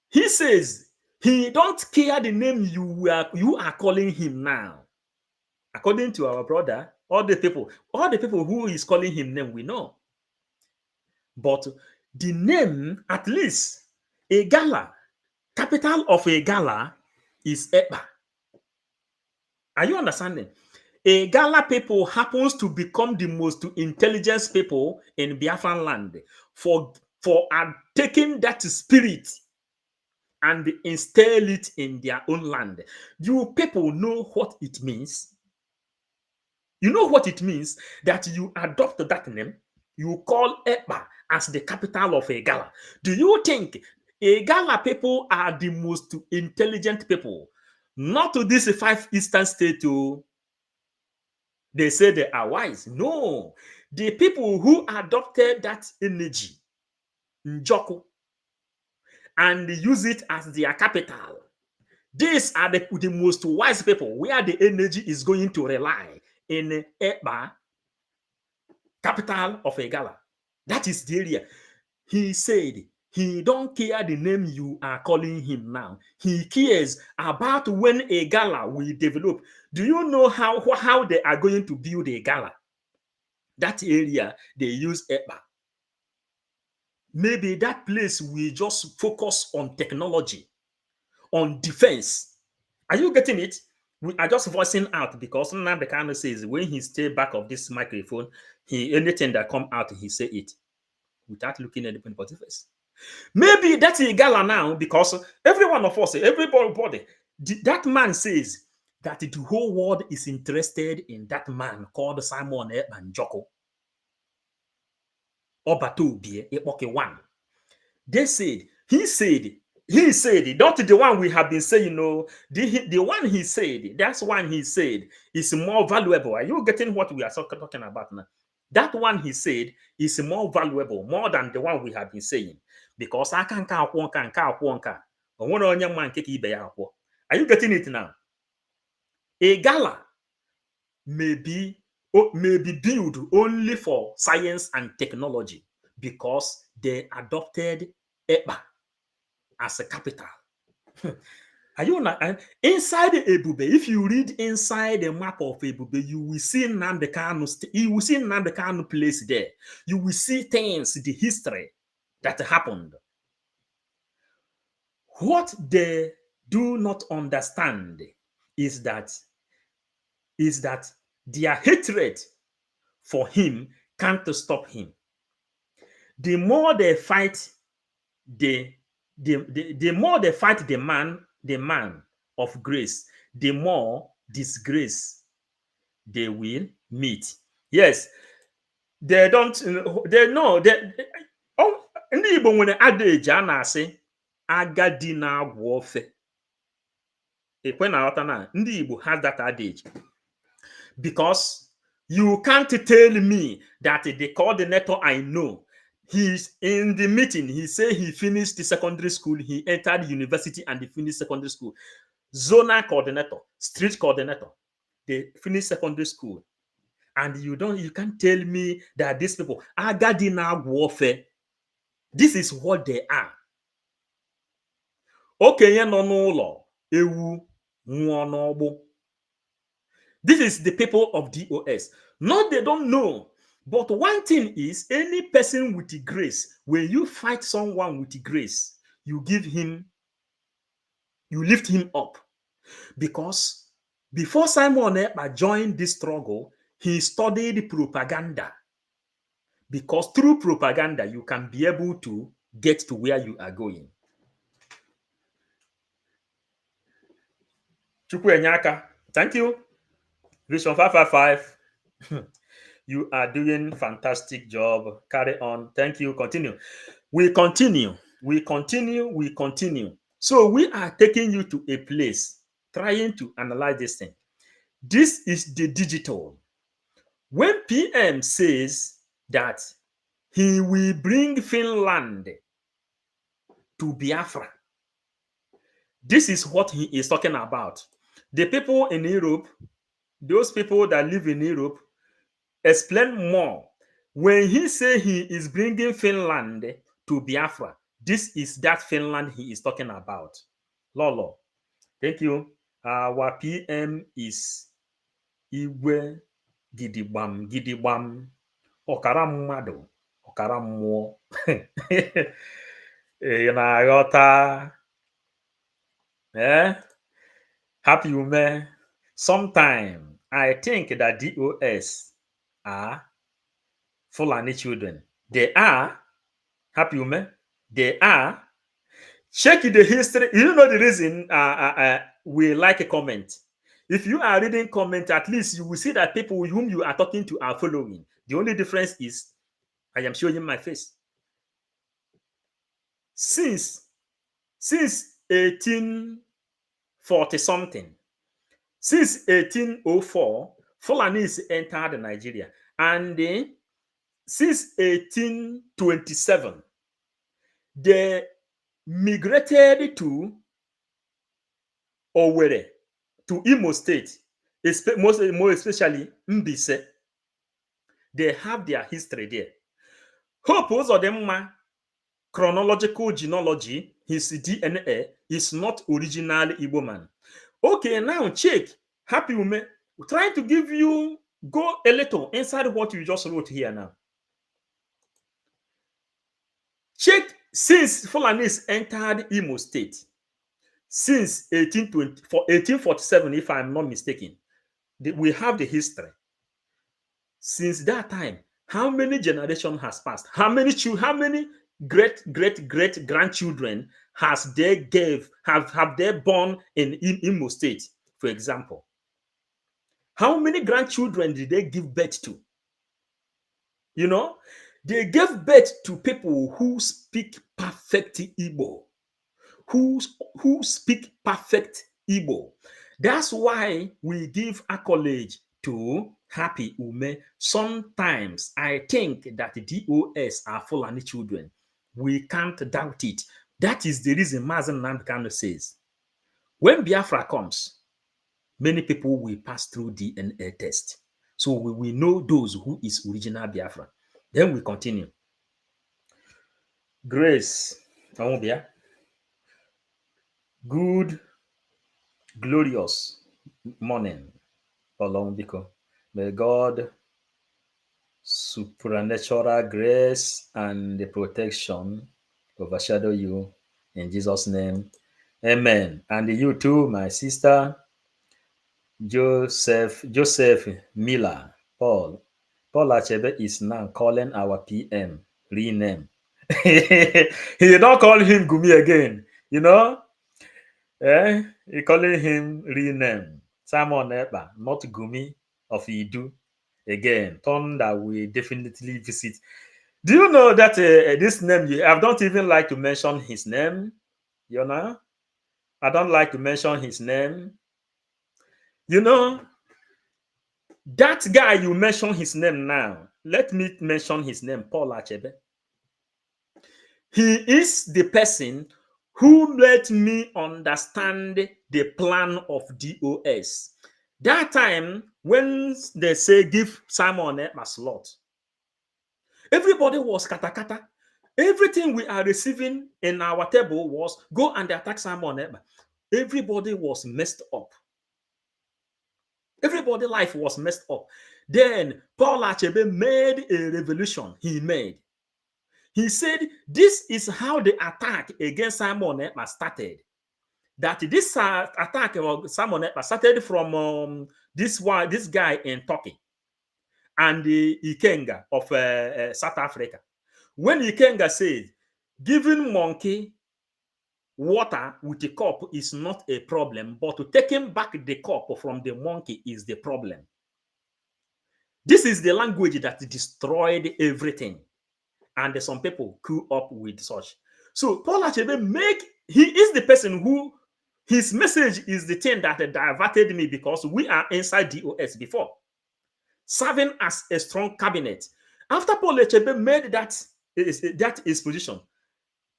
He says he don't care the name you are calling him now. According to our brother, all the people who is calling him name, we know. But the name, at least, Igala, capital of Igala is Ekpa. Are you understanding? Igala people happens to become the most intelligent people in Biafran land for taking that spirit and instill it in their own land. You people know what it means. You know what it means that you adopt that name. You call Ekpa as the capital of Igala. Do you think Igala people are the most intelligent people? Not to this 5 eastern states. They say they are wise. No. The people who adopted that energy, Njoku, and use it as their capital, these are the most wise people where the energy is going to rely in Ekpa, capital of Igala. That is the area. He said he don't care the name you are calling him now. He cares about when Igala will develop. Do you know how they are going to build Igala? That area, they use Ekpa. Maybe that place will just focus on technology, on defense. Are you getting it? We are just voicing out because Nnamdi says when he stay back of this microphone, anything that come out, he say it without looking at the anybody's face. Maybe that's Igala now because every one of us, everybody, that man says that the whole world is interested in that man called Simon Ekpa Njoko. Obatobie Ekpoke one. They said, he said, not the one we have been saying, no, the one he said, that's one he said is more valuable. Are you getting what we are talking about now? That one he said is more valuable, more than the one we have been saying. Because I can't count one. Are you getting it now? A gala may be built only for science and technology because they adopted Ekpa as a capital. Are you not? Inside Ebube, if you read inside the map of Ebube, you will see Nnamdi Kanu place there. You will see things, the history that happened. What they do not understand is that their hatred for him can't stop him. The more they fight the more they fight the man of grace, the more disgrace they will meet. Yes, they don't. They know that. Oh, ndị Igbo nwere adage a na-asị agadi na-agwọ ofe. Ekwe na aghọta na ndị Igbo has that adage because you can't tell me that the coordinator I know, he's in the meeting, he said he finished the secondary school, he entered university and he finished secondary school. Zonal coordinator, street coordinator, they finished secondary school. And you can't tell me that these people are Gadina warfare. This is what they are. Okay, no ewu nwonobu. This is the people of DOS. No, they don't know. But one thing is, any person with grace, when you fight someone with grace, you lift him up. Because before Simon Ekpa joined this struggle, he studied propaganda. Because through propaganda, you can be able to get to where you are going. Chukwu Enyaka, thank you. Vision 555. You are doing fantastic job. Carry on. Thank you. Continue. We continue. So we are taking you to a place, trying to analyze this thing. This is the digital. When PM says that he will bring Finland to Biafra, this is what he is talking about. The people in Europe, those people that live in Europe, explain more. When he say he is bringing Finland to Biafra, this is that Finland he is talking about. Lolo, thank you. Our PM is Igwe Gidigbam Gidigbam Ọkara mmadụ ọkara mmụọ. Ị na-aghọta? Happy Ume. Sometimes I think that DOS are Fulani children. They are. Happy Ume. They are. Check the history. You know the reason we like a comment. If you are reading comment, at least you will see that people with whom you are talking to are following. The only difference is I am showing my face. Since 1840 something, since 1804, Fulanis entered Nigeria, and since 1827, they migrated to Owerri, to Imo State, more especially Mbise. They have their history there. Hope Uzodimma, chronological genealogy, his DNA is not original Igbo man. Okay, now check. Happy Ume, trying to give you, go a little inside what you just wrote here now. Check since Fulanis entered Imo State, since 1847, if I'm not mistaken, we have the history. Since that time, how many generations has passed? How many great grandchildren have they born in Imo State, for example? How many grandchildren did they give birth to? You know, they gave birth to people who speak perfect Igbo, who speak perfect Igbo. That's why we give accolade to Happy Ume. Sometimes I think that the DOS are Fulani children. We can't doubt it. That is the reason Mazen Nandekano says, when Biafra comes, many people will pass through DNA test. So we will know those who is original Biafra. Then we continue. Grace, good, glorious morning, Olombiko. May God supernatural grace and the protection overshadow you in Jesus' name. Amen. And you too, my sister, Joseph Miller, Paul Achebe is now calling our PM rename. He don't call him Gumi again, you know. He calling him rename. Simon Ekpa, not Gumi of Idu. Again, turn that we definitely visit. Do you know that this name, I don't even like to mention his name, you know? I don't like to mention his name. You know, that guy you mention his name now, let me mention his name, Paul Achebe. He is the person who let me understand the plan of DOS. That time, when they say give Simon a slot, everybody was katakata. Everything we are receiving in our table was go and attack Simon Ekpa. Everybody was messed up. Everybody's life was messed up. Then Paul Achebe made a revolution. He said, this is how the attack against Simon Ekpa started. that this attack of Simon started from this guy in Turkey and the Ikenga of South Africa. When Ikenga said, giving monkey water with a cup is not a problem, but to taking back the cup from the monkey is the problem. This is the language that destroyed everything. And some people grew up with such. So Paul Achebe he is the person who, his message is the thing that diverted me, because we are inside DOS before, serving as a strong cabinet. After Paul Achebe made that his position,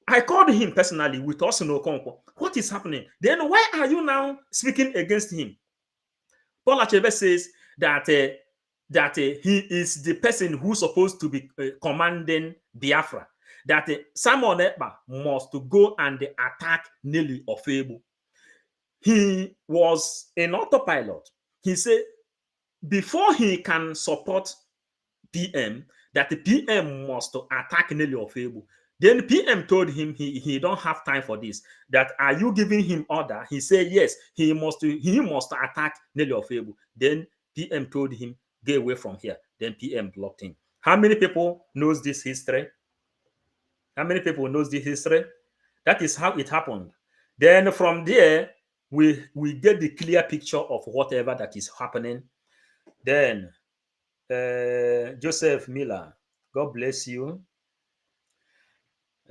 I called him personally with Osino Okonkwo. What is happening? Then why are you now speaking against him? Paul Achebe says that he is the person who's supposed to be commanding Biafra. That Simon Ekpa must go and attack Nelly Ofebu. He was an autopilot. He said before he can support PM, that the PM must attack Nelly Ofebu. Then PM told him he don't have time for this. That are you giving him order? He said yes, he must attack Nelly Ofebu. Then PM told him, get away from here. Then PM blocked him. How many people knows this history? How many people knows this history? That is how it happened. Then from there, we get the clear picture of whatever that is happening. Then Joseph Miller, God bless you.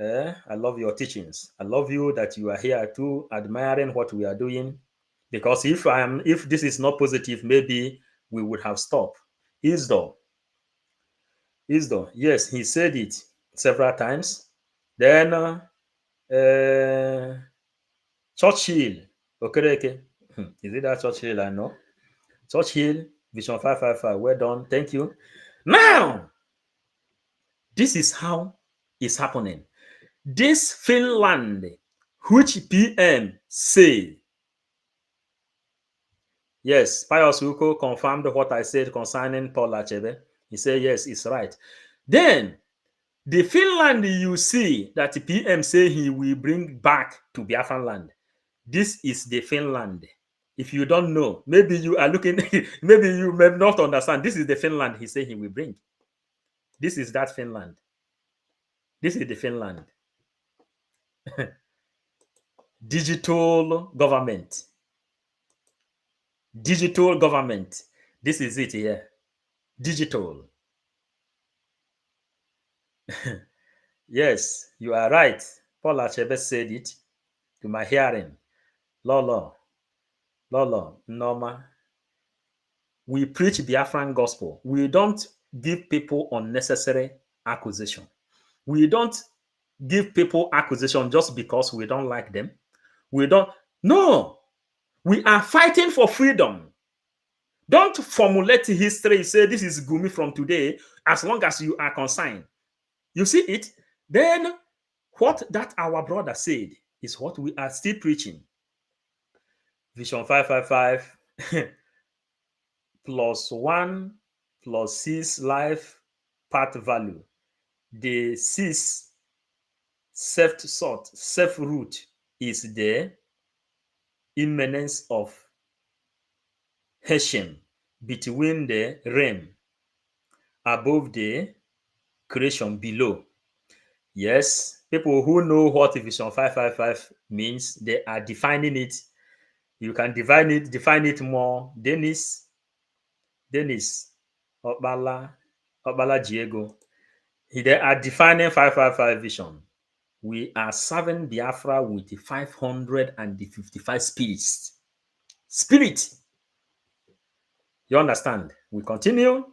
I love your teachings. I love you that you are here too, admiring what we are doing. Because if this is not positive, maybe we would have stopped. Isdo, yes, he said it several times. Then Churchill, okay. Is it that Churchill? I know. Churchill, Vision 555. Well done. Thank you. Now, this is how it's happening. This Finland, which PM say, yes, Pius Uko confirmed what I said concerning Paul Achebe. He said, yes, it's right. Then, the Finland you see that the PM say he will bring back to Biafran land. This is the Finland. If you don't know, maybe you are looking, maybe you may not understand. This is the Finland he said he will bring. This is that Finland. This is the Finland. Digital government. Digital government. This is it here. Digital. Yes, you are right. Paul Achebe said it to my hearing. Lolo, Norma. We preach Biafran gospel. We don't give people unnecessary accusation. We don't give people accusation just because we don't like them. We don't. No. We are fighting for freedom. Don't formulate history. Say this is Gumi from today, as long as you are concerned. You see it? Then what that our brother said is what we are still preaching. Vision 555 plus 1 plus 6 life path value. The 6 self root is the immanence of Hashem between the realm above the creation below. Yes, people who know what Vision 555 means, they are defining it. You can define it more. Dennis, Obala Diego. They are defining 555 vision. We are serving Biafra with 555 spirits. Spirit. You understand? We continue.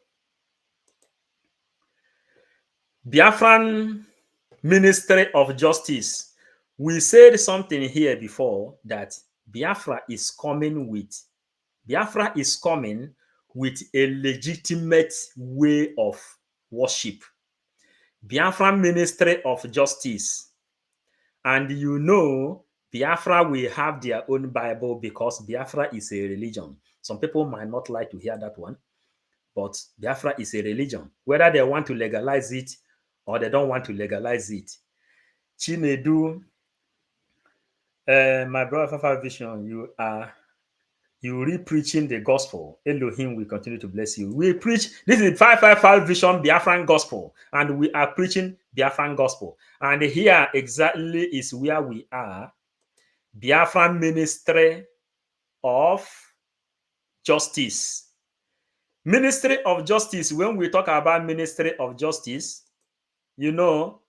Biafran Ministry of Justice. We said something here before that Biafra is coming with a legitimate way of worship. Biafran Ministry of Justice. And you know, Biafra will have their own Bible because Biafra is a religion. Some people might not like to hear that one, but Biafra is a religion. Whether they want to legalize it or they don't want to legalize it. Chinedu My brother Fafa Vision, you re-preaching the gospel. Elohim will continue to bless you. We preach, this is 555 Vision Biafran gospel, and we are preaching Biafran gospel. And here exactly is where we are. Biafran ministry of justice. Ministry of justice, when we talk about ministry of justice, you know,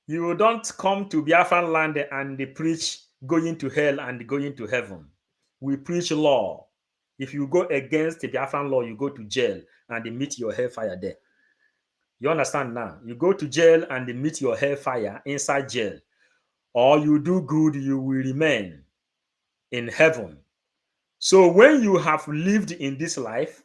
you don't come to Biafran land and preach going to hell and going to heaven. We preach law. If you go against the Biafran law, you go to jail and meet your hellfire there. You understand now? You go to jail and meet your hellfire inside jail. Or you do good, you will remain in heaven. So when you have lived in this life,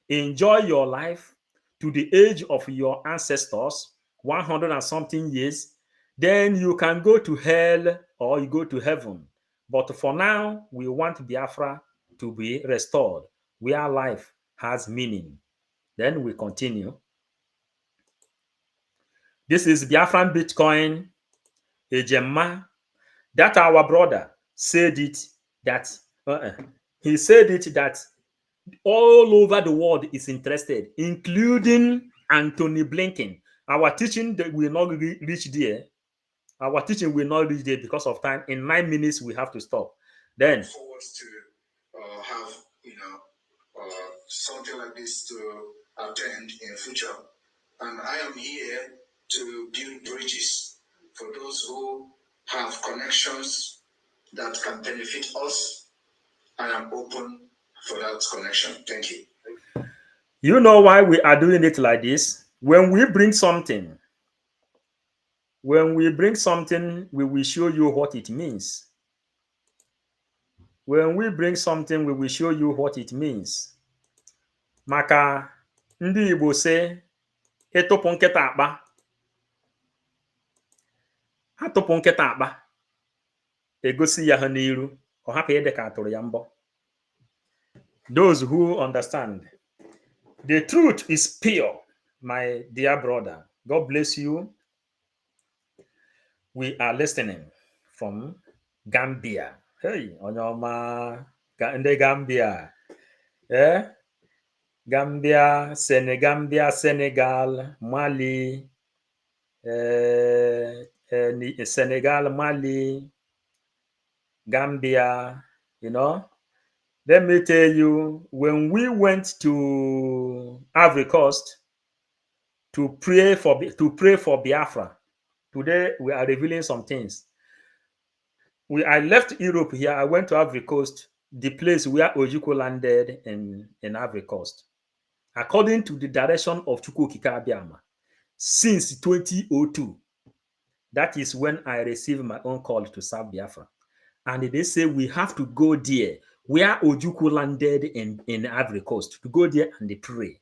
enjoy your life to the age of your ancestors, 100 and something years, then you can go to hell or you go to heaven. But for now, we want Biafra to be restored, where life has meaning. Then we continue. This is Biafran Bitcoin, a Gemma. That our brother said it that he said it that all over the world is interested, including Anthony Blinken. Our teaching that will not reach there. Our teaching will not reach there because of time. In 9 minutes, we have to stop. Then Forward to have something like this to attend in future, and I am here to build bridges for those who have connections that can benefit us. I am open for that connection. Thank you. You know why we are doing it like this? When we bring something, we will show you what it means. When we bring something, we will show you what it means. Maka ndị Igbo say, ịtụpụ nkịta akpa. Ha tụpụ nkịta akpa. Egosi ya ha n'iru. Ọ hapụ ịdị ka atụrụ ya mbọ. Those who understand, the truth is pure, my dear brother. God bless you. We are listening from Gambia. Hey, Onyoma, the Gambia. Gambia, Senegal, Mali, Senegal, Mali, Gambia, you know. Let me tell you, when we went to Ivory Coast to pray for Biafra, today we are revealing some things. I left Europe here. I went to Ivory Coast, the place where Ojukwu landed in Ivory Coast. According to the direction of Chukwu Okike Abiama, since 2002, that is when I received my own call to serve Biafra. And they say we have to go there where Ojukwu landed in Ivory Coast, to go there and they pray.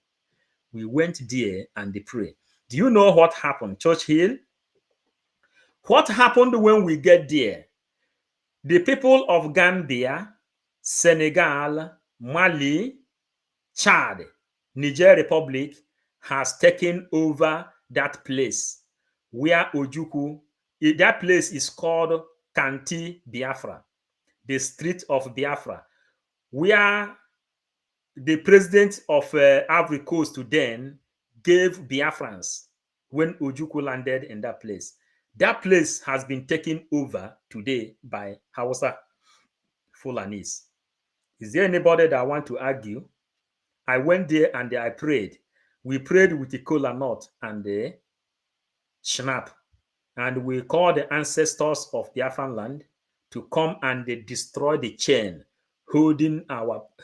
We went there and they pray. Do you know what happened, Church Hill? What happened when we get there? The people of Gambia, Senegal, Mali, Chad, Niger Republic has taken over that place where Ojukwu, that place is called Kanti Biafra, the street of Biafra, where the president of Ivory Coast then gave Biafrans when Ojukwu landed in that place. That place has been taken over today by Hausa Fulanis. Is there anybody that want to argue? I went there and I prayed. We prayed with the kola nut and the schnapp. And we called the ancestors of Biafran land to come and they destroy the chain holding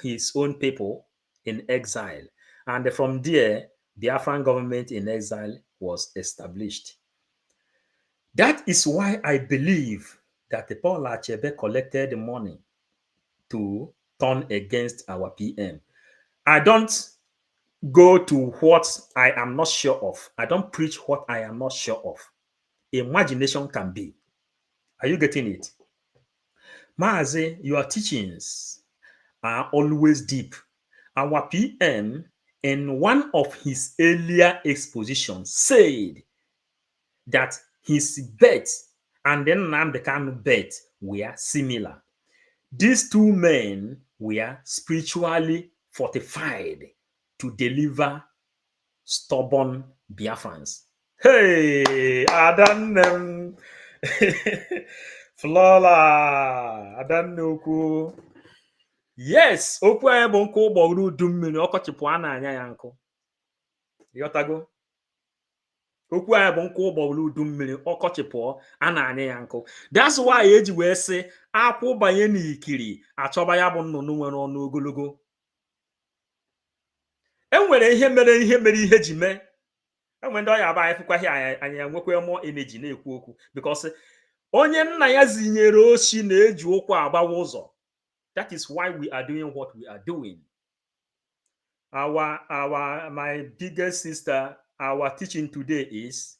his own people in exile. And from there, the Biafran government in exile was established. That is why I believe that the Paul Achebe collected the money to turn against our PM. I don't go to what I am not sure of. I don't preach what I am not sure of. Imagination can be. Are you getting it? Maazi, your teachings are always deep. Our PM, in one of his earlier expositions, said that his bet and then Nnamdi Kanu bet were similar. These two men were spiritually fortified to deliver stubborn Biafrans. Hey, Adannem. Flora, Adannoku. Yes, okwu anyị bụ nkụ ụgbọguru udu mmiri ọkọchị pụọ na-anya ya nkụ. Ịghọtago? Okwu anyị bụ nkụ ụgbọguru udu mmiri ọkọchị pụọ a na-anya ya nkụ. That's why eji wee sị akwụ banye n'ikiri achọba ya bụ nnụnụ nwere ọnụ ogologo. Enwere ihe mere ihe ji mee. Enwere ndị ọya aba anyị fụkwaghị anyị enwekwa more energy na-ekwu okwu because onye nna ya zinyere oshi na-eji ụkwụ agbawa ụzọ. That is why we are doing what we are doing. My biggest sister, our teaching today is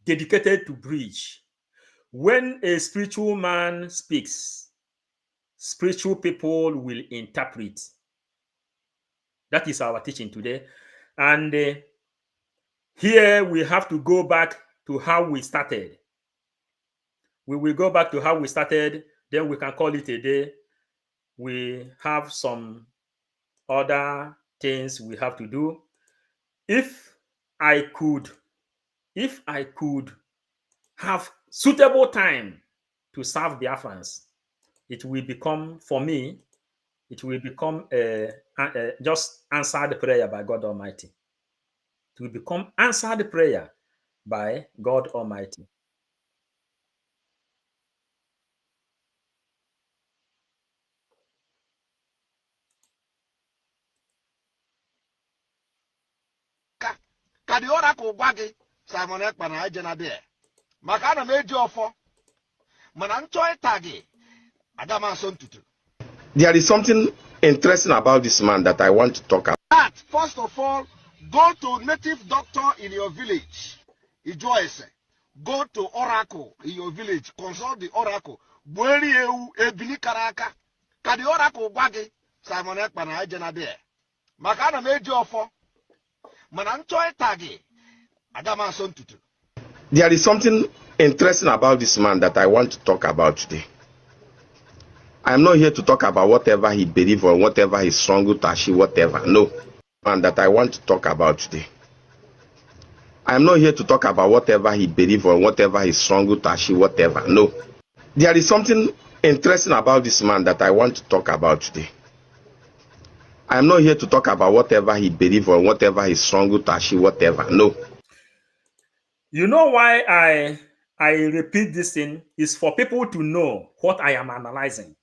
dedicated to bridge. When a spiritual man speaks, spiritual people will interpret. That is our teaching today. And here we have to go back to how we started. We will go back to how we started, then we can call it a day. We have some other things we have to do. If I could have suitable time to serve Biafrans, it will become, for me, it will become just answered prayer by God Almighty. It will become answered prayer by God Almighty. Ka the oracle gwa gị Simon Ekpa na ejena there maka ana m eji ọfọ mana nchọ ịta gị aga m asọ ntutu. There is something interesting about this man that I want to talk about. That, first of all, go to native doctor in your village. Ijoese. Go to oracle in your village. Consult the oracle. Bueri ewu ebili karaka. Ka the oracle gwa gị Simon Ekpa na ejena there maka ana m eji ọfọ mana nchọ ịta gị aga m asọ ntutu. There is something interesting about this man that I want to talk about today. I am not here to talk about whatever he believes or whatever he struggled to achieve, whatever. No. And that I want to talk about today. I am not here to talk about whatever he believes or whatever he struggled to achieve, whatever. No. There is something interesting about this man that I want to talk about today. I am not here to talk about whatever he believes or whatever he struggled to achieve, whatever. No. You know why I repeat this thing is for people to know what I am analyzing.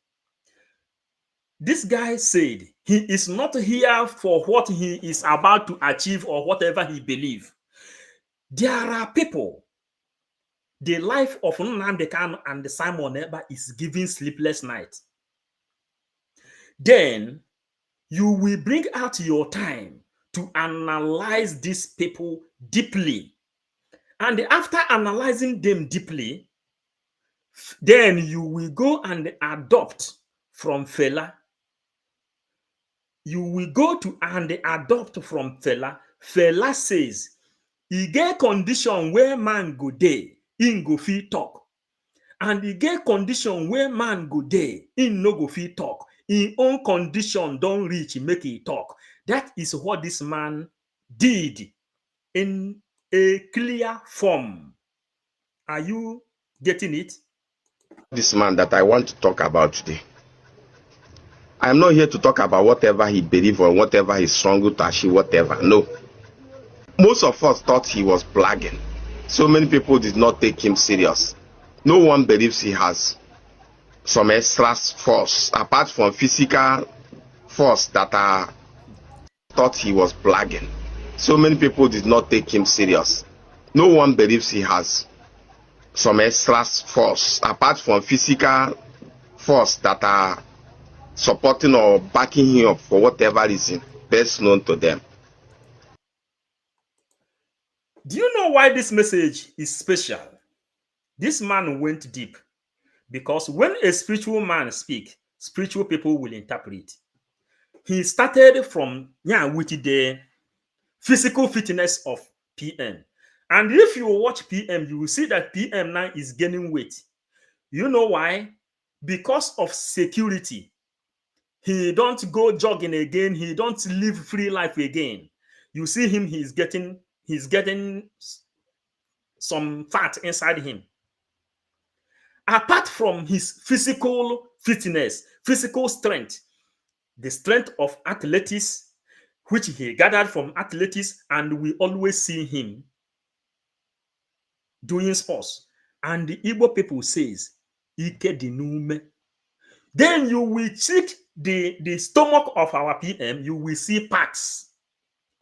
This guy said he is not here for what he is about to achieve or whatever he believes. There are people, the life of Nnamdi Kanu and Simon Ekpa is giving sleepless nights. Then you will bring out your time to analyze these people deeply. And after analyzing them deeply, then you will go and adopt from Fela. You will go to and adopt from Fela. Fela says, he get condition where man go day, in go fit talk. And he get condition where man go day, in no go fit talk. In own condition don't reach, make it talk. That is what this man did in a clear form. Are you getting it? This man that I want to talk about today. I am not here to talk about whatever he believes or whatever he struggled to achieve, whatever. No. Most of us thought he was blagging. So many people did not take him serious. No one believes he has some extra force apart from physical force that are thought he was blagging. So many people did not take him serious. No one believes he has some extra force apart from physical force that are supporting or backing him up for whatever reason best known to them. Do you know why this message is special? This man went deep because when a spiritual man speaks, spiritual people will interpret. He started from with the physical fitness of PM. And if you watch PM, you will see that PM now is gaining weight. You know why? Because of security. He don't go jogging again. He don't live free life again. You see him, he's getting some fat inside him. Apart from his physical fitness, physical strength, the strength of athletics, which he gathered from athletics, and we always see him doing sports. And the Igbo people says, Ike dinume. Then you will check the stomach of our PM, you will see parts,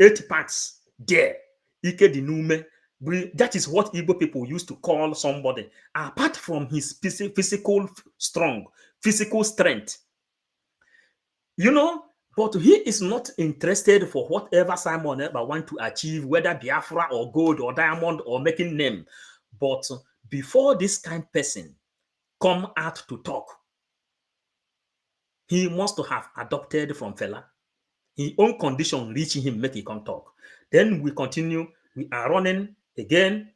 8 parts there. Ike dinume. That is what Igbo people used to call somebody. Apart from his physical strength, you know, but he is not interested for whatever Simon ever want to achieve, whether Biafra or gold or diamond or making name. But before this kind of person come out to talk, he must have adopted from fella. His own condition reaching him, make he come talk. Then we continue. We are running again.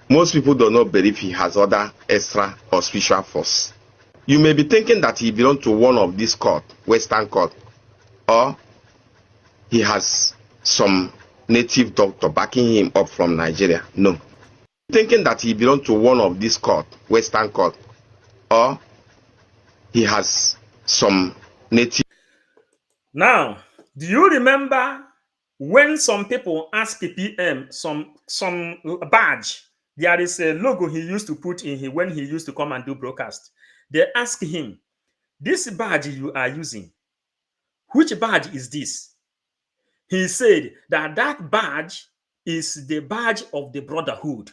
Most people do not believe he has other extra or spiritual force. You may be thinking that he belongs to one of these court, Western court, or he has some native doctor backing him up from Nigeria. No. Thinking that he belongs to one of these court, Western court, or he has some native. Now, do you remember when some people ask PM some badge? There is a logo he used to put in here when he used to come and do broadcast. They ask him, this badge you are using, which badge is this? He said that badge is the badge of the brotherhood.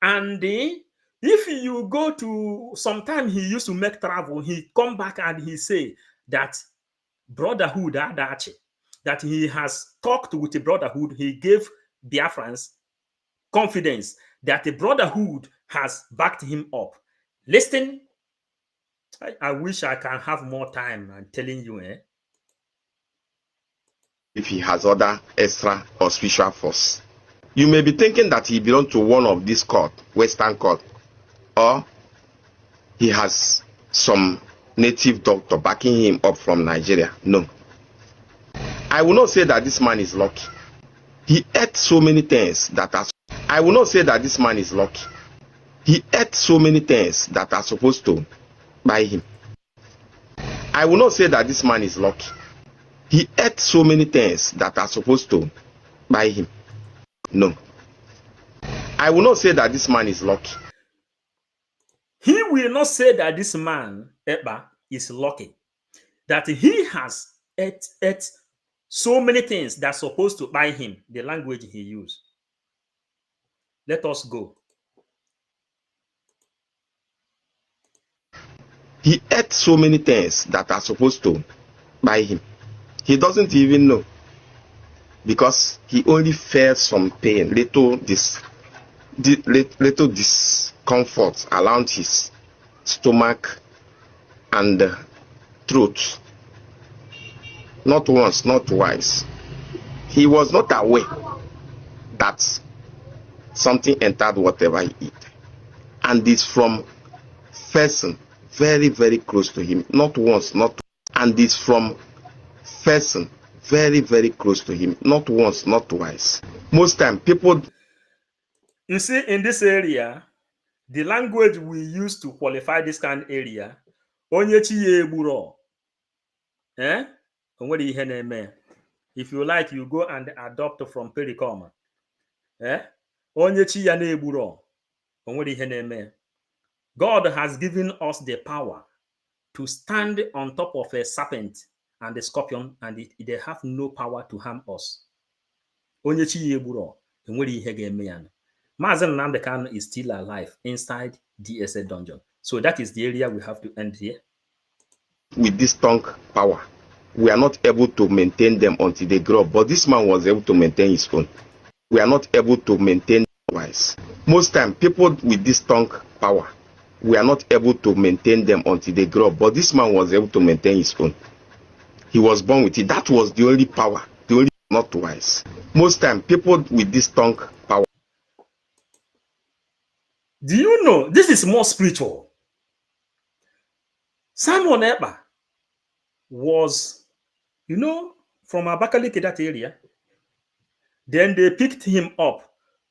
And if you go to, sometime he used to make travel, he come back and he say that brotherhood, that he has talked with the brotherhood, he gave Biafrans confidence that the brotherhood has backed him up. Listen, I wish I can have more time. I'm telling you, If he has other extra or spiritual force. You may be thinking that he belongs to one of these court, Western court, or he has some native doctor backing him up from Nigeria. No. I will not say that this man is lucky. He ate so many things that are. I will not say that this man is lucky. He ate so many things that are supposed to buy him. I will not say that this man is lucky. He ate so many things that are supposed to buy him. No. I will not say that this man is lucky. He will not say that this man, Eba, is lucky. That he has ate so many things that are supposed to buy him, the language he used. Let us go. He ate so many things that are supposed to buy him. He doesn't even know, because he only felt some pain, little discomfort around his stomach and throat. Not once, not twice. He was not aware that something entered whatever he ate, and it's from person very, very close to him. Not once, not twice. And it's from person very, very close to him. Not once, not twice. Most time people. You see, in this area, the language we use to qualify this kind of area, if you like, you go and adopt from Pericoma. God has given us the power to stand on top of a serpent and the scorpion, and they have no power to harm us. Mazen Nnamdi Kanu is still alive inside DSA dungeon. So that is the area we have to end here. With this tongue power, we are not able to maintain them until they grow up. But this man was able to maintain his own. We are not able to maintain otherwise. Most time, people with this tongue power, we are not able to maintain them until they grow up. But this man was able to maintain his own. He was born with it. That was the only power, the only, not twice. Most time, people with this tongue power. Do you know this is more spiritual? Simon Ekpa was, from Abakaliki, that area. Then they picked him up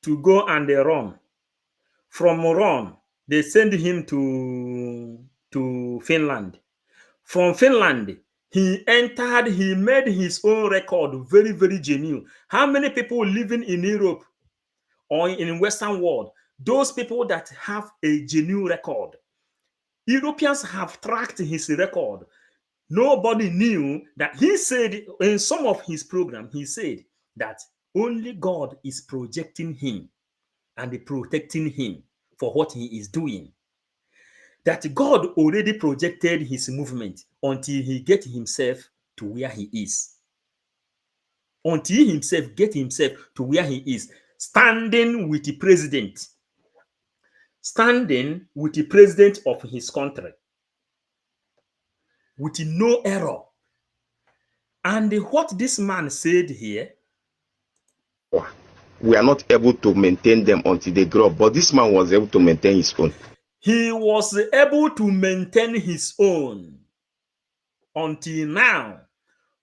to go and run. From run, they sent him to Finland. From Finland, he made his own record, very, very genuine. How many people living in Europe or in Western world, those people that have a genuine record, Europeans have tracked his record. Nobody knew that. He said in some of his program, he said that only God is projecting him and protecting him for what he is doing. That God already projected his movement until he get himself to where he is. Until he himself get himself to where he is, standing with the president. Standing with the president of his country. With no error. And what this man said here, we are not able to maintain them until they grow up. But this man was able to maintain his own. He was able to maintain his own until now.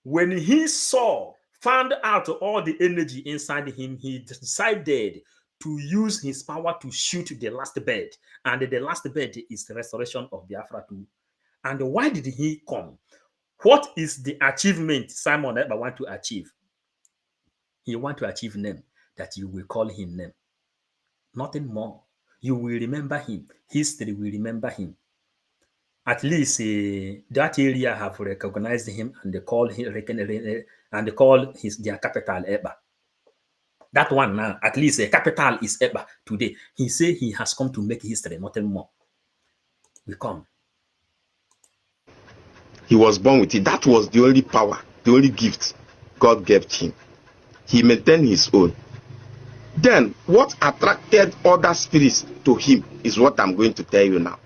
When he found out all the energy inside him, he decided to use his power to shoot the last bird. And the last bird is the restoration of Biafra too. And why did he come? What is the achievement Simon Ekpa want to achieve? He want to achieve name, that you will call him name. Nothing more. You will remember him. History will remember him. At least that area have recognized him and they call him and they call their capital Ekpa. That one now, at least the capital is Ekpa today. He say he has come to make history, nothing more. We come. He was born with it. That was the only power, the only gift God gave him. He maintained his own. Then, what attracted other spirits to him is what I'm going to tell you now.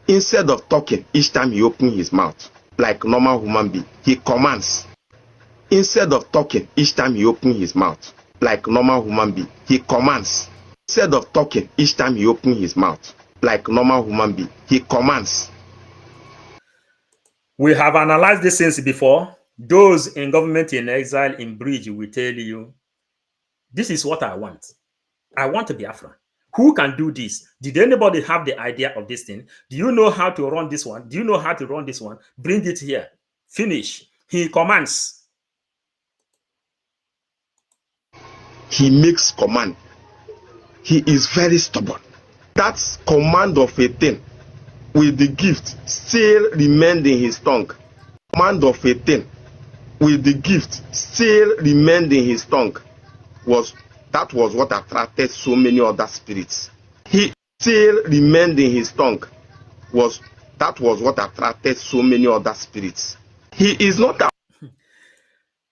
Instead of talking each time he opened his mouth, like normal human being, he commands. Instead of talking each time he opened his mouth, like normal human being, he commands. Instead of talking each time he opened his mouth, like normal human being, he commands. We have analyzed these things before. Those in government in exile in bridge will tell you, this is what I want. I want to be Biafran. Who can do this? Did anybody have the idea of this thing? Do you know how to run this one? Do you know how to run this one? Bring it here. Finish. He commands. He makes command. He is very stubborn. That command of a thing with the gift still remained in his tongue. Command of a thing with the gift still remained in his tongue. That was what attracted so many other spirits. He still remained in his tongue. That was what attracted so many other spirits. He is not a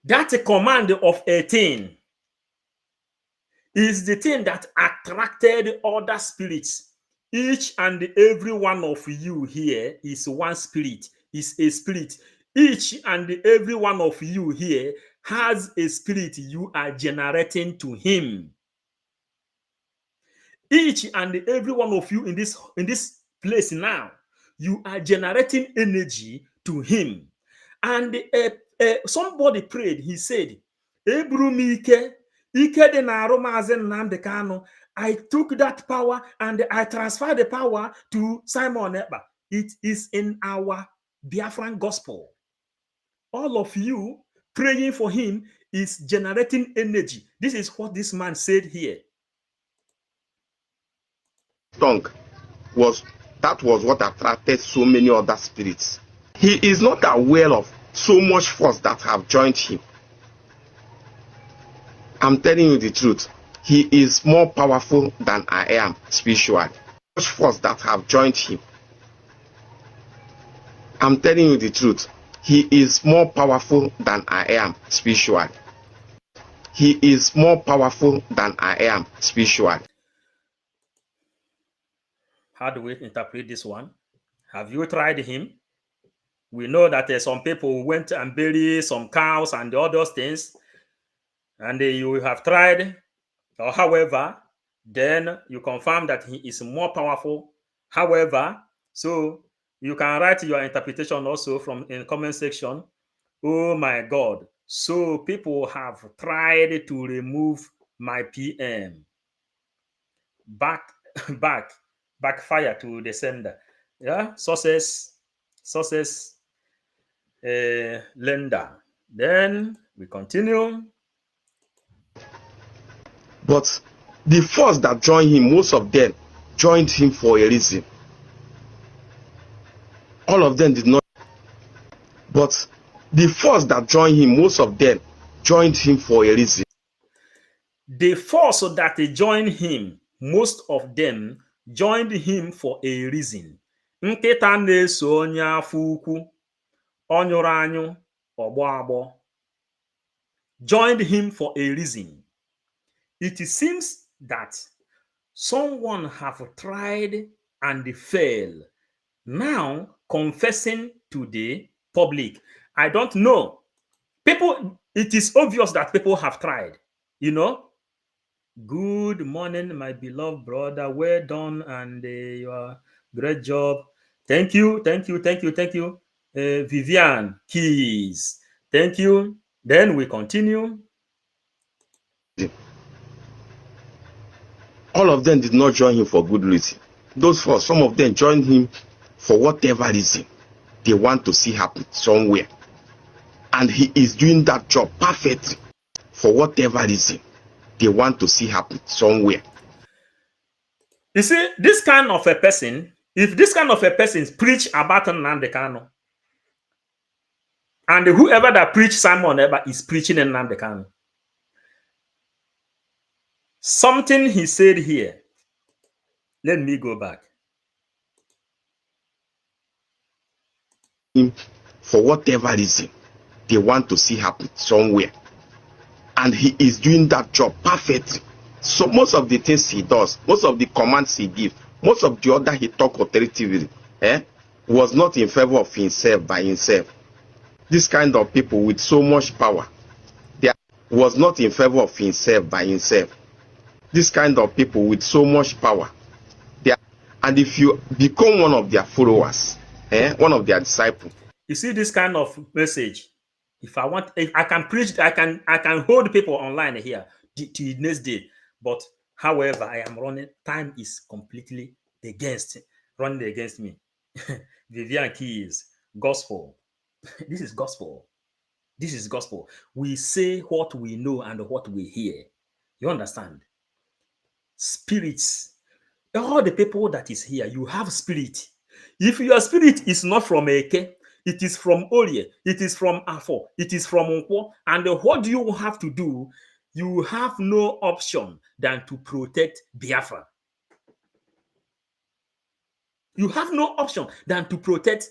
That command of a thing is the thing that attracted other spirits. Each and every one of you here is one spirit, is a spirit. Each and every one of you here has a spirit you are generating to him. Each and every one of you in this place now, you are generating energy to him. And somebody prayed, he said, I took that power and I transferred the power to Simon Ekpa. It is in our Biafran gospel. All of you praying for him is generating energy. This is what this man said here. tongue that was what attracted so many other spirits. He is not aware of so much force that have joined him. I'm telling you the truth. He is more powerful than I am spiritually. So much force that have joined him. I'm telling you the truth. He is more powerful than I am spiritually. He is more powerful than I am spiritually. How do we interpret this one? Have you tried him? We know that some people went and buried some cows and all those things, and you have tried. Or however, then you confirm that he is more powerful. However, so you can write your interpretation also from in comment section. Oh my God. So people have tried to remove my PM. Backfire to the sender. Yeah, sources, lender. Then we continue. But the force that joined him, most of them joined him for a reason. All of them did not. But the force that joined him, most of them joined him for a reason. The force that joined him, most of them joined him for a reason. Nkịta na-eso onye afọ ukwu, ọ nyụrụ anyụ, ọgbọ agbọ. Joined him for a reason. It seems that someone have tried and failed. Now confessing to the public. I don't know. People, it is obvious that people have tried, you know. Good morning, my beloved brother. Well done, and your great job. Thank you. Vivian Keys. Thank you. Then we continue. All of them did not join him for good reason. Those four, some of them joined him for whatever reason they want to see happen somewhere. And he is doing that job perfectly for whatever reason they want to see happen somewhere. You see, this kind of a person, if this kind of a person preach about Nnamdi Kanu, and whoever that preach Simon Eber is preaching Nnamdi Kanu, something he said here, let me go back. For whatever reason they want to see happen somewhere. And he is doing that job perfectly. So most of the things he does, most of the commands he gives, most of the other he talk authoritatively, was not in favor of himself by himself. This kind of people with so much power, they was not in favor of himself by himself. This kind of people with so much power, and if you become one of their followers, one of their disciples. You see this kind of message. If I can preach, I can hold people online here till the next day. But however, I am running. Time is completely running against me. Vivian Keys, gospel. This is gospel. This is gospel. We say what we know and what we hear. You understand? Spirits. All the people that is here, you have spirit. If your spirit is not from Eke, it is from Olie, it is from Afo, it is from Nkwo, and what do you have to do? You have no option than to protect Biafra. You have no option than to protect.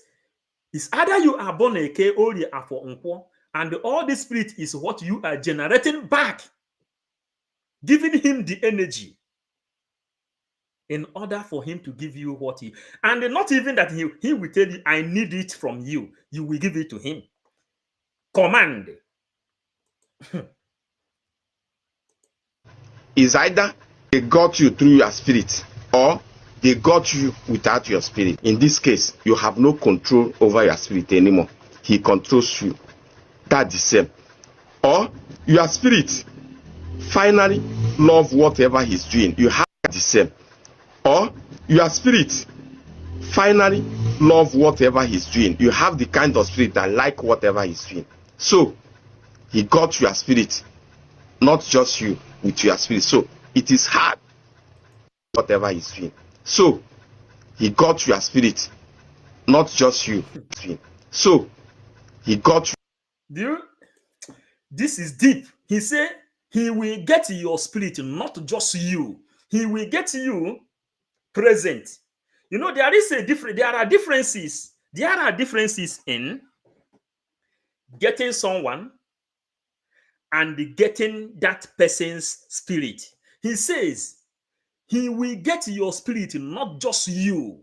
It's either you are born Eke, Olie, Afo, Nkwo, and all the spirit is what you are generating back, giving him the energy in order for him to give you what he, and not even that he will tell you, I need it from you. You will give it to him. Command. Is either they got you through your spirit or they got you without your spirit. In this case, you have no control over your spirit anymore. He controls you. That's the same. Or your spirit finally love whatever he's doing. You have the same. Or your spirit finally love whatever he's doing. You have the kind of spirit that like whatever he's doing. So he got your spirit, not just you with your spirit. So it is hard whatever he's doing. So he got your spirit, not just you. So he got you. This is deep. He said he will get your spirit, not just you. He will get you present. You know, there are differences in getting someone and getting that person's spirit. He says he will get your spirit, not just you.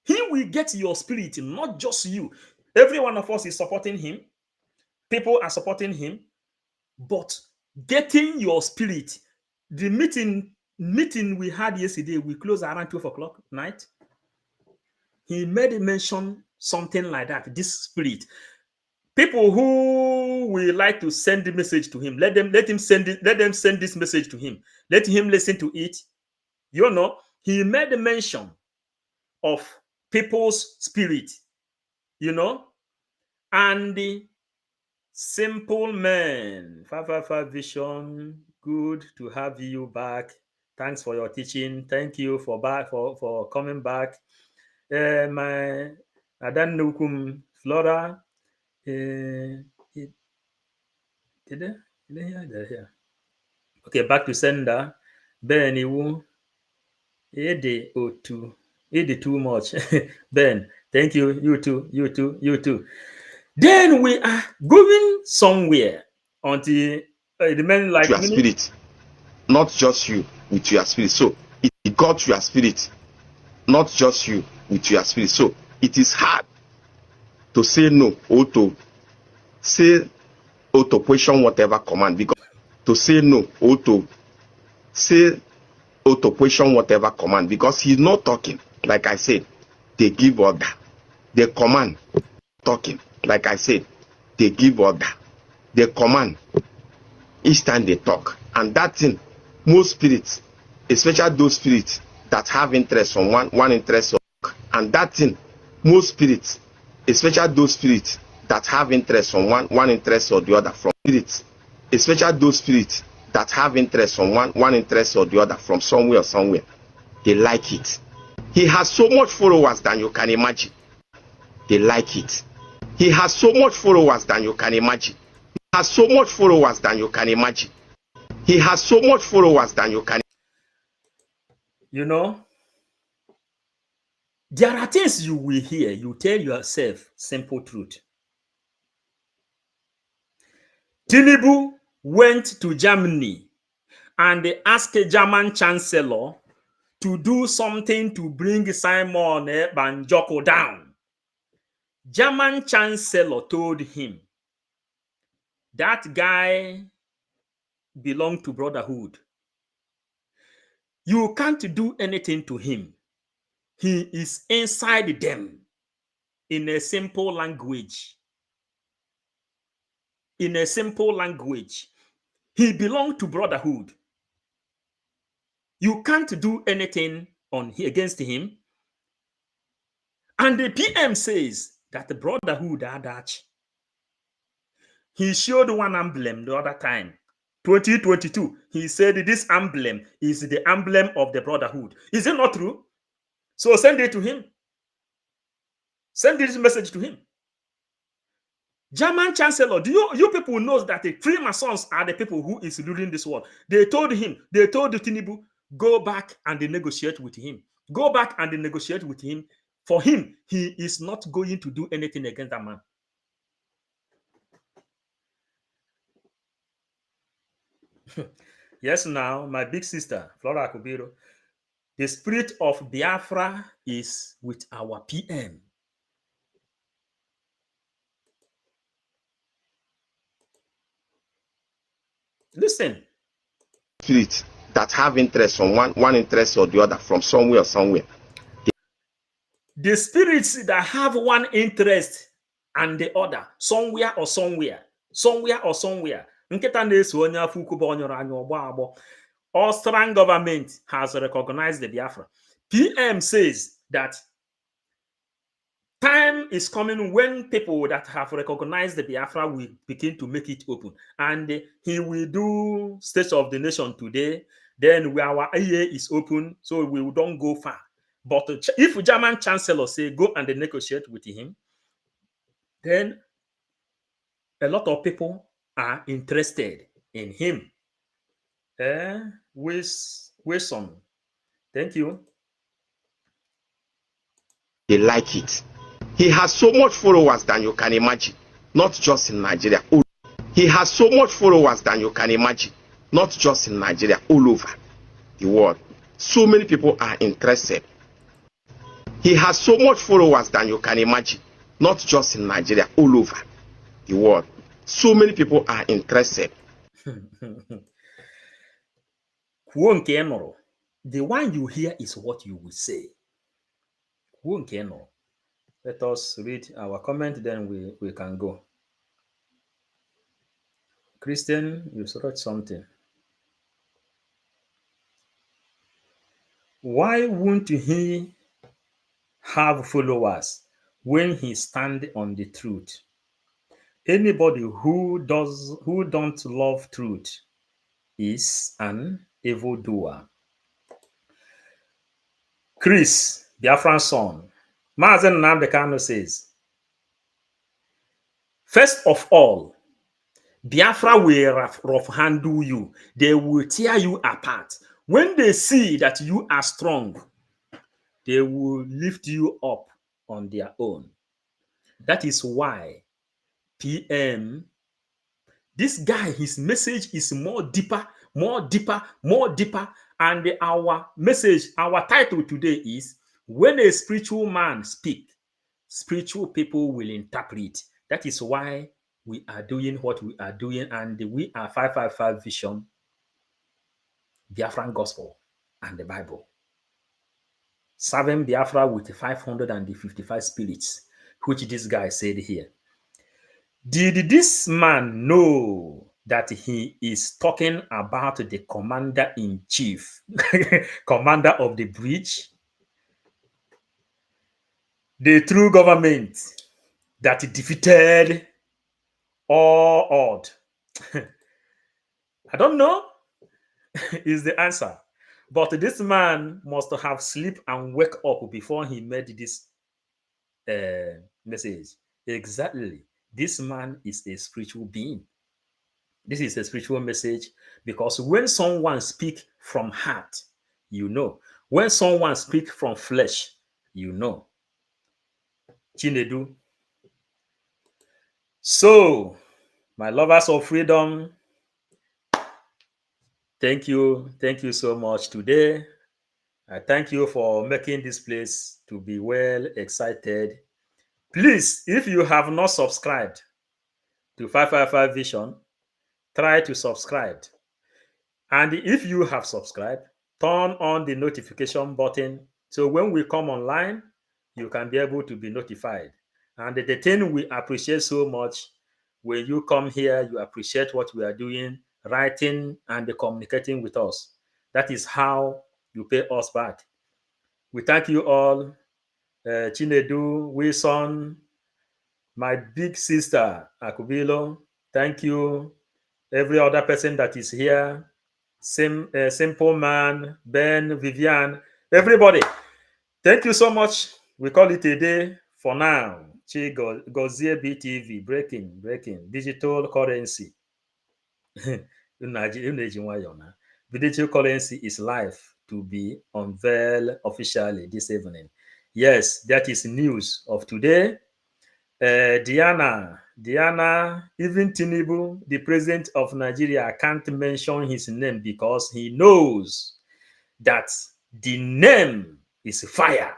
He will get your spirit, not just you. Every one of us is supporting him. People are supporting him. But getting your spirit The meeting we had yesterday, we closed around 12 o'clock night. He made a mention something like that. This spirit, people who will like to send the message to him, let them send it. Let them send this message to him. Let him listen to it. You know, he made a mention of people's spirit. You know, and the simple man, 555 vision. Good to have you back. Thanks for your teaching. Thank you for coming back. My Adan Flora. Did they here? Okay, back to sender. Ben, you too much. Ben, thank you. You too. Then we are going somewhere until the men like your spirit, not just you with your spirit. So it got your spirit, not just you with your spirit. So it is hard to say no or to say or to question whatever command, because to say no or to say or to question whatever command, because he's not talking. Like I said, they give order. They command. Talking. Like I said, they give order. They command. Each time they talk. And that thing, most spirits, especially those spirits that have interest on one interest of, and that thing, most spirits, especially those spirits that have interest on one interest or the other, from spirits, especially those spirits that have interest on one interest or the other, from somewhere, they like it. He has so much followers than you can imagine. They like it. He has so much followers than you can imagine. He has so much followers than you can imagine. He has so much followers than you can. You know, there are things you will hear. You tell yourself simple truth. Tinubu went to Germany and asked a German chancellor to do something to bring Simon Banjoko down. German chancellor told him that guy belonged to brotherhood. You can't do anything to him. He is inside them. In a simple language. In a simple language. He belonged to brotherhood. You can't do anything against him. And the PM says that the brotherhood are Dutch. He showed one emblem the other time. 2022, he said this emblem is the emblem of the brotherhood. Is it not true? So send it to him. Send this message to him. German chancellor, do you people know that the Freemasons are the people who is ruling this world? They told Tinubu, go back and negotiate with him. Go back and negotiate with him. For him, he is not going to do anything against that man. Yes, now, my big sister, Flora Kubiro, the spirit of Biafra is with our PM. Listen. Spirits that have interest on one interest or the other, from somewhere. The spirits that have one interest and the other, somewhere. Austrian government has recognized the Biafra. PM says that time is coming when people that have recognized the Biafra will begin to make it open. And he will do State of the Nation today. Then our IA is open, so we don't go far. But if German chancellor say go and negotiate with him, then a lot of people are interested in him. Wilson, thank you. They like it. He has so much followers than you can imagine. Not just in Nigeria. He has so much followers than you can imagine. Not just in Nigeria, all over the world. So many people are interested. He has so much followers than you can imagine. Not just in Nigeria, all over the world. So many people are interested. The one you hear is what you will say. Let us read our comment, then we can go. Christian, you wrote something. Why won't he have followers when he stand on the truth? Anybody who don't love truth is an evildoer. Chris, Biafran son, Mazen Nnamdi says, first of all, Biafra will rough handle you. They will tear you apart. When they see that you are strong, they will lift you up on their own. That is why PM, this guy, his message is more deeper. And our message, our title today is, when a spiritual man speaks, spiritual people will interpret. That is why we are doing what we are doing, and we are 555 Vision, Biafran Gospel, and the Bible. Serving Biafra with 555 spirits, which this guy said here. Did this man know that he is talking about the commander-in-chief, commander of the bridge, the true government that defeated all odd? I don't know is the answer. But this man must have slept and wake up before he made this message. Exactly. This man is a spiritual being. This is a spiritual message, because when someone speaks from heart, you know. When someone speaks from flesh, you know. Chinedu. So, my lovers of freedom, thank you so much today. I thank you for making this place to be well excited. Please, if you have not subscribed to 555 Vision, try to subscribe. And if you have subscribed, turn on the notification button, so when we come online, you can be able to be notified. And the thing we appreciate so much, when you come here, you appreciate what we are doing, writing and communicating with us. That is how you pay us back. We thank you all. Chinedu, Wilson, my big sister, Akubilo, thank you. Every other person that is here, Simple Man, Ben, Vivian, everybody, thank you so much. We call it a day for now. Chi Gozie BTV, breaking, digital currency. Digital currency is live to be unveiled officially this evening. Yes, that is news of today. Diana, even Tinubu, the president of Nigeria, can't mention his name because he knows that the name is fire.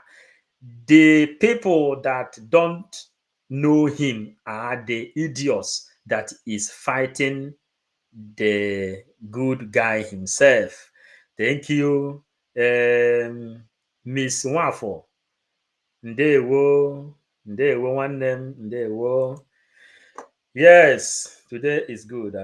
The people that don't know him are the idiots that is fighting the good guy himself. Thank you, Miss Wafo. Ndewo nwanne m, ndewo. Yes, today is good.